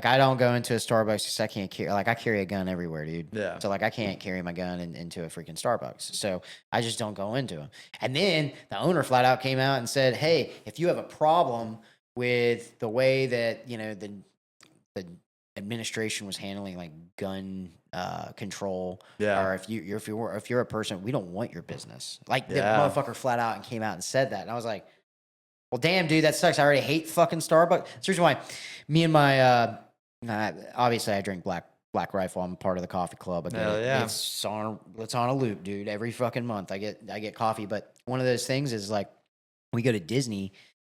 I don't go into a Starbucks because I can't carry, like, I carry a gun everywhere, dude. Yeah. So, like, I can't carry my gun into a freaking Starbucks. So I just don't go into them. And then the owner flat out came out and said, hey, if you have a problem with the way that, you know, the administration was handling like gun control, or if you're a person, we don't want your business. Like the motherfucker flat out and came out and said that, and I was like, well, damn, dude, that sucks. I already hate fucking Starbucks. That's the reason why me and my obviously I drink Black Rifle. I'm part of the coffee club. It's on a loop, dude. Every fucking month I get coffee. But one of those things is like we go to Disney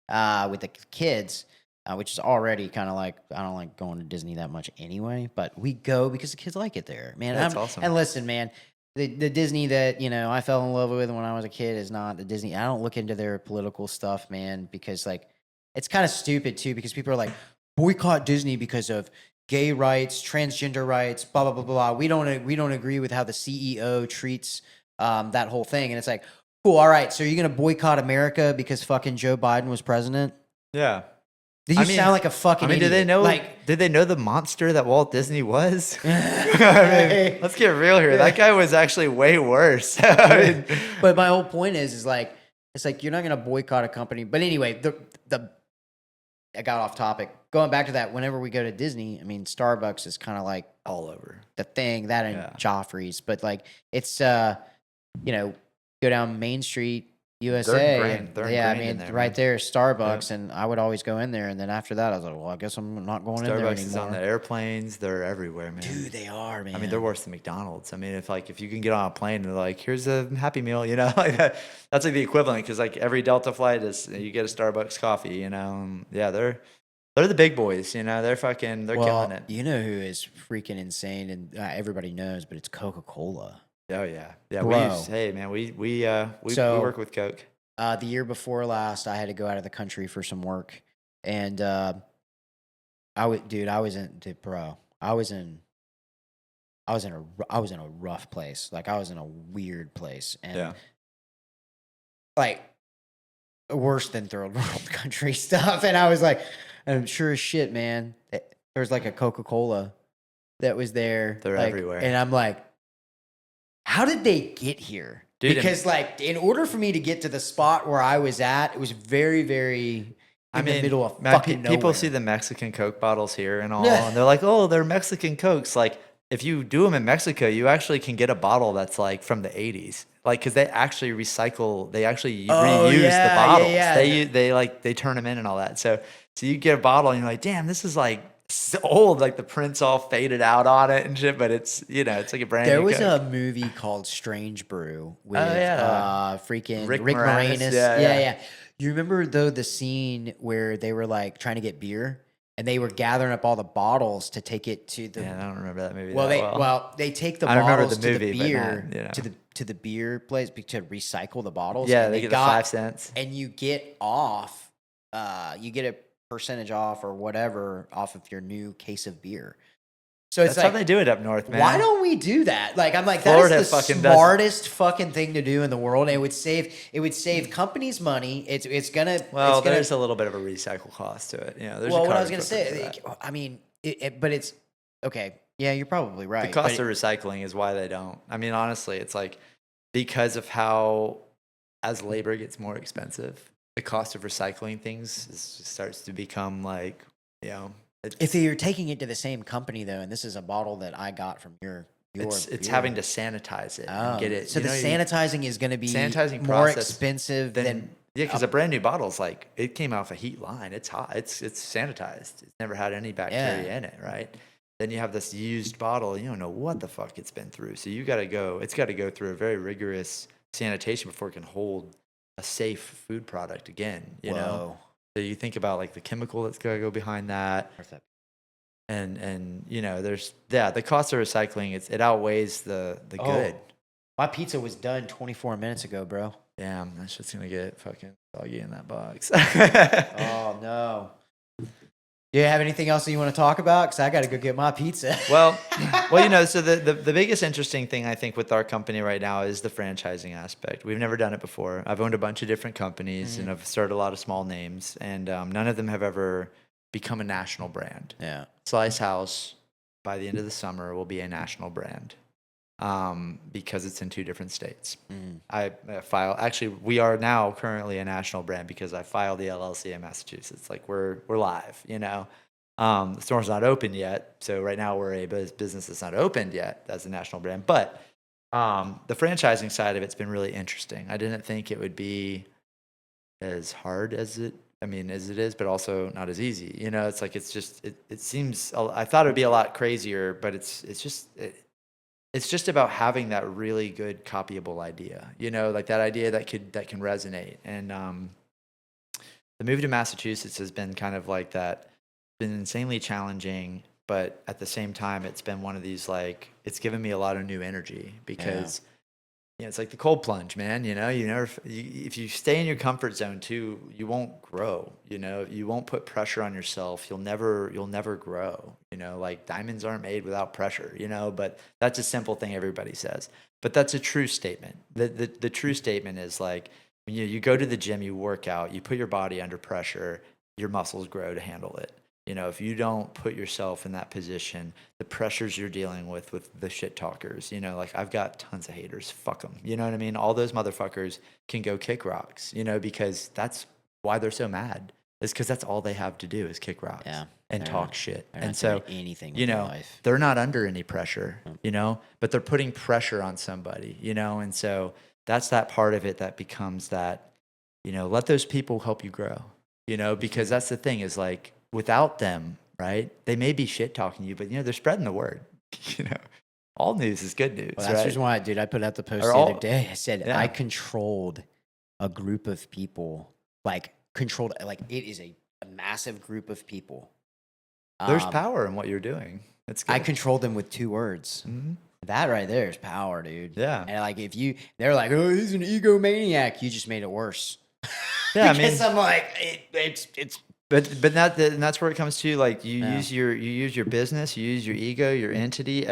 with the kids. Which is already kind of like, I don't like going to Disney that much anyway, but we go because the kids like it there, man. That's awesome. And listen, man, the Disney that, you know, I fell in love with when I was a kid is not the Disney. I don't look into their political stuff, man, because like, it's kind of stupid too, because people are like, boycott Disney because of gay rights, transgender rights, blah, blah, blah, blah. We don't agree with how the CEO treats that whole thing. And it's like, cool. All right. So you're going to boycott America because fucking Joe Biden was president? Yeah. You sound like a fucking idiot. Did they know the monster that Walt Disney was? I mean, let's get real here. That guy was actually way worse. But my whole point is like, it's like, you're not going to boycott a company. But anyway, I got off topic. Going back to that, whenever we go to Disney, I mean, Starbucks is kind of like all over the thing, that and Joffrey's. But like, it's, you know, go down Main Street, USA. I mean, there, right there, Starbucks, and I would always go in there. And then after that, I was like, well, I guess I'm not going in there anymore. Starbucks is on the airplanes. They're everywhere, man. Dude, they are, man. I mean, they're worse than McDonald's. I mean, if you can get on a plane and they're like, here's a Happy Meal, you know, like that's like the equivalent, because like every Delta flight is, you get a Starbucks coffee, you know. And they're the big boys, you know. They're killing it. You know who is freaking insane, and everybody knows, but it's Coca-Cola. Oh yeah. Bro. We work with Coke. The year before last, I had to go out of the country for some work, and I was in a rough place. Like, I was in a weird place, and like worse than third world country stuff. And I was like, I'm sure as shit, man. There was like a Coca-Cola that was there. They're like, everywhere, and I'm like, how did they get here? Dude, because like, in order for me to get to the spot where I was at, it was very, very the middle of fucking nowhere. People see the Mexican Coke bottles here and all, and they're like, oh, they're Mexican Cokes. Like, if you do them in Mexico, you actually can get a bottle that's like from the 80s. Like, because they actually recycle, they actually reuse the bottles. They turn them in and all that. So you get a bottle and you're like, damn, this is like so old, like the print's all faded out on it and shit, but it's, you know, it's like a brand new There was Coke. a movie called Strange Brew with freaking Rick Rick Moranis. Moranis. Yeah. You remember though the scene where they were like trying to get beer and they were gathering up all the bottles to take it to the I don't remember that movie. They take the I remember bottles the movie, to the but beer not, you know. to the beer place to recycle the bottles. Yeah, and they get the 5 cents. and you get off you get a percentage off or whatever off of your new case of beer. So it's That's like, how they do it up north, man. why don't we do that? Like, I'm like, Florida that is the fucking does it. smartest fucking thing to do in the world. And it would save companies money. It's gonna there's a little bit of a recycle cost to it. You know, there's what I was gonna say, I mean, but it's okay. Yeah, you're probably right. The cost of recycling is why they don't. I mean, honestly, it's like because of how as labor gets more expensive, the cost of recycling things starts to become like, you know. If you're taking it to the same company though, and this is a bottle that I got from your it's having to sanitize it and get it. So the sanitizing is going to be more expensive than because a brand new bottle is like, it came off a heat line. It's hot. It's sanitized. It's never had any bacteria in it, right? then you have this used bottle. You don't know what the fuck it's been through. So it's got to go through a very rigorous sanitation before it can hold a safe food product again, you know? So you think about like the chemical that's going to go behind that. And you know, the cost of recycling, it outweighs the good. My pizza was done 24 minutes ago, bro. Damn, that shit's going to get fucking soggy in that box. Oh, no. Do you have anything else that you want to talk about? Because I got to go get my pizza. Well, you know, so the biggest interesting thing I think with our company right now is the franchising aspect. We've never done it before. I've owned a bunch of different companies and I've started a lot of small names, and none of them have ever become a national brand. Yeah. Slice House, by the end of the summer, will be a national brand because it's in 2 different states. I file. Actually, we are now currently a national brand because I filed the LLC in Massachusetts. Like we're live, you know. The store's not open yet, so right now we're a business that's not opened yet as a national brand. But the franchising side of it's been really interesting. I didn't think it would be as hard as it is, but also not as easy. You know, it's like it seems. I thought it would be a lot crazier, but it's just about having that really good copyable idea. You know, like that idea that can resonate. And the move to Massachusetts has been kind of like that. Been insanely challenging, but at the same time, it's been one of these like it's given me a lot of new energy because. You know, it's like the cold plunge, man. You know, if you stay in your comfort zone too, you won't grow. You know, you won't put pressure on yourself. You'll never grow. You know, like diamonds aren't made without pressure. You know, but that's a simple thing everybody says. But that's a true statement. The true statement is like when you go to the gym, you work out, you put your body under pressure, your muscles grow to handle it. You know, if you don't put yourself in that position, the pressures you're dealing with the shit talkers, you know, like I've got tons of haters. Fuck them. You know what I mean? All those motherfuckers can go kick rocks, you know, because that's why they're so mad. Is because that's all they have to do is kick rocks and talk shit. And so, anything you know, they're not under any pressure, you know, but they're putting pressure on somebody, you know, and so that's that part of it that becomes that, you know, let those people help you grow, you know, because that's the thing is like, without them, right? They may be shit talking you, but you know they're spreading the word. You know, all news is good news. Well, that's the reason why, dude. I put out the post the other day. I said I controlled a group of people, like it is a massive group of people. There's power in what you're doing. That's good. I controlled them with 2 words. That right there is power, dude. Yeah. And like they're like, oh, he's an egomaniac. You just made it worse. Yeah, because I'm like, it's. But and that's where it comes to like you use your business, you use your ego, your entity.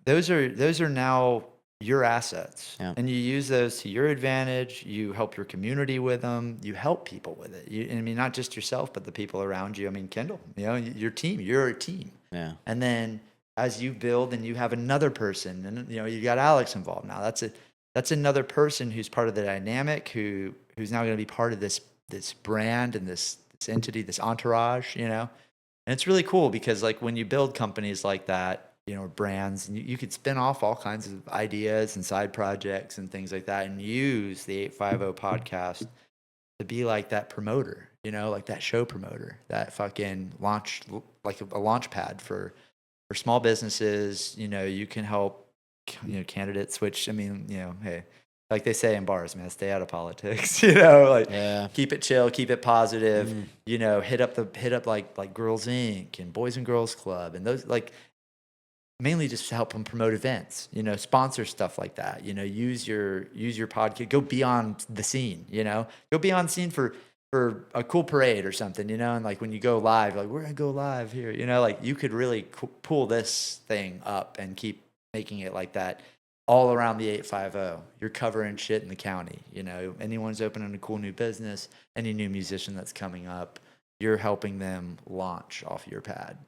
Those are now your assets, and you use those to your advantage. You help your community with them. You help people with it. I mean, not just yourself, but the people around you. I mean, Kendall, you know, your team. You're a team. Yeah. And then as you build, and you have another person, and you know, you got Alex involved now. That's another person who's part of the dynamic, who's now going to be part of this brand and this entity, this entourage, you know. And it's really cool because like when you build companies like that, you know, brands, and you could spin off all kinds of ideas and side projects and things like that, and use the 850 podcast to be like that promoter, you know, like that show promoter, that fucking launch, like a launch pad for small businesses. You know, you can help, you know, candidates, which I mean, you know, hey, like they say in bars, man, stay out of politics. You know, like keep it chill, keep it positive. You know, hit up like Girls Inc. and Boys and Girls Club, and those like mainly just to help them promote events. You know, sponsor stuff like that. You know, use your podcast. Go beyond the scene. You know, go beyond scene for a cool parade or something. You know, and like when you go live, like we're gonna go live here. You know, like you could really pull this thing up and keep making it like that. All around the 850, you're covering shit in the county. You know, anyone's opening a cool new business, any new musician that's coming up, you're helping them launch off your pad.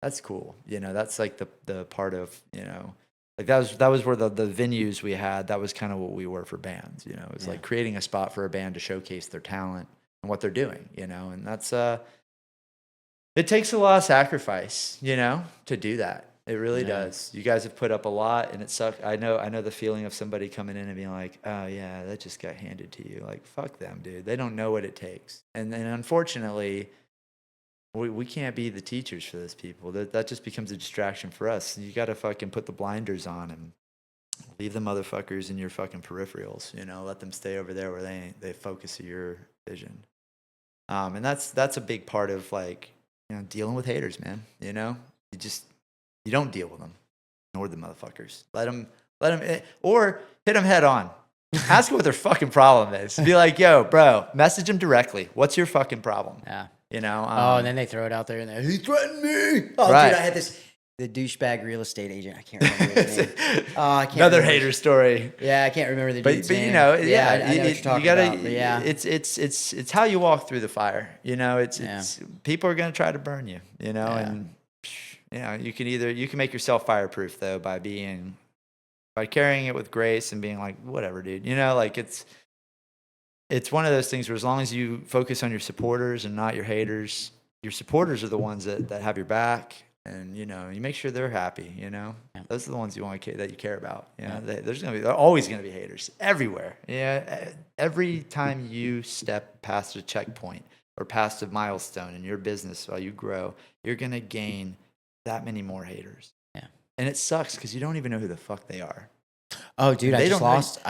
That's cool. You know, that's like the part of, you know, like that was where the venues we had, that was kind of what we were for bands. You know, it was like creating a spot for a band to showcase their talent and what they're doing, you know, and that's, it takes a lot of sacrifice, you know, to do that. It really does. You guys have put up a lot, and it sucks. I know the feeling of somebody coming in and being like, "Oh yeah, that just got handed to you." Like, fuck them, dude. They don't know what it takes. And unfortunately, we can't be the teachers for those people. That just becomes a distraction for us. You got to fucking put the blinders on and leave the motherfuckers in your fucking peripherals. Let them stay over there where they focus your vision. And that's a big part of like dealing with haters, man. You don't deal with them. Ignore the motherfuckers. Let them or hit them head on. Ask them what their fucking problem is. Be like, yo, bro, message them directly. What's your fucking problem? Yeah. And then they throw it out there and he threatened me. Oh, Right. dude, I had the douchebag real estate agent. I can't remember his name. I can't another remember. hater story. Yeah, I can't remember the But dude's name. I know what you're talking about. But yeah, it's how you walk through the fire. It's people are gonna try to burn you. And you can make yourself fireproof though by carrying it with grace and being like, whatever, dude. Like it's one of those things where as long as you focus on your supporters and not your haters, your supporters are the ones that have your back, and you make sure they're happy. Those are the ones that you care about. They're always gonna be haters everywhere. Every time you step past a checkpoint or past a milestone in your business while you grow, you're gonna gain that many more haters. Yeah, and it sucks because you don't even know who the fuck they are. Oh, dude, They I don't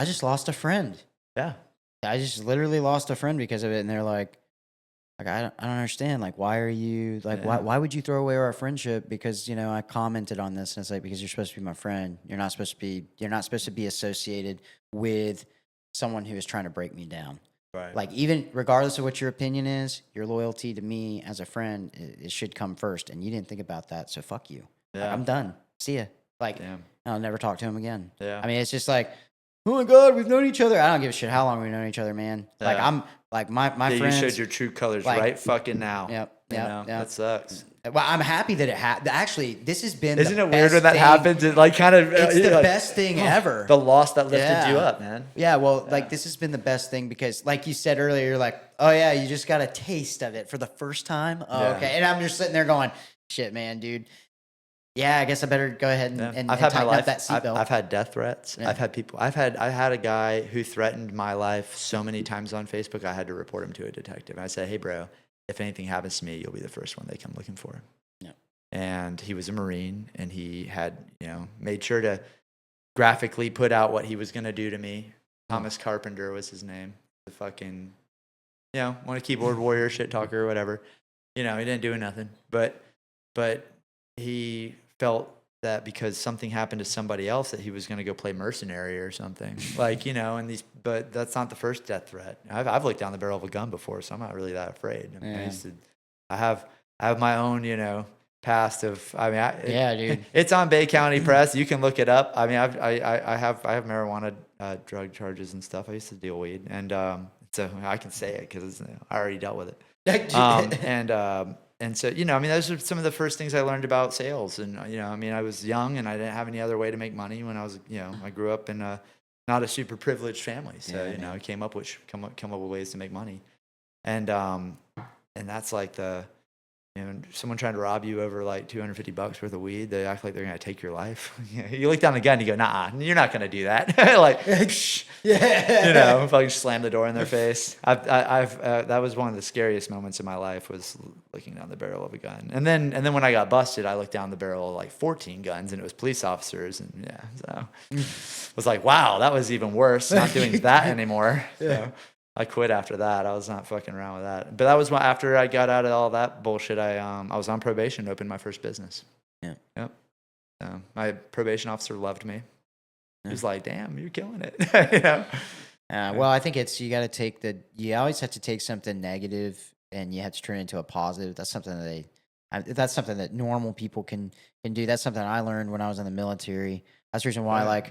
just lost a friend. Yeah. I just literally lost a friend because of it, and they're like I don't understand. Like, why are you like why would you throw away our friendship because I commented on this, and it's like because you're supposed to be my friend. You're not supposed to be associated with someone who is trying to break me down. Right. Like even regardless of what your opinion is, your loyalty to me as a friend it should come first, and you didn't think about that, so fuck you. Yeah. Like, I'm done. See ya. Like Damn. I'll never talk to him again. Yeah. I mean, it's just like, oh my God, we've known each other. I don't give a shit how long we've known each other, man. Like I'm like my friends. You showed your true colors like, right fucking now. Yep. That sucks. Well, I'm happy that it happened. Actually, this has been. Isn't the it weird best when that thing. happens? It like kind of. It's the like, best thing ever. The loss that lifted Yeah. you up, man. Yeah, well, like this has been the best thing because, like you said earlier, you're like, oh yeah, you just got a taste of it for the first time. Oh, Yeah. okay, and I'm just sitting there going, shit, man, dude. Yeah, I guess I better go ahead and I've had my tighten life. up that seatbelt. I've had death threats. Yeah. I've had people. I had a guy who threatened my life so many times on Facebook. I had to report him to a detective. I said, hey, bro, if anything happens to me, you'll be the first one they come looking for. Yeah. And he was a Marine, and he had made sure to graphically put out what he was going to do to me. Thomas Carpenter was his name. The fucking one a keyboard warrior, shit talker, or whatever. He didn't do nothing, but he felt that because something happened to somebody else that he was going to go play mercenary or something. But that's not the first death threat. I've looked down the barrel of a gun before, so I'm not really that afraid. I mean, I have my own, past of, yeah, dude. It's on Bay County Press. You can look it up. I mean, I have marijuana drug charges and stuff. I used to deal weed, and so I can say it because I already dealt with it. And so, those are some of the first things I learned about sales. And, I was young and I didn't have any other way to make money when I was, I grew up in not a super privileged family. So, I come up with ways to make money. And that's like someone trying to rob you over like $250 worth of weed, they act like they're going to take your life. You look down the gun, you go, nah, you're not going to do that. Like, yeah, fucking slam the door in their face. That was one of the scariest moments in my life, was looking down the barrel of a gun. And then when I got busted, I looked down the barrel of like 14 guns, and it was police officers. And so it was like, wow, that was even worse. Not doing that anymore. So I quit after that. I was not fucking around with that. But that was after I got out of all that bullshit. I was on probation to open my first business. Yeah. Yep. My probation officer loved me. He was like, "Damn, you're killing it." Well, I think you always have to take something negative and you have to turn it into a positive. That's something that's something that normal people can do. That's something I learned when I was in the military. That's the reason why I'm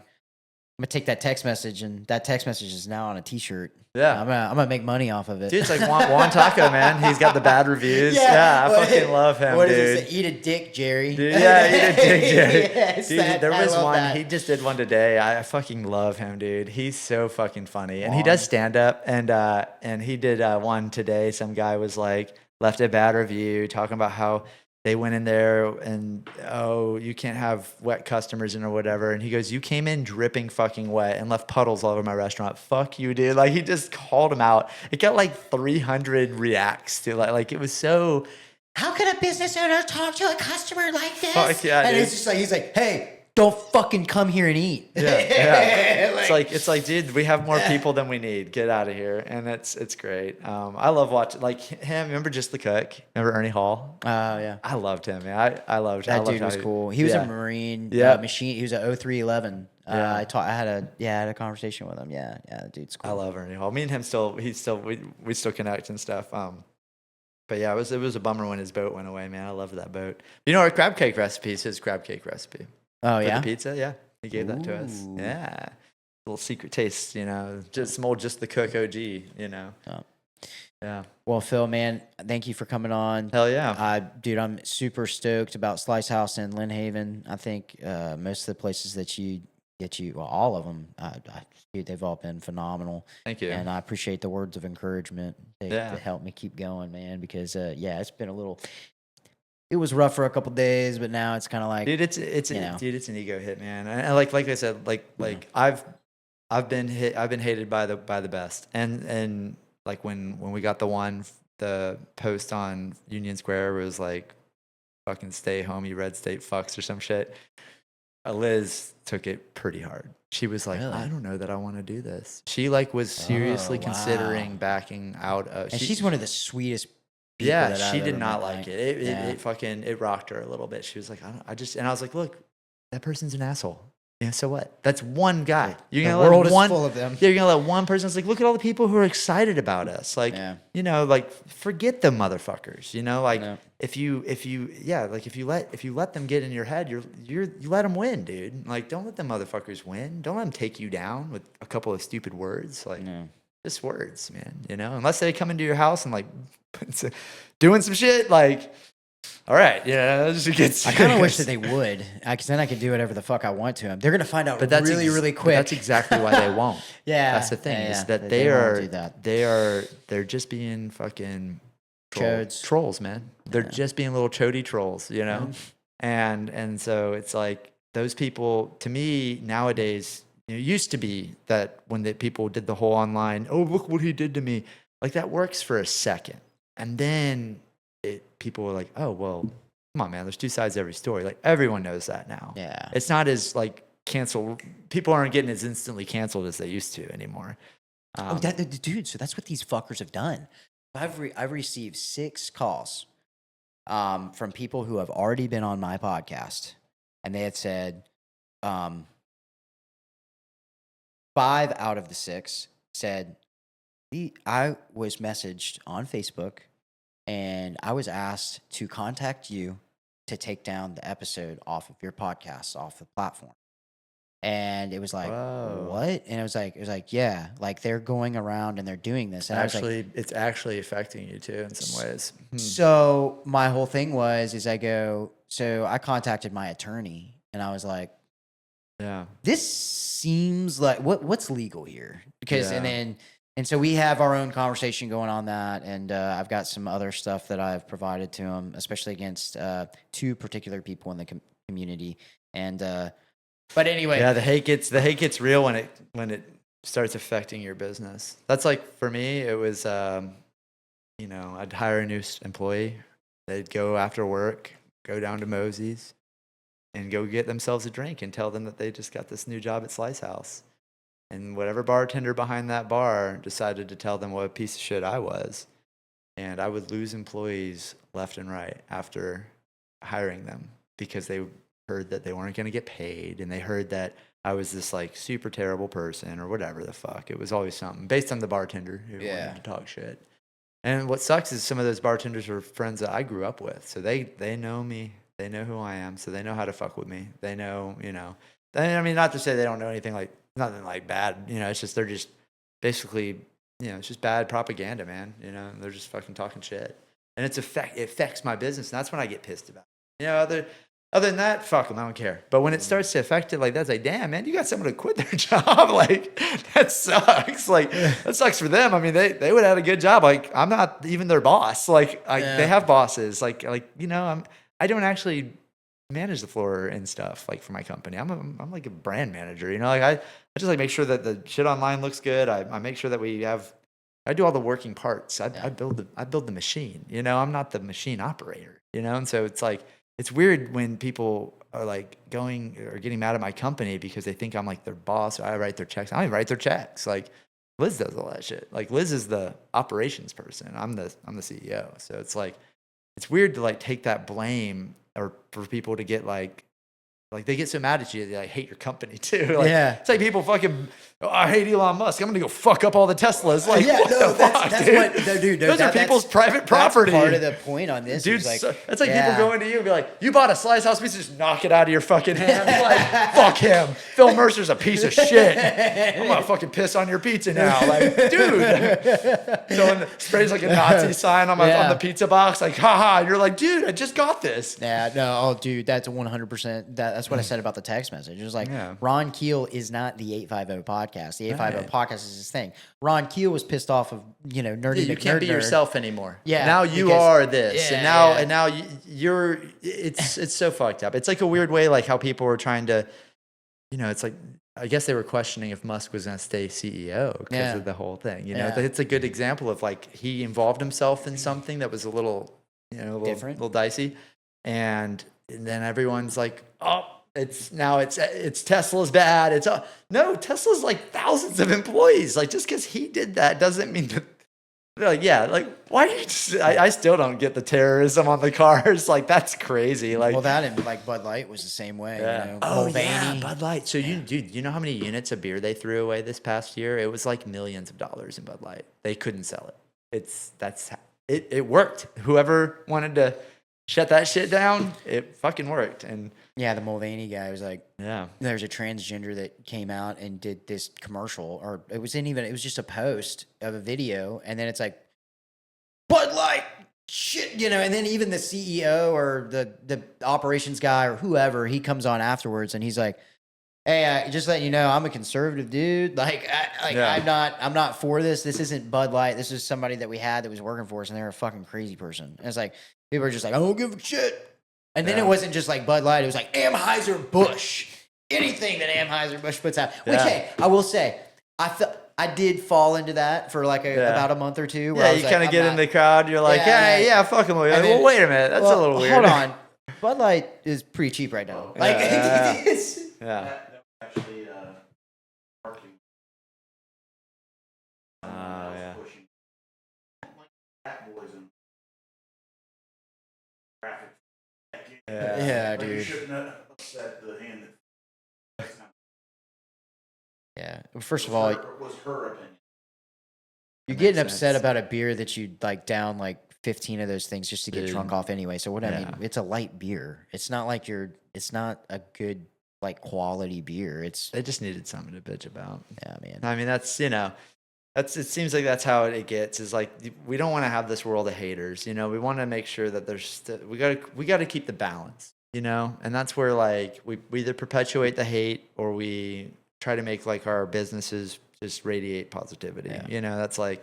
gonna take that text message, and that text message is now on a T-shirt. Yeah, I'm gonna make money off of it. Dude, it's like Juan Taco, man. He's got the bad reviews. Yeah, I fucking love him, what dude. What is it? Eat a dick, Jerry. Dude, yeah, eat a dick, Jerry. Yes, dude, there was one. That. He just did one today. I fucking love him, dude. He's so fucking funny, and he does stand up. And he did one today. Some guy was like left a bad review talking about how they went in there and, you can't have wet customers in or whatever. And he goes, you came in dripping fucking wet and left puddles all over my restaurant. Fuck you, dude. Like, he just called him out. It got like 300 reacts to like it was so, how can a business owner talk to a customer like this? Fuck yeah, and dude. it's just like, he's like, hey, don't fucking come here and eat. Yeah. It's like, dude, we have more people than we need. Get out of here. And it's great. I love watching like him. Remember Just the Cook? Remember Ernie Hall? Oh, yeah. I loved him, man. I loved That I loved dude how was cool. He was a Marine Yeah. machine. He was a 0311. Yeah. I had a conversation with him. Yeah, that dude's cool. I love Ernie Hall. Me and him we still connect and stuff. But yeah, it was a bummer when his boat went away, man. I loved that boat. You know, our crab cake recipe is his crab cake recipe. Oh, For yeah? the pizza, yeah. He gave that to us. Ooh. Yeah. Little secret taste, you know. Just some old Just the Cook OG, you know. Oh. Yeah. Well, Phil, man, thank you for coming on. Hell yeah. Dude, I'm super stoked about Slice House in Lynn Haven. I think most of the places that well, all of them, dude, they've all been phenomenal. Thank you. And I appreciate the words of encouragement to help me keep going, man, because, it's been it was rough for a couple days, but now it's kind of like, Dude, it's an ego hit, man. And like I said, I've been hated by the best. And like when we got the post on Union Square was like, fucking stay home, you red state fucks or some shit. Liz took it pretty hard. She was like, Really? I don't know that I want to do this. She like was seriously wow. considering backing out of. and she's one of the sweetest people Yeah, that she I've did ever not met. like it. It rocked her a little bit. She was like, and I was like, look, that person's an asshole. Yeah, so what? That's one guy. You're The gonna world let is one. full of them. Yeah, you're gonna let one person. It's like, look at all the people who are excited about us. Like, Yeah. you know, like forget the motherfuckers. You know, like Yeah. if you let them get in your head, you let them win, dude. Like, don't let them motherfuckers win. Don't let them take you down with a couple of stupid words. Like, No. just words, man. You know, unless they come into your house and like doing some shit, like. All right, yeah, just get I kind of wish that they would, because then I could do whatever the fuck I want to them. They're gonna find out really quick. That's exactly why they won't. Yeah, That's the thing is that they won't do that. they're just being fucking Chodes. trolls, man. They're Yeah. just being little chody trolls, you know. And so it's like those people to me nowadays. You know, it used to be that when the people did the whole online, oh look what he did to me, like that works for a second, and then people were like, oh well, come on, man. There's two sides to every story. Like everyone knows that now. Yeah. It's not as like cancel. People aren't getting as instantly canceled as they used to anymore. Dude, so that's what these fuckers have done. I've received 6 calls from people who have already been on my podcast, and they had said 5 out of the 6 said, I was messaged on Facebook and I was asked to contact you to take down the episode off of your podcast, off the platform. And it was like, Whoa. what? And it was like, yeah, like they're going around and they're doing this. And I was like, It's actually affecting you too in some ways. so my whole thing was, so I contacted my attorney and I was like, Yeah. this seems like what's legal here? Because Yeah. and so we have our own conversation going on that, and I've got some other stuff that I've provided to him, especially against 2 particular people in the community. And but anyway, Yeah, the hate gets real when it starts affecting your business. That's like for me, it was you know, I'd hire a new employee. They'd go after work, go down to Mosey's, and go get themselves a drink and tell them that they just got this new job at Slice House. And whatever bartender behind that bar decided to tell them what a piece of shit I was. And I would lose employees left and right after hiring them because they heard that they weren't going to get paid. And they heard that I was this like super terrible person or whatever the fuck. It was always something based on the bartender who wanted to talk shit. And what sucks is some of those bartenders were friends that I grew up with. So they know me. They know who I am. So they know how to fuck with me. They know, you know. I mean, not to say they don't know anything like, nothing like bad, you know, it's just, they're just basically, you know, it's just bad propaganda, man, you know, they're just fucking talking shit. And it affects my business, and that's when I get pissed about it. You know, other than that, fuck them, I don't care. But when it starts to affect it like that, it's like, damn, man, you got someone to quit their job. Like, that sucks. Like, that sucks for them. I mean, they would have had a good job. Like, I'm not even their boss. Like, they have bosses. Like, you know, I don't actually manage the floor and stuff like for my company. I'm like a brand manager, you know, like I just like make sure that the shit online looks good. I make sure that we have I do all the working parts. I build the machine. You know, I'm not the machine operator. You know, and so it's like it's weird when people are like going or getting mad at my company because they think I'm like their boss or I write their checks. I don't even write their checks. Like Liz does all that shit. Like Liz is the operations person. I'm the CEO. So it's like it's weird to like take that blame or for people to get like they get so mad at you, they like hate your company too. Like, Yeah. It's like people fucking, I hate Elon Musk. I'm gonna go fuck up all the Teslas. Like, Yeah, what no, the fuck, that's dude? what, no, dude. Those are people's private property. That's part of the point on this. Dude, is like, that's like people going to you and be like, you bought a Slice House piece, just knock it out of your fucking hand. Like, fuck him. Phill Mercer's a piece of shit. I'm gonna fucking piss on your pizza now. Like, dude. So sprays like a Nazi sign on the pizza box, like, haha. You're like, dude, I just got this. Yeah, no, oh, dude, that's 100%. That's what I said about the text message. It was like, Ron Keel is not the 850 podcast. The 850 podcast is his thing. Ron Keel was pissed off of, nerdy. You can't be yourself anymore. Yeah, now you because- are this, Yeah, and now you're. It's so fucked up. It's like a weird way, like how people were trying to, it's like I guess they were questioning if Musk was going to stay CEO because of the whole thing. It's a good example of like he involved himself in something that was a little, Different, little dicey, and then everyone's like, oh. It's Tesla's bad. No, Tesla's like thousands of employees. Like just because he did that doesn't mean that. They're like, why do you just, I still don't get the terrorism on the cars. Like that's crazy. Like, well, that and like Bud Light was the same way. Yeah. Yeah, Bud Light. So you know how many units of beer they threw away this past year? It was like millions of dollars in Bud Light. They couldn't sell it. It worked. Whoever wanted to shut that shit down, it fucking worked. And yeah, the Mulvaney guy was like, yeah, there's a transgender that came out and did this commercial, or it was just a post of a video, and then it's like, Bud Light, shit, and then even the CEO or the operations guy or whoever, he comes on afterwards and he's like, hey, just letting you know, I'm a conservative dude. I'm not for this. This isn't Bud Light. This is somebody that we had that was working for us, and they're a fucking crazy person. And it's like, people are just like, I don't give a shit. And then it wasn't just like Bud Light. It was like Anheuser-Busch. Anything that Anheuser-Busch puts out. Which, hey, I will say, I did fall into that for like about a month or two. Where I was you kind of get in the crowd. You're like, fuck him. Like, well, wait a minute. That's a little weird. Hold on. Bud Light is pretty cheap right now. Like, it's... Yeah. Actually, marketing. Yeah. Cat boys and graphic. Yeah, Like, you dude. shouldn't have upset the hand that. Yeah. First of all, was her opinion. you're getting upset about a beer that you like down like 15 of those things just to get drunk off anyway. So what I mean, it's a light beer. It's not like it's not a good like quality beer. They just needed something to bitch about. Yeah, man. I mean, it seems like that's how it gets, is like, we don't want to have this world of haters. We want to make sure that we got to keep the balance, and that's where like we either perpetuate the hate or we try to make like our businesses just radiate positivity. That's like,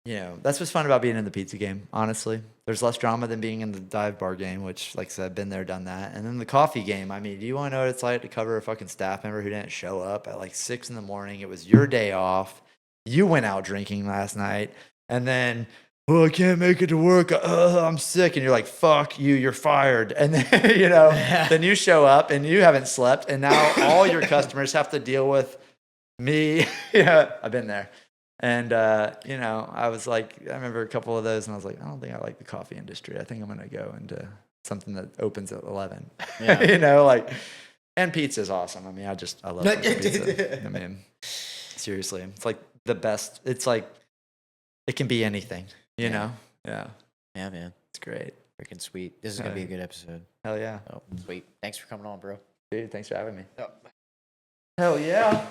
that's what's fun about being in the pizza game. Honestly, there's less drama than being in the dive bar game, which, like I said, I've been there, done that. And then the coffee game. I mean, do you want to know what it's like to cover a fucking staff member who didn't show up at like 6 a.m? It was your day off. You went out drinking last night, and then, I can't make it to work. I'm sick. And you're like, fuck you, you're fired. And then, then you show up and you haven't slept. And now all your customers have to deal with me. I've been there. And, I was like, I remember a couple of those and I was like, I don't think I like the coffee industry. I think I'm going to go into something that opens at 11, and pizza's awesome. I mean, I love pizza. I mean, seriously, it's like the best. It's like, it can be anything, you know? Yeah. Yeah, man. It's great. Freaking sweet. This is going to be a good episode. Hell yeah. Oh, sweet. Thanks for coming on, bro. Dude, thanks for having me. Yep. Hell yeah.